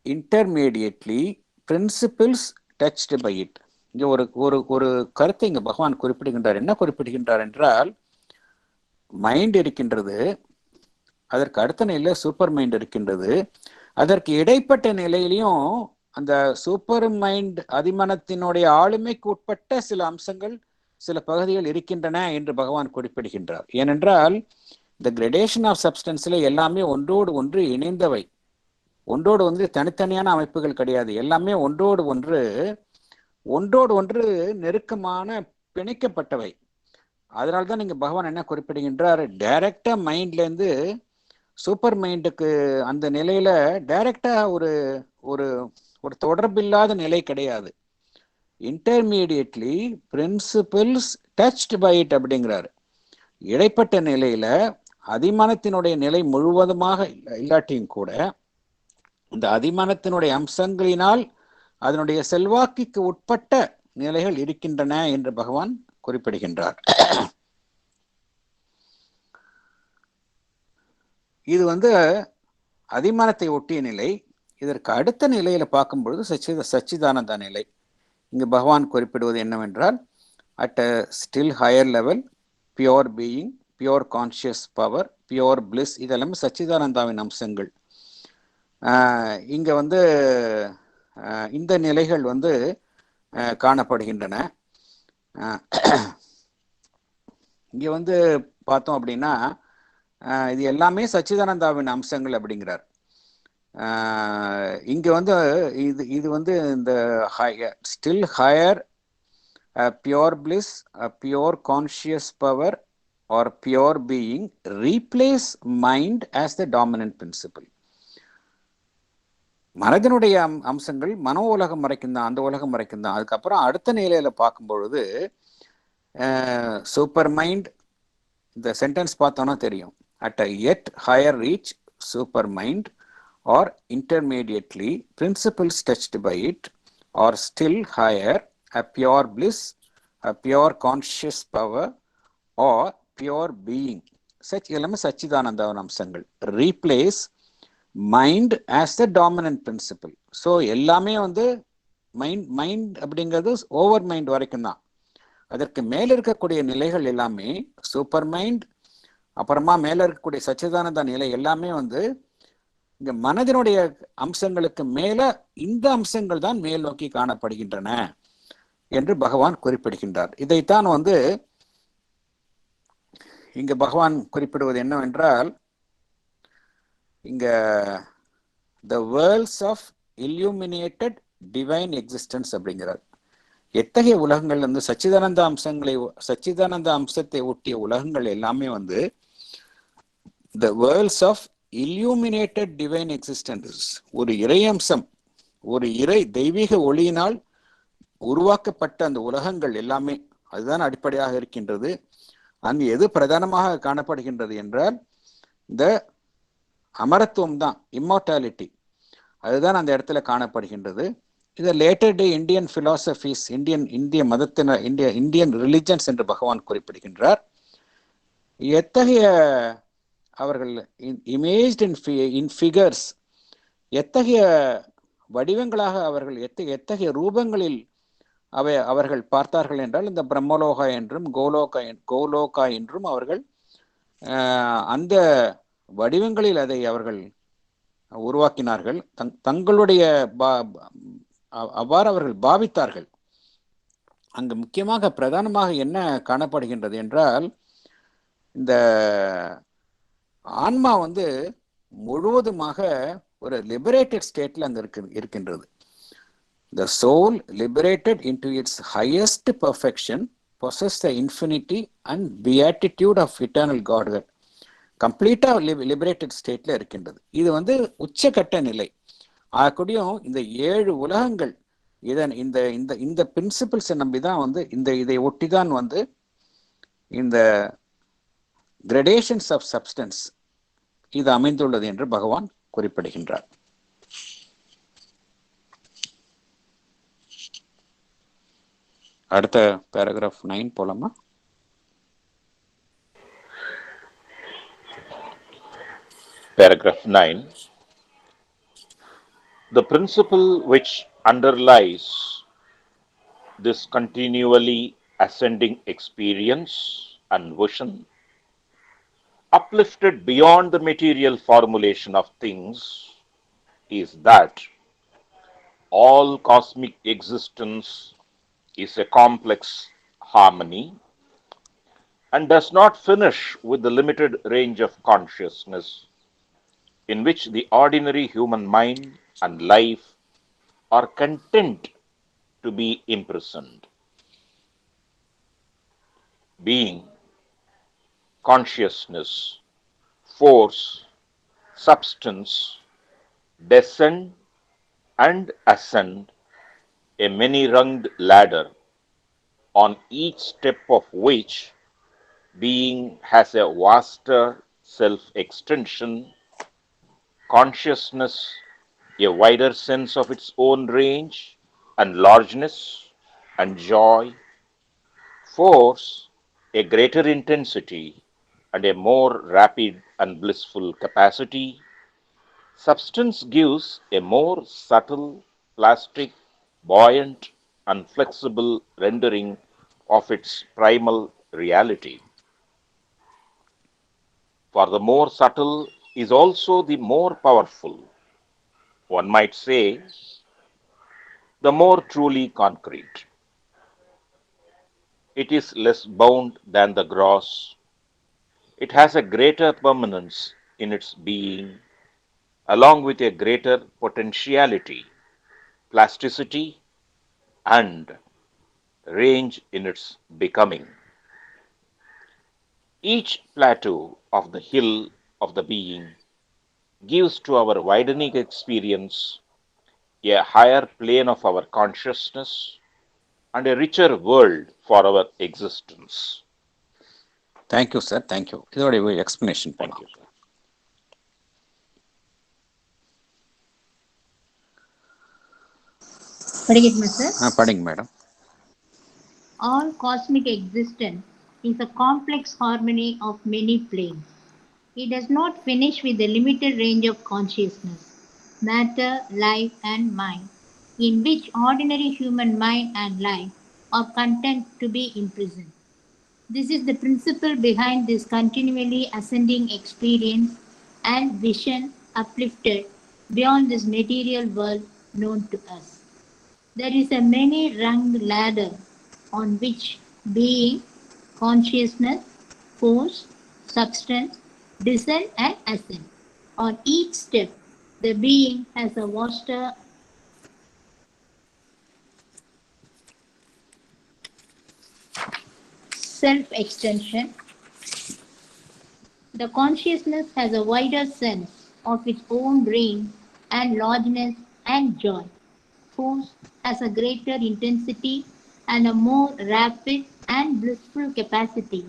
intermediately principles touched by it. இங்கே ஒரு ஒரு ஒரு கருத்தை இங்கே பகவான் குறிப்பிடுகின்றார். என்ன குறிப்பிடுகின்றார் என்றால், மைண்ட் இருக்கின்றது, அதற்கு அடுத்த நிலையில் சூப்பர் மைண்ட் இருக்கின்றது, அதற்கு இடைப்பட்ட நிலையிலையும் அந்த சூப்பர் மைண்ட் அதிமனத்தினுடைய ஆளுமைக்கு உட்பட்ட சில அம்சங்கள், சில பகுதிகள் இருக்கின்றன என்று பகவான் குறிப்பிடுகின்றார். ஏனென்றால் இந்த கிரடேஷன் ஆஃப் சப்ஸ்டன்ஸ்ல எல்லாமே ஒன்றோடு ஒன்று இணைந்தவை, ஒன்றோடு ஒன்று தனித்தனியான அமைப்புகள் கிடையாது. எல்லாமே ஒன்றோடு ஒன்று நெருக்கமான பிணைக்கப்பட்டவை. அதனால்தான் நீங்க பகவான் என்ன குறிப்பிடுகின்றார், டைரக்டா மைண்ட்ல இருந்து சூப்பர் மைண்டுக்கு அந்த நிலையில டைரக்டா ஒரு ஒரு ஒரு தொடர்பில்லாத நிலை கிடையாது. இன்டர்மீடியட்லி பிரின்சிபிள்ஸ் டச்ட் பை இட் அப்படிங்கிறாரு. இடைப்பட்ட நிலையில அதிமனத்தினுடைய நிலை முழுவதுமாக இல்லாட்டியும் கூட இந்த அதிமனத்தினுடைய அம்சங்களினால் அதனுடைய செல்வாக்குக்கு உட்பட்ட நிலைகள் இருக்கின்றன என்று பகவான் குறிப்பிடுகின்றார். இது அதிமனத்தை ஒட்டிய நிலை. இதற்கு அடுத்த நிலையில பார்க்கும் பொழுது சச்சிதானந்த நிலை. இங்கு பகவான் குறிப்பிடுவது என்னவென்றால், at a still higher level, pure being, pure conscious power, pure bliss, இதெல்லாமே சச்சிதானந்தாவின் அம்சங்கள். இங்க இந்த நிலைகள் காணப்படுகின்றன. இங்க பார்த்தோம் அப்படின்னா இது எல்லாமே சச்சிதானந்தாவின் அம்சங்கள் அப்படிங்கிறார். இங்க இது இந்த still higher, pure bliss, pure conscious power or pure being replace mind as the dominant principle. மனதினுடைய அம்சங்கள் மனோ உலகம் வரைக்கும் தான், அந்த உலகம் வரைக்கும் தான். அதுக்கப்புறம் அடுத்த நிலையில பார்க்கும் பொழுது சூப்பர் மைண்ட், இந்த சென்டென்ஸ் பார்த்தோன்னா தெரியும். At a yet higher reach, super mind or intermediately principles touched by it, or still higher, a pure bliss, a pure conscious power or pure being. எல்லாமே சச்சிதானந்த அம்சங்கள். Replace mind as the dominant principle. So எல்லாமே mind அப்படிங்கிறது overmind வரைக்கும் தான். அதற்கு மேல இருக்கக்கூடிய நிலைகள் எல்லாமே சூப்பர் மைண்ட், அப்புறமா மேல இருக்கக்கூடிய சச்சிதானந்த நிலை எல்லாமே இங்க மனதினுடைய அம்சங்களுக்கு மேல இந்த அம்சங்கள் தான் மேல் நோக்கி காணப்படுகின்றன என்று பகவான் குறிப்பிடுகின்றார். இதைத்தான் இங்க பகவான் குறிப்பிடுவது என்னவென்றால், இங்க the worlds of illuminated divine existence அப்படிங்கிறார். எத்தகைய உலகங்கள் சச்சிதானந்த அம்சத்தை ஒட்டிய உலகங்கள் எல்லாமே the worlds of illuminated divine existence, ஒரு இறை அம்சம், ஒரு இறை தெய்வீக ஒளியினால் உருவாக்கப்பட்ட அந்த உலகங்கள் எல்லாமே அதுதான் அடிப்படையாக இருக்கின்றது. அங்கு எது பிரதானமாக காணப்படுகின்றது என்றால் இந்த அமரத்துவம் தான், இம்மார்டாலிட்டி, அதுதான் அந்த இடத்துல காணப்படுகின்றது. இது லேட்டர் டே இந்தியன் பிலாசபிஸ், இந்திய மதத்தினர், இந்தியன் ரிலிஜன்ஸ் என்று பகவான் குறிப்பிடுகின்றார். எத்தகைய அவர்கள் இமேஜ்ட் இன் ஃபிகர்ஸ், எத்தகைய வடிவங்களாக அவர்கள் எத்தகைய ரூபங்களில் அவர்கள் பார்த்தார்கள் என்றால் இந்த பிரம்மலோகா என்றும் கோலோகா என்றும் அவர்கள் அந்த வடிவங்களில் அதை அவர்கள் உருவாக்கினார்கள். தங்களுடைய அவ்வாறு அவர்கள் பாவித்தார்கள். அங்கு முக்கியமாக பிரதானமாக என்ன காணப்படுகின்றது என்றால், இந்த ஆன்மா முழுவதுமாக ஒரு லிபரேட்டட் ஸ்டேட்ல அங்க இருக்கின்றது. The soul, liberated into its highest perfection, possesses the infinity and beatitude of eternal Godhead. கம்ப்ளீட்டா லிபரேட்டட் ஸ்டேட்ல இருக்கின்றது. இது உச்சகட்ட நிலை. ஆகக்கூடியும் இந்த 7 உலகங்கள் இந்த பிரின்சிபிள்ஸை நம்பிதான் இதை ஒட்டிதான் இந்த கிரடேஷன்ஸ் ஆஃப் சப்ஸ்டன்ஸ் இது அமைந்துள்ளது என்று பகவான் குறிப்பிடுகின்றார். அடுத்த பேராகிராஃப் 9 போலாமா? Paragraph 9. The principle which underlies This continually ascending experience and vision, uplifted beyond the material formulation of things, is that all cosmic existence is a complex harmony and does not finish with the limited range of consciousness in which the ordinary human mind and life are content to be imprisoned. Being, consciousness, force, substance descend and ascend a many runged ladder, on each step of which being has a vaster self extension, consciousness a wider sense of its own range and largeness and joy, force a greater intensity and a more rapid and blissful capacity, substance gives a more subtle, plastic, buoyant, and flexible rendering of its primal reality. For the more subtle is also the more powerful, one might say, the more truly concrete. It is less bound than the gross. It has a greater permanence in its being, along with a greater potentiality, plasticity, and range in its becoming. Each plateau of the hill of the being gives to our widening experience a higher plane of our consciousness and a richer world for our existence. Thank you sir, thank you. இதோடைய explanation Thank போகலாம். you, sir. படிக்கட்டுமா sir? படிங்க madam. All cosmic existence is a complex harmony of many planes. It does not finish with the limited range of consciousness, matter, life, and mind, in which ordinary human mind and life are content to be imprisoned. This is the principle behind this continually ascending experience and vision uplifted beyond this material world known to us. There is a many rung ladder on which being, consciousness, force, substance descend and ascend. On each step, the being has a vaster self extension. The consciousness has a wider sense of its own range and largeness and joy. Force has a greater intensity and a more rapid and blissful capacity.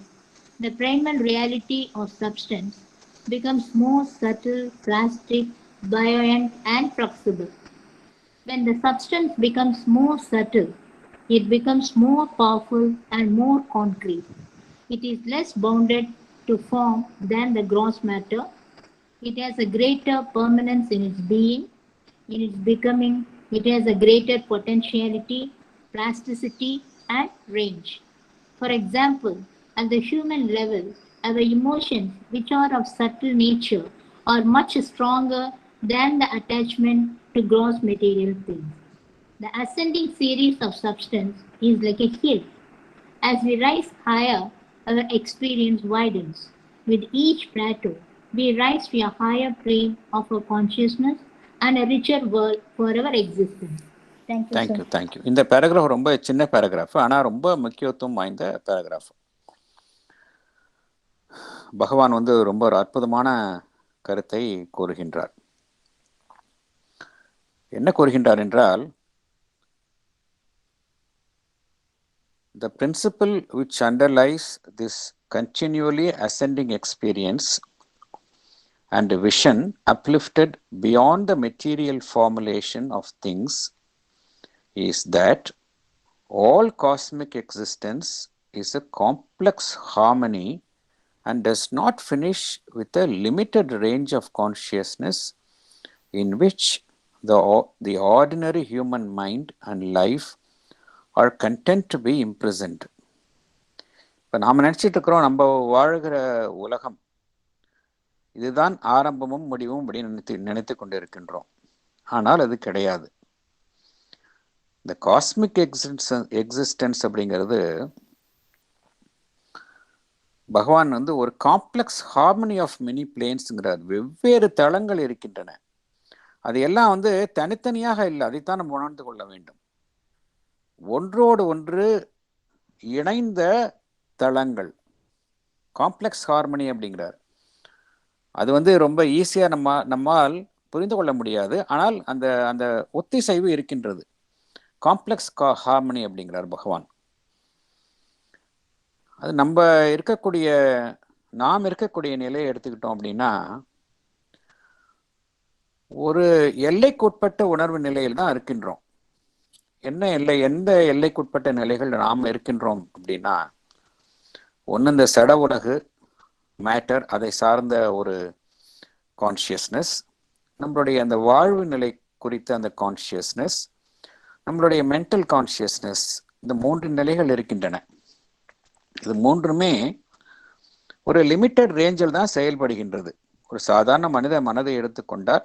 The primal reality of substance becomes more subtle, plastic, buoyant, and flexible. When the substance becomes more subtle, it becomes more powerful and more concrete. It is less bounded to form than the gross matter. It has a greater permanence in its being, in its becoming. It has a greater potentiality, plasticity, and range. For example, at the human level, our emotions, which are of subtle nature, are much stronger than the attachment to gross material things. The ascending series of substance is like a hill. As we rise higher, our experience widens. With each plateau, we rise to a higher plane of our consciousness and a richer world for our existence. Thank you, thank you, sir. Thank you. இந்த paragraph ரொம்ப சின்ன paragraph, ஆனால் ரொம்ப முக்கியத்துவம் வாய்ந்த paragraph. பகவான் வந்து ரொம்ப ஒரு அற்புதமான கருத்தை கூறுகின்றார். என்ன கூறுகின்றார் என்றால், the principle which underlies this continually ascending experience and vision uplifted beyond the material formulation of things is that all cosmic existence is a complex harmony and does not finish with a limited range of consciousness in which the ordinary human mind and life are content to be imprisoned. இப்போ நாம் நினச்சிட்டு இருக்கிறோம் நம்ம வாழ்கிற உலகம் இதுதான் ஆரம்பமும் முடிவும் அப்படின்னு நினைத்து கொண்டு இருக்கின்றோம். ஆனால் அது கிடையாது. இந்த காஸ்மிக் எக்ஸிஸ்டன்ஸ் அப்படிங்கிறது பகவான் வந்து ஒரு காம்ப்ளெக்ஸ் ஹார்மனி ஆஃப் மெனி பிளேன்ஸுங்கிறார். வெவ்வேறு தளங்கள் இருக்கின்றன. அது எல்லாம் வந்து தனித்தனியாக இல்லை, அதைத்தான் நம்ம உணர்ந்து கொள்ள வேண்டும். ஒன்றோடு ஒன்று இணைந்த தளங்கள், காம்ப்ளெக்ஸ் ஹார்மனி அப்படிங்கிறார். அது வந்து ரொம்ப ஈஸியாக நம்மால் புரிந்து கொள்ள முடியாது. ஆனால் அந்த அந்த ஒத்திசைவு இருக்கின்றது. காம்ப்ளெக்ஸ் ஹார்மனி அப்படிங்கிறார் பகவான். அது நாம் இருக்கக்கூடிய நிலையை எடுத்துக்கிட்டோம் அப்படின்னா ஒரு எல்லைக்குட்பட்ட உணர்வு நிலையில் தான் இருக்கின்றோம். எந்த எல்லைக்குட்பட்ட நிலைகள் நாம் இருக்கின்றோம் அப்படின்னா, ஒன்று இந்த சட உலகு மேட்டர், அதை சார்ந்த ஒரு கான்ஷியஸ்னஸ், நம்மளுடைய அந்த வாழ்வு நிலை குறித்த அந்த கான்ஷியஸ்னஸ், நம்மளுடைய மென்டல் கான்ஷியஸ்னஸ், இந்த 3 நிலைகள் இருக்கின்றன. இது மூன்றுமே ஒரு லிமிட்டட் ரேஞ்சில் தான் செயல்படுகின்றது. ஒரு சாதாரண மனதை எடுத்துக்கொண்டால்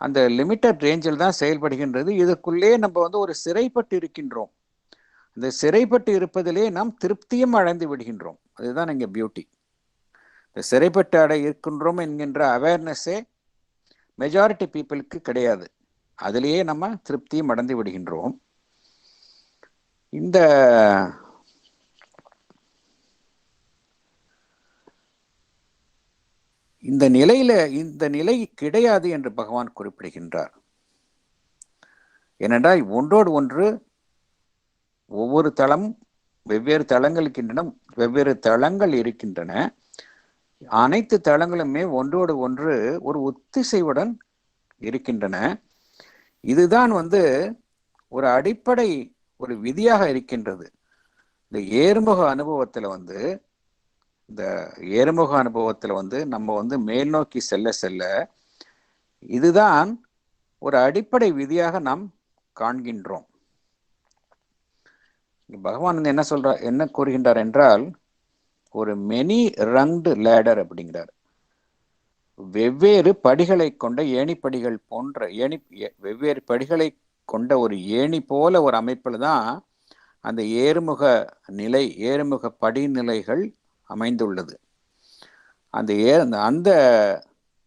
அந்த லிமிட்டட் ரேஞ்சில் தான் செயல்படுகின்றது. இதுக்குள்ளே நம்ம வந்து ஒரு சிறைப்பட்டு இருக்கின்றோம். இந்த சிறைப்பட்டு இருப்பதிலே நாம் திருப்தியும் அடைந்து விடுகின்றோம். அதுதான் இங்கே பியூட்டி. இந்த சிறைப்பட்டு இருக்கின்றோம் என்கின்ற அவேர்னஸே மெஜாரிட்டி பீப்புளுக்கு கிடையாது. அதிலேயே நம்ம திருப்தியும் அடைந்து விடுகின்றோம். இந்த நிலை கிடையாது என்று பகவான் குறிப்பிடுகின்றார். ஏனென்றால் ஒன்றோடு ஒன்று ஒவ்வொரு தளம் வெவ்வேறு தளங்கள் இருக்கின்றன. அனைத்து தளங்களுமே ஒன்றோடு ஒன்று ஒரு ஒத்திசைவுடன் இருக்கின்றன. இதுதான் வந்து ஒரு அடிப்படை ஒரு விதியாக இருக்கின்றது. இந்த ஏறுமுக அனுபவத்தில் வந்து நம்ம வந்து மேல் நோக்கி செல்ல இதுதான் ஒரு அடிப்படை விதியாக நாம் காண்கின்றோம். பகவான் வந்து என்ன கூறுகின்றார் என்றால், ஒரு மெனி ரங்டு லேடர் அப்படிங்கிறார். வெவ்வேறு படிகளை கொண்ட ஏணிப்படிகள் போன்ற வெவ்வேறு படிகளை கொண்ட ஒரு ஏணி போல ஒரு அமைப்பில் தான் அந்த ஏறுமுக படிநிலைகள் அமைந்துள்ளது. அந்த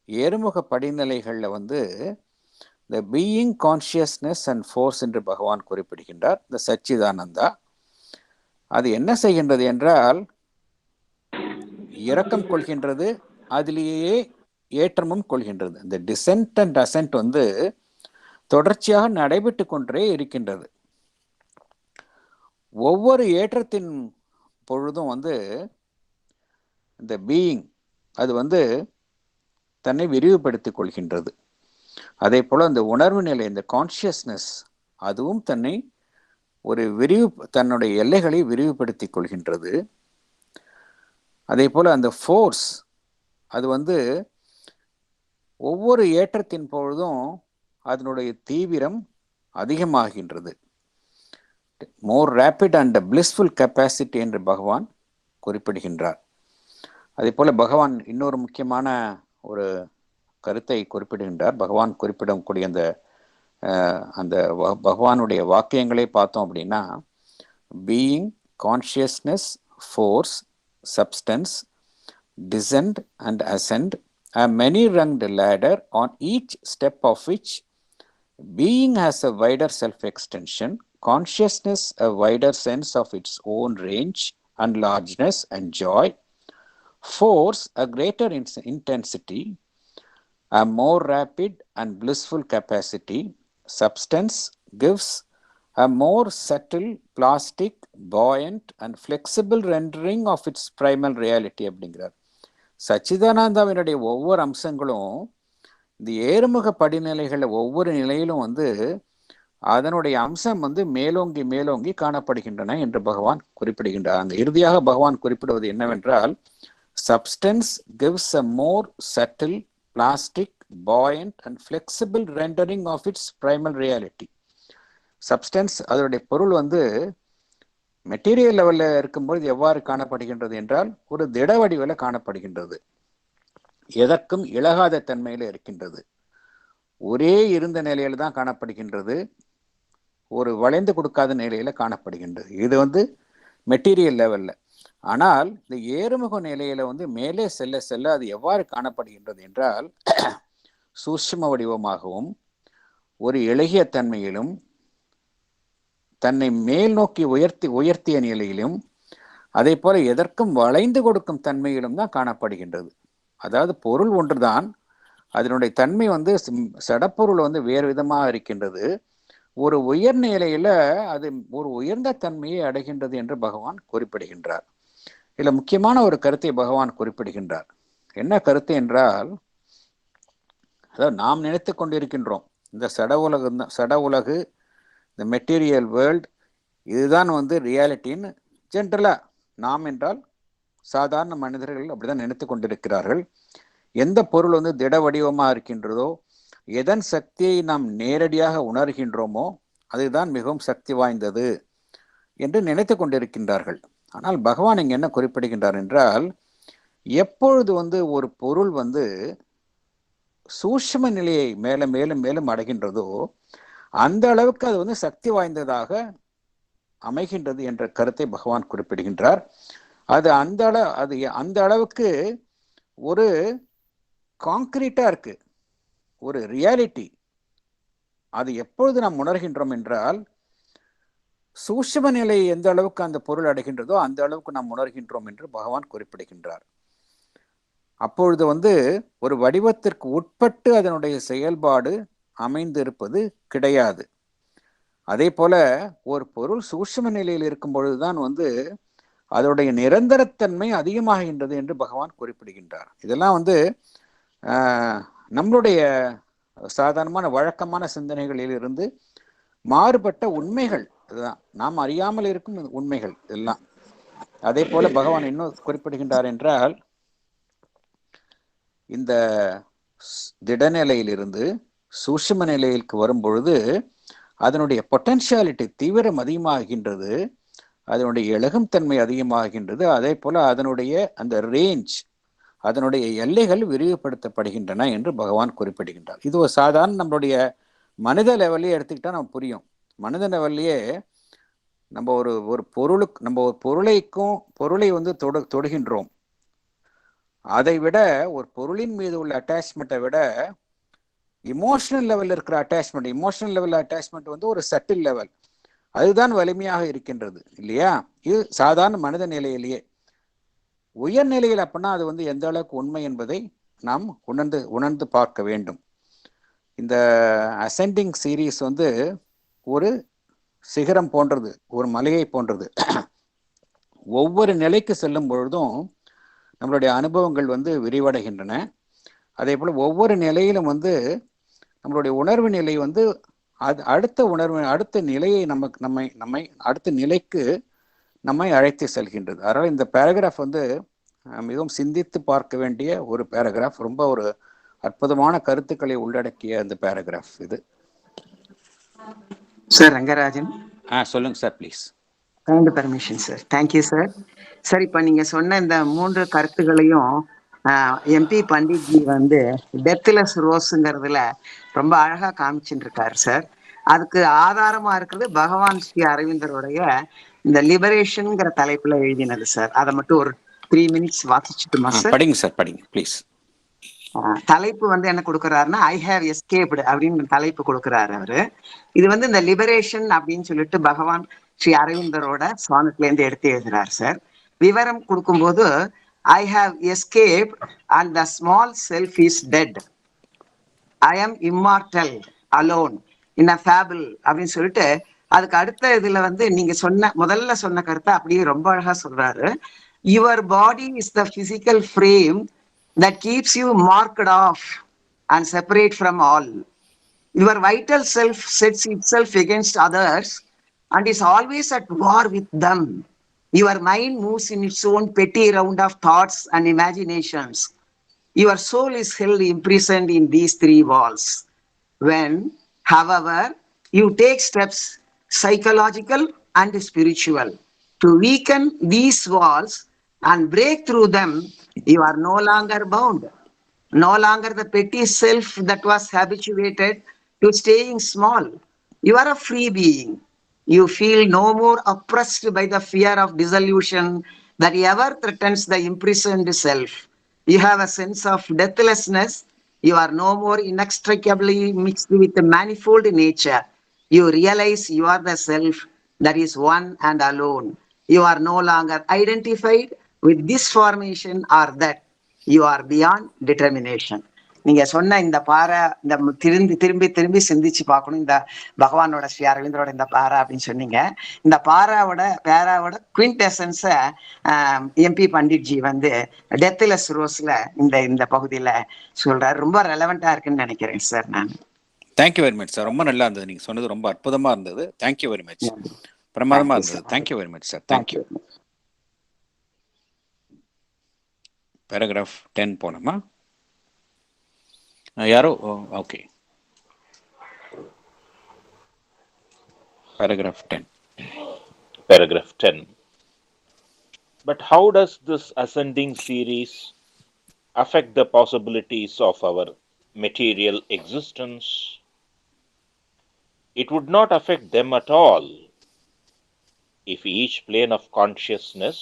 ஏறுமுக படிநிலைகளில் வந்து இந்த பீயிங், கான்ஷியஸ்னஸ் அண்ட் ஃபோர்ஸ் என்று பகவான் குறிப்பிடுகின்றார். இந்த சச்சிதானந்தா அது என்ன செய்கின்றது என்றால், இரக்கம் கொள்கின்றது, அதிலேயே ஏற்றமும் கொள்கின்றது. இந்த டிசென்ட் அண்ட் அசென்ட் வந்து தொடர்ச்சியாக நடைபெற்று கொண்டே இருக்கின்றது. ஒவ்வொரு ஏற்றத்தின் பொழுதும் வந்து இந்த பீயிங் அது வந்து தன்னை விரிவுபடுத்திக் கொள்கின்றது. அதே போல இந்த உணர்வு நிலை, இந்த கான்ஷியஸ்னஸ், அதுவும் தன்னுடைய எல்லைகளை விரிவுபடுத்திக் கொள்கின்றது. அதே போல அந்த ஃபோர்ஸ் அது வந்து ஒவ்வொரு ஏற்றத்தின் பொழுதும் அதனுடைய தீவிரம் அதிகமாகின்றது. மோர் ரேபிட் அண்ட் பிளிஸ்ஃபுல் கெப்பாசிட்டி என்று பகவான் குறிப்பிடுகின்றார். அதே போல பகவான் இன்னொரு முக்கியமான ஒரு கருத்தை குறிப்பிடுகின்றார். பகவான் குறிப்பிடக்கூடிய அந்த பகவானுடைய வாக்கியங்களை பார்த்தோம் அப்படின்னா, being, consciousness, force, substance, dissent and ascent, a many-runged ladder on each step of which being has a wider self-extension, consciousness a wider sense of its own range and largeness and joy, force a greater intensity, a more rapid and blissful capacity, substance gives a more subtle, plastic, buoyant and flexible rendering of its primal reality அப்படிங்கிறார். சச்சிதானந்தாவினுடைய ஒவ்வொரு அம்சங்களும் இந்த ஏறுமுக படிநிலைகளில் ஒவ்வொரு நிலையிலும் வந்து அதனுடைய அம்சம் வந்து மேலோங்கி காணப்படுகின்றன என்று பகவான் குறிப்பிடுகின்றார். அந்த இறுதியாக பகவான் குறிப்பிடுவது என்னவென்றால், substance gives a more subtle, plastic, buoyant and flexible rendering of its primal reality. Substance அதனுடைய பொருள் வந்து மெட்டீரியல் லெவலில் இருக்கும்போது எவ்வாறு காணப்படுகின்றது என்றால் ஒரு திட வடிவில் காணப்படுகின்றது. எதற்கும் இழகாத தன்மையில் இருக்கின்றது. ஒரே இருந்த நிலையில தான் காணப்படுகின்றது. ஒரு வளைந்து கொடுக்காத நிலையில காணப்படுகின்றது. இது வந்து மெட்டீரியல் லெவல்ல. ஆனால் இந்த ஏறுமுக நிலையில வந்து மேலே செல்ல செல்ல அது எவ்வாறு காணப்படுகின்றது என்றால் சூட்சும வடிவமாகவும் ஒரு இளகிய தன்மையிலும் தன்னை மேல் நோக்கி உயர்த்திய நிலையிலும் அதே போல எதற்கும் வளைந்து கொடுக்கும் தன்மையிலும் தான் காணப்படுகின்றது. அதாவது பொருள் ஒன்றுதான், அதனுடைய தன்மை வந்து சடப்பொருள் வந்து வேறு விதமாக இருக்கின்றது. ஒரு உயர் நிலையில அது ஒரு உயர்ந்த தன்மையை அடைகின்றது என்று பகவான் குறிப்பிடுகின்றார். இதுல முக்கியமான ஒரு கருத்தை பகவான் குறிப்பிடுகின்றார். என்ன கருத்து என்றால், அதாவது நாம் நினைத்து கொண்டிருக்கின்றோம் இந்த சட உலகு இந்த மெட்டீரியல் வேர்ல்ட் இதுதான் வந்து ரியாலிட்டின்னு ஜென்ரலா நாம் என்றால் சாதாரண மனிதர்கள் அப்படிதான் நினைத்து கொண்டிருக்கிறார்கள். எந்த பொருள் வந்து திட வடிவமாக இருக்கின்றதோ, எதன் சக்தியை நாம் நேரடியாக உணர்கின்றோமோ அதுதான் மிகவும் சக்தி வாய்ந்தது என்று நினைத்து கொண்டிருக்கின்றார்கள். ஆனால் பகவான் இங்க என்ன குறிப்பிடுகின்றார் என்றால், எப்பொழுது வந்து ஒரு பொருள் வந்து சூட்சும நிலையை மேலும் மேலும் மேலும் அடைகின்றதோ அந்த அளவுக்கு அது வந்து சக்தி வாய்ந்ததாக அமைகின்றது என்ற கருத்தை பகவான் குறிப்பிடுகின்றார். அது அந்த அளவுக்கு ஒரு கான்கிரீட்டா இருக்கு, ஒரு ரியாலிட்டி. அது எப்பொழுது நாம் உணர்கின்றோம் என்றால், சூட்சும நிலை எந்த அளவுக்கு அந்த பொருள் அடைகின்றதோ அந்த அளவுக்கு நாம் உணர்கின்றோம் என்று பகவான் குறிப்பிடுகின்றார். அப்பொழுது வந்து ஒரு வடிவத்திற்கு உட்பட்டு அதனுடைய செயல்பாடு அமைந்து இருப்பது கிடையாது. அதே போல ஒரு பொருள் சூட்சும நிலையில் இருக்கும் பொழுதுதான் வந்து அதனுடைய நிரந்தரத்தன்மை அதிகமாகின்றது என்று பகவான் குறிப்பிடுகின்றார். இதெல்லாம் வந்து நம்மளுடைய சாதாரணமான வழக்கமான சிந்தனைகளில் இருந்து மாறுபட்ட உண்மைகள். இதுதான் நாம் அறியாமல் இருக்கும் உண்மைகள் எல்லாம். அதே போல பகவான் இன்னும் குறிப்பிடுகின்றார் என்றால், இந்த திடநிலையிலிருந்து சூட்சும நிலைக்கு வரும் பொழுது அதனுடைய பொட்டன்ஷியாலிட்டி தீவிரம் அதிகமாகின்றது, அதனுடைய இலகும் தன்மை அதிகமாகின்றது. அதே போல அதனுடைய அந்த ரேஞ்ச், அதனுடைய எல்லைகள் விரிவுபடுத்தப்படுகின்றன என்று பகவான் குறிப்பிடுகின்றார். இது ஒரு சாதாரண நம்மளுடைய மனித லெவல்லையே எடுத்துக்கிட்டா நம்ம புரியும். மனித லெவல்லையே நம்ம ஒரு பொருளை வந்து தொடுகின்றோம். அதை விட ஒரு பொருளின் மீது உள்ள அட்டாச்மெண்ட்டை விட இமோஷனல் லெவலில் இருக்கிற அட்டாச்மெண்ட் வந்து ஒரு சட்டில் லெவல், அதுதான் வலிமையாக இருக்கின்றது இல்லையா? இது சாதாரண மனித நிலையிலேயே. உயர் நிலையில் அப்படின்னா அது வந்து எந்த அளவுக்கு உண்மை என்பதை நாம் உணர்ந்து பார்க்க வேண்டும். இந்த அசெண்டிங் சீரீஸ் வந்து ஒரு சிகரம் போன்றது, ஒரு மலையை போன்றது. ஒவ்வொரு நிலைக்கு செல்லும் பொழுதும் நம்மளுடைய அனுபவங்கள் வந்து விரிவடைகின்றன. அதே போல ஒவ்வொரு நிலையிலும் வந்து நம்மளுடைய உணர்வு நிலை வந்து அடுத்த நிலையை நம்மை அடுத்த நிலைக்கு நம்மை அழைத்து செல்கின்றது. அதனால் இந்த பேராகிராஃப் வந்து மிகவும் சிந்தித்து பார்க்க வேண்டிய ஒரு பேராகிராஃப். ரொம்ப ஒரு அற்புதமான கருத்துக்களை உள்ளடக்கிய அந்த பேராகிராஃப் இது. சார் ரங்கராஜன். சொல்லுங்க sir please. Kind permission sir. Thank you sir. Sir இப்போ நீங்க சொன்ன இந்த 3 கருத்துகளையும் எம்பி பண்டிட்ஜி வந்து டெத்லெஸ் ரோஸுங்கிறதுல ரொம்ப அழகா காமிச்சுட்டு இருக்காரு சார். அதுக்கு ஆதாரமா இருக்கிறது பகவான் ஸ்ரீ அரவிந்தருடைய இந்த லிபரேஷன்ங்கிற தலைப்புல எழுதினது சார். அதை மட்டும் ஒரு 3 minutes வாசிச்சுட்டுமா சார்? படிங்க சார், படிங்க ப்ளீஸ். தலைப்பு வந்து என்ன கொடுக்குறாருன்னா, ஐ ஹேவ் எஸ்கேப்டு அப்படின்னு தலைப்பு கொடுக்குறாரு அவரு. இது வந்து இந்த லிபரேஷன் அப்படின்னு சொல்லிட்டு பகவான் ஸ்ரீ அரவிந்தரோட சுவானத்துல இருந்து எடுத்து எழுதுறாரு சார். விவரம் கொடுக்கும்போது, I have escape and the small self is dead, I am immortal alone in a fable அப்படின்னு சொல்லிட்டு அதுக்கு அடுத்த இதுல வந்து நீங்க முதல்ல சொன்ன கருத்தை அப்படியே ரொம்ப அழகா சொல்றாரு. Your body is the physical frame that keeps you marked off and separate from all. Your vital self sets itself against others and is always at war with them. Your mind moves in its own petty round of thoughts and imaginations. Your soul is held imprisoned in these 3 walls. When, however, you take steps psychological and spiritual. To weaken these walls and break through them, you are no longer bound. No longer the petty self that was habituated to staying small. You are a free being. You feel no more oppressed by the fear of dissolution that ever threatens the imprisoned self. You have a sense of deathlessness. You are no more inextricably mixed with the manifold nature. You realize you are the self that is one and alone. You are no longer identified with this formation or that. You are beyond determination. நீங்க சொன்ன இந்த பாறை, இந்த திரும்பி திரும்பி திரும்பி சிந்திச்சு பார்க்கணும். இந்த பகவானோட ஸ்ரீ அரவிந்தரோட இந்த பாறை அப்படின்னு சொன்னீங்க. இந்த பேராவோட குவிண்டெசன்ஸ எம்பி பண்டிட்ஜி வந்து டெத்லெஸ் ரோஸ்ல இந்த பகுதியில சொல்றாரு. ரொம்ப ரெலவெண்டா இருக்குன்னு நினைக்கிறேன் சார். நான் தேங்க்யூ வெரி மச் சார். ரொம்ப நல்லா இருந்தது. நீங்கள் சொன்னது ரொம்ப அற்புதமாக இருந்தது. Thank you very much. பிரமாதமாக இருந்தது. Thank you very much sir. Thank you. Paragraph 10 போனோமா? யாரோ? Okay. Paragraph 10. Paragraph 10. But how does this ascending series affect the possibilities of our material existence? It would not affect them at all if each plane of consciousness,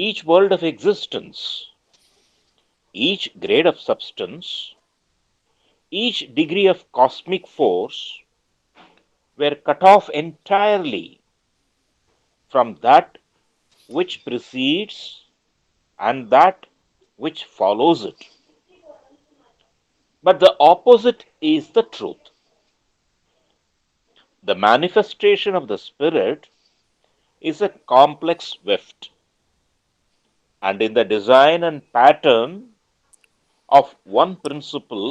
each world of existence, each grade of substance, each degree of cosmic force were cut off entirely from that which precedes and that which follows it. But the opposite is the truth. The manifestation of the Spirit is a complex weft, and in the design and pattern of one principle,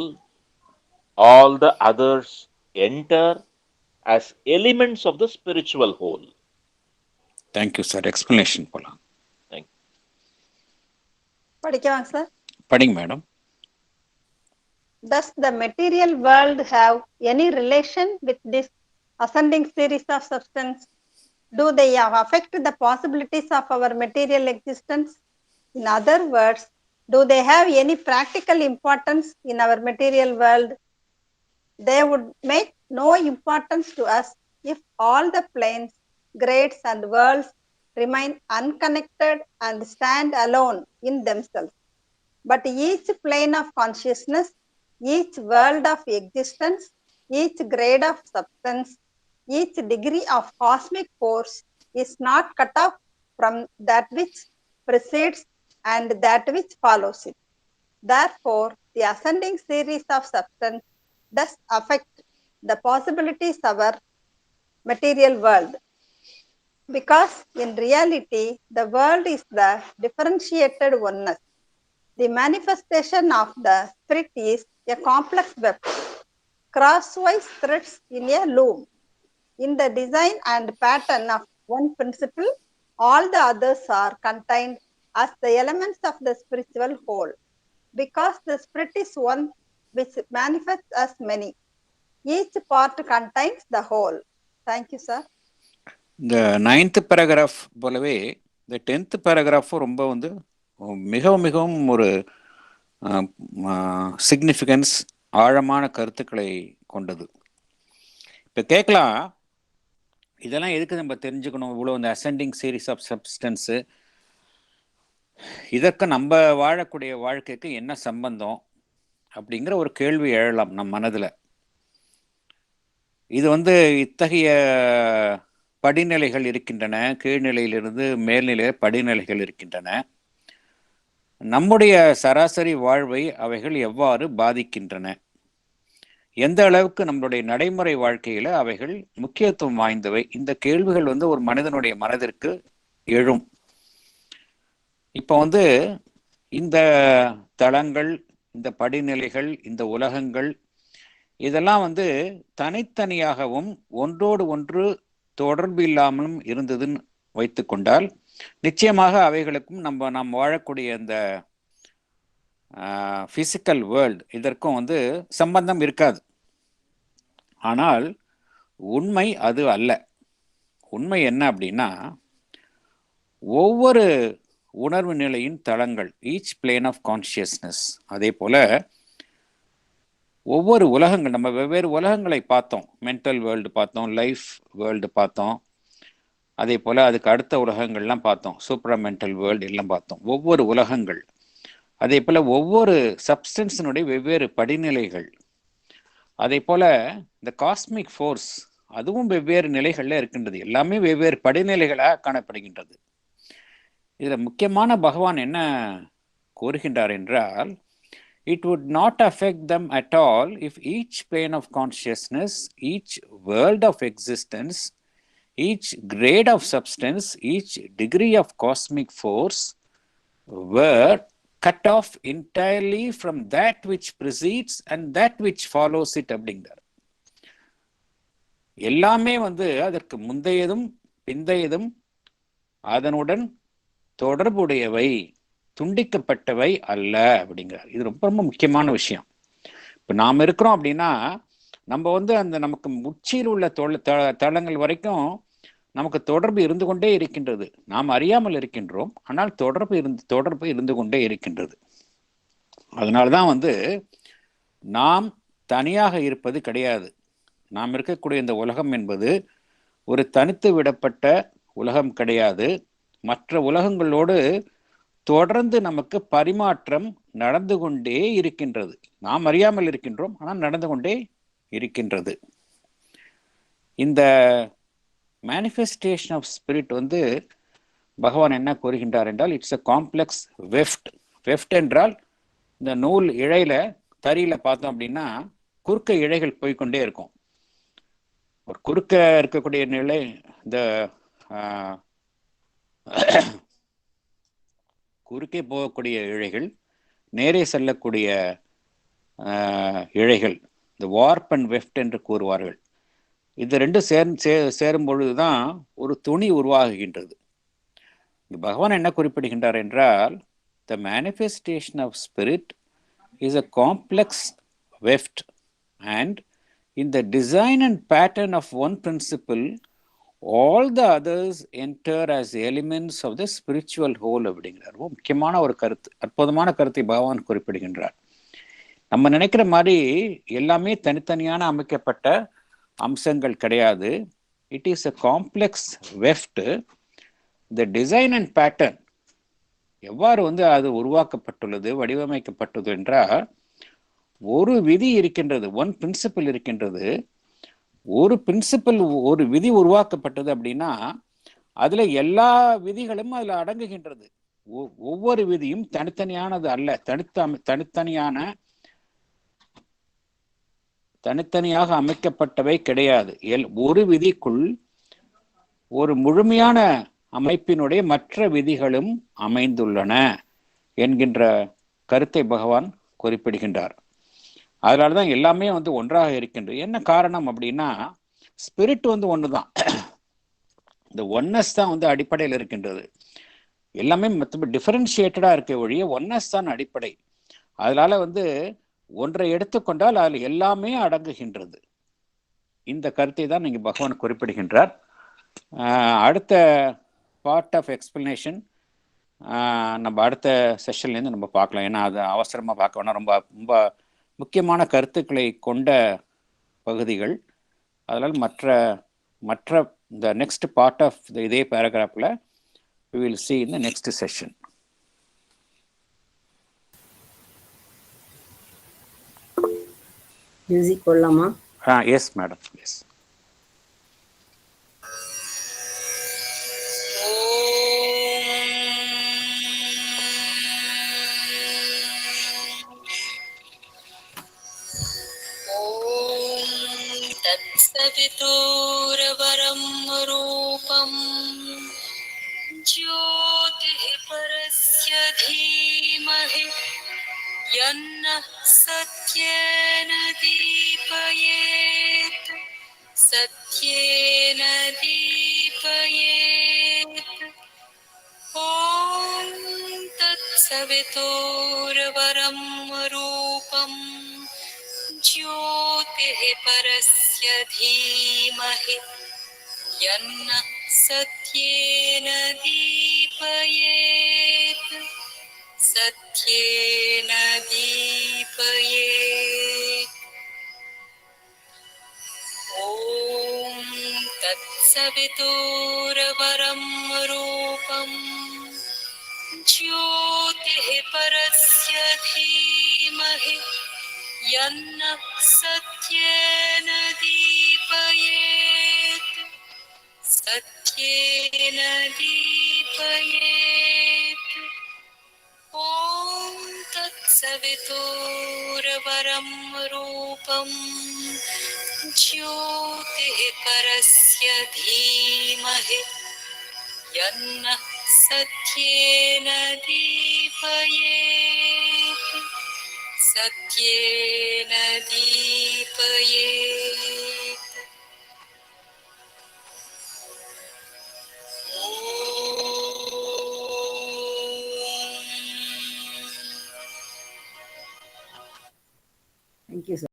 all the others enter as elements of the spiritual whole. Thank you, sir. Explanation போலாம். Thank you. படிக்கவாங்க sir. படிங்க madam. Does the material world have any relation with this ascending series of substance? Do they affect the possibilities of our material existence? In other words, do they have any practical importance in our material world? They would make no importance to us if all the planes, grades and worlds remain unconnected and stand alone in themselves. But each plane of consciousness, each world of existence, each grade of substance, each degree of cosmic force is not cut off from that which precedes and that which follows it. Therefore, the ascending series of substance does affect the possibilities of our material world. Because in reality, the world is the differentiated oneness. The manifestation of the spirit is a complex web, crosswise threads in a loom. In the design and pattern of one principle, all the others are contained as the elements of the spiritual whole. Because the spirit is one which manifests as many. Each part contains the whole. Thank you, sir. இந்த 9th paragraph போலவே இந்த 10th பேராகிராஃபும் ரொம்ப வந்து மிகவும் மிகவும் ஒரு significance, ஆழமான கருத்துக்களை கொண்டது. இப்போ கேட்கலாம், இதெல்லாம் எதுக்கு நம்ம தெரிஞ்சுக்கணும்? இவ்வளோ இந்த அசெண்டிங் சீரீஸ் ஆஃப் சப்ஸ்டன்ஸு, இதற்கு நம்ம வாழக்கூடிய வாழ்க்கைக்கு என்ன சம்பந்தம் அப்படிங்கிற ஒரு கேள்வி எழலாம் நம் மனதில். இது வந்து இத்தகைய படிநிலைகள் இருக்கின்றன, கீழ்நிலையிலிருந்து மேல்நிலை படிநிலைகள் இருக்கின்றன. நம்முடைய சராசரி வாழ்வை அவைகள் எவ்வாறு பாதிக்கின்றன, எந்த அளவுக்கு நம்மளுடைய நடைமுறை வாழ்க்கையில் அவைகள் முக்கியத்துவம் வாய்ந்தவை, இந்த கேள்விகள் வந்து ஒரு மனிதனுடைய மனதிற்கு எழும். இப்போ வந்து இந்த தளங்கள், இந்த படிநிலைகள், இந்த உலகங்கள், இதெல்லாம் வந்து தனித்தனியாகவும் ஒன்றோடு ஒன்று தொடர்பு இல்லாமலும் இருந்ததுன்னு வைத்து கொண்டால் நிச்சயமாக அவைகளுக்கும் நாம் வாழக்கூடிய இந்த ஃபிசிக்கல் வேர்ல்டு இதற்கும் வந்து சம்பந்தம் இருக்காது. ஆனால் உண்மை அது அல்ல. உண்மை என்ன அப்படின்னா, ஒவ்வொரு உணர்வு நிலையின் தளங்கள், ஈச் பிளேன் ஆஃப் கான்ஷியஸ்னஸ், அதே போல ஒவ்வொரு உலகங்கள், நம்ம வெவ்வேறு உலகங்களை பார்த்தோம். மென்டல் வேர்ல்டு பார்த்தோம், லைஃப் வேர்ல்டு பார்த்தோம், அதே போல் அதுக்கு அடுத்த உலகங்கள்லாம் பார்த்தோம், சூப்பர் மென்டல் வேர்ல்டு எல்லாம் பார்த்தோம். ஒவ்வொரு உலகங்கள், அதே போல் ஒவ்வொரு சப்ஸ்டன்ஸினுடைய வெவ்வேறு படிநிலைகள், அதே போல் இந்த காஸ்மிக் ஃபோர்ஸ் அதுவும் வெவ்வேறு நிலைகளில் இருக்கின்றது. எல்லாமே வெவ்வேறு படிநிலைகளாக காணப்படுகின்றது. இதில் முக்கியமான பகவான் என்ன கூறுகின்றார் என்றால், it would not affect them at all if each plane of consciousness, each world of existence, each grade of substance, each degree of cosmic force were cut off entirely from that which precedes and that which follows it அப்படிங்கிறார். எல்லாமே அதற்கு முந்தையதும் பிந்தையதும் அதனுடன் தொடர்புடையவை, துண்டிக்கப்பட்டவை அல்ல அப்படிங்கிறார். இது ரொம்ப ரொம்ப முக்கியமான விஷயம். இப்போ நாம் இருக்கிறோம் அப்படின்னா, நம்ம அந்த நமக்கு உச்சியில் உள்ள தளங்கள் வரைக்கும் நமக்கு தொடர்பு இருந்து கொண்டே இருக்கின்றது. நாம் அறியாமல் இருக்கின்றோம், ஆனால் தொடர்பு இருந்து கொண்டே இருக்கின்றது. அதனால்தான் நாம் தனியாக இருப்பது கிடையாது. நாம் இருக்கக்கூடிய இந்த உலகம் என்பது ஒரு தனித்து விடப்பட்ட உலகம் கிடையாது. மற்ற உலகங்களோடு தொடர்ந்து நமக்கு பரிமாற்றம் நடந்து கொண்டே இருக்கின்றது. நாம் அறியாமல் இருக்கின்றோம், ஆனால் நடந்து கொண்டே இருக்கின்றது. இந்த மேனிஃபெஸ்டேஷன் ஆஃப் ஸ்பிரிட் பகவான் என்ன கூறுகின்றார் என்றால், it's a complex weft. Weft என்றால் இந்த நூல் இழையில தறியில பார்த்தோம் அப்படின்னா குறுக்க இழைகள் போய்கொண்டே இருக்கும். ஒரு குறுக்க இருக்கக்கூடிய நிலை இந்த குறுக்கே போகக்கூடிய இழைகள், நேரே செல்லக்கூடிய இழைகள், இந்த வார்ப் அண்ட் வெஃப்ட் என்று கூறுவார்கள். இது ரெண்டும் சேரும் பொழுதுதான் ஒரு துணி உருவாகுகின்றது. பகவான் என்ன குறிப்பிடுகின்றார் என்றால், the manifestation of spirit is a complex weft and in the design and pattern of one principle, all the others enter as elements of the spiritual whole அப்படிங்கிறார். முக்கியமான ஒரு கருத்து, அற்புதமான கருத்தை பகவான் குறிப்பிடுகின்றார். நம்ம நினைக்கிற மாதிரி எல்லாமே தனித்தனியான அமைக்கப்பட்ட அம்சங்கள் கிடையாது. It is a complex weft. The design and pattern எவ்வாறு அது உருவாக்கப்பட்டுள்ளது, வடிவமைக்கப்பட்டது என்றால், ஒரு விதி இருக்கின்றது, ஒன் பிரின்சிபல் இருக்கின்றது. ஒரு பிரின்சிபல், ஒரு விதி உருவாக்கப்பட்டது அப்படின்னா அதுல எல்லா விதிகளும் அதுல அடங்குகின்றது. ஒவ்வொரு விதியும் தனித்தனியானது அல்ல, தனித்தனியாக அமைக்கப்பட்டவை கிடையாது. ஒரு விதிக்குள் ஒரு முழுமையான அமைப்பினுடைய மற்ற விதிகளும் அமைந்துள்ளன என்கின்ற கருத்தை பகவான் குறிப்பிடுகின்றார். அதனாலதான் எல்லாமே ஒன்றாக இருக்கின்றது. என்ன காரணம் அப்படின்னா, ஸ்பிரிட் ஒண்ணுதான். இந்த ஒன்னஸ் தான் அடிப்படையில் இருக்கின்றது. எல்லாமே டிஃபரன்ஷியேட்டடா இருக்க ஒழிய ஒன்னஸ் தான் அடிப்படை. அதனால ஒன்றை எடுத்துக்கொண்டால் அதில் எல்லாமே அடங்குகின்றது. இந்த கருத்தை தான் நீங்க பகவான் குறிப்பிடுகின்றார். அடுத்த பார்ட் ஆஃப் எக்ஸ்பிளனேஷன் நம்ம அடுத்த செஷன்லேருந்து நம்ம பார்க்கலாம். ஏன்னா அது அவசரமாக பார்க்க வேணாம், ரொம்ப ரொம்ப முக்கியமான கருத்துக்களை கொண்ட பகுதிகள். அதனால் மற்ற இந்த நெக்ஸ்ட் பார்ட் ஆஃப் இதே பேராகிராஃபில் we will see in the next session. Music போடலாமா? Yes madam, yes. तत्सवितुर्वरं रूपं ज्योतिः परस्य धीमहि यन्नः सत्येन दीपयेत् सत्येन दीपयेत्। ॐ तत्सवितुर्वरं रूपं ज्योतिः परस्य धीमहि यन्नः सत्येन दीपयेत् सत्येन दीपयेत्। ॐ तत्सवितुर्वरं रूपम् ज्योतिः परस्य धीमहि यन्नः सत्येन दीपयेत् सत्येन दीपयेत्। ॐ तत्सवितुर्वरं रूपम् ज्योतिः परस्य धीमहि यन्नः सत्येन दीपयेत् सत्येन दीपयेत्।